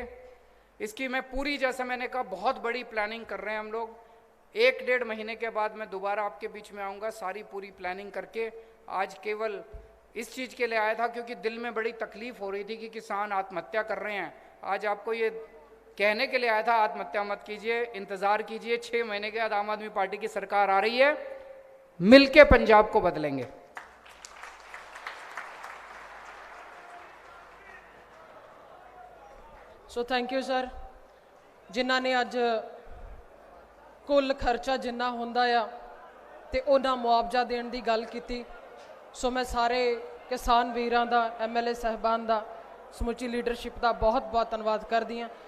इसकी मैं पूरी, जैसा मैंने कहा, बहुत बड़ी प्लानिंग कर रहे हैं हम लोग। 1-1.5 महीने के बाद मैं दोबारा आपके बीच में आऊँगा सारी पूरी प्लानिंग करके। आज केवल इस चीज़ के लिए आया था क्योंकि दिल में बड़ी तकलीफ हो रही थी कि किसान आत्महत्या कर रहे हैं। आज आपको ये कहने के लिए आया था आत्महत्या मत कीजिए, इंतज़ार कीजिए, 6 महीने के बाद आम आदमी पार्टी की सरकार आ रही है, मिलके पंजाब को बदलेंगे। सो थैंक यू सर, जिन्हों ने अज कुल खर्चा जिन्ना होंदा आ ते उन्ना मुआवजा देने की गल की। सो मैं सारे किसान वीरां दा, MLA साहबान दा, समुची लीडरशिप का बहुत बहुत धन्यवाद करदी हाँ।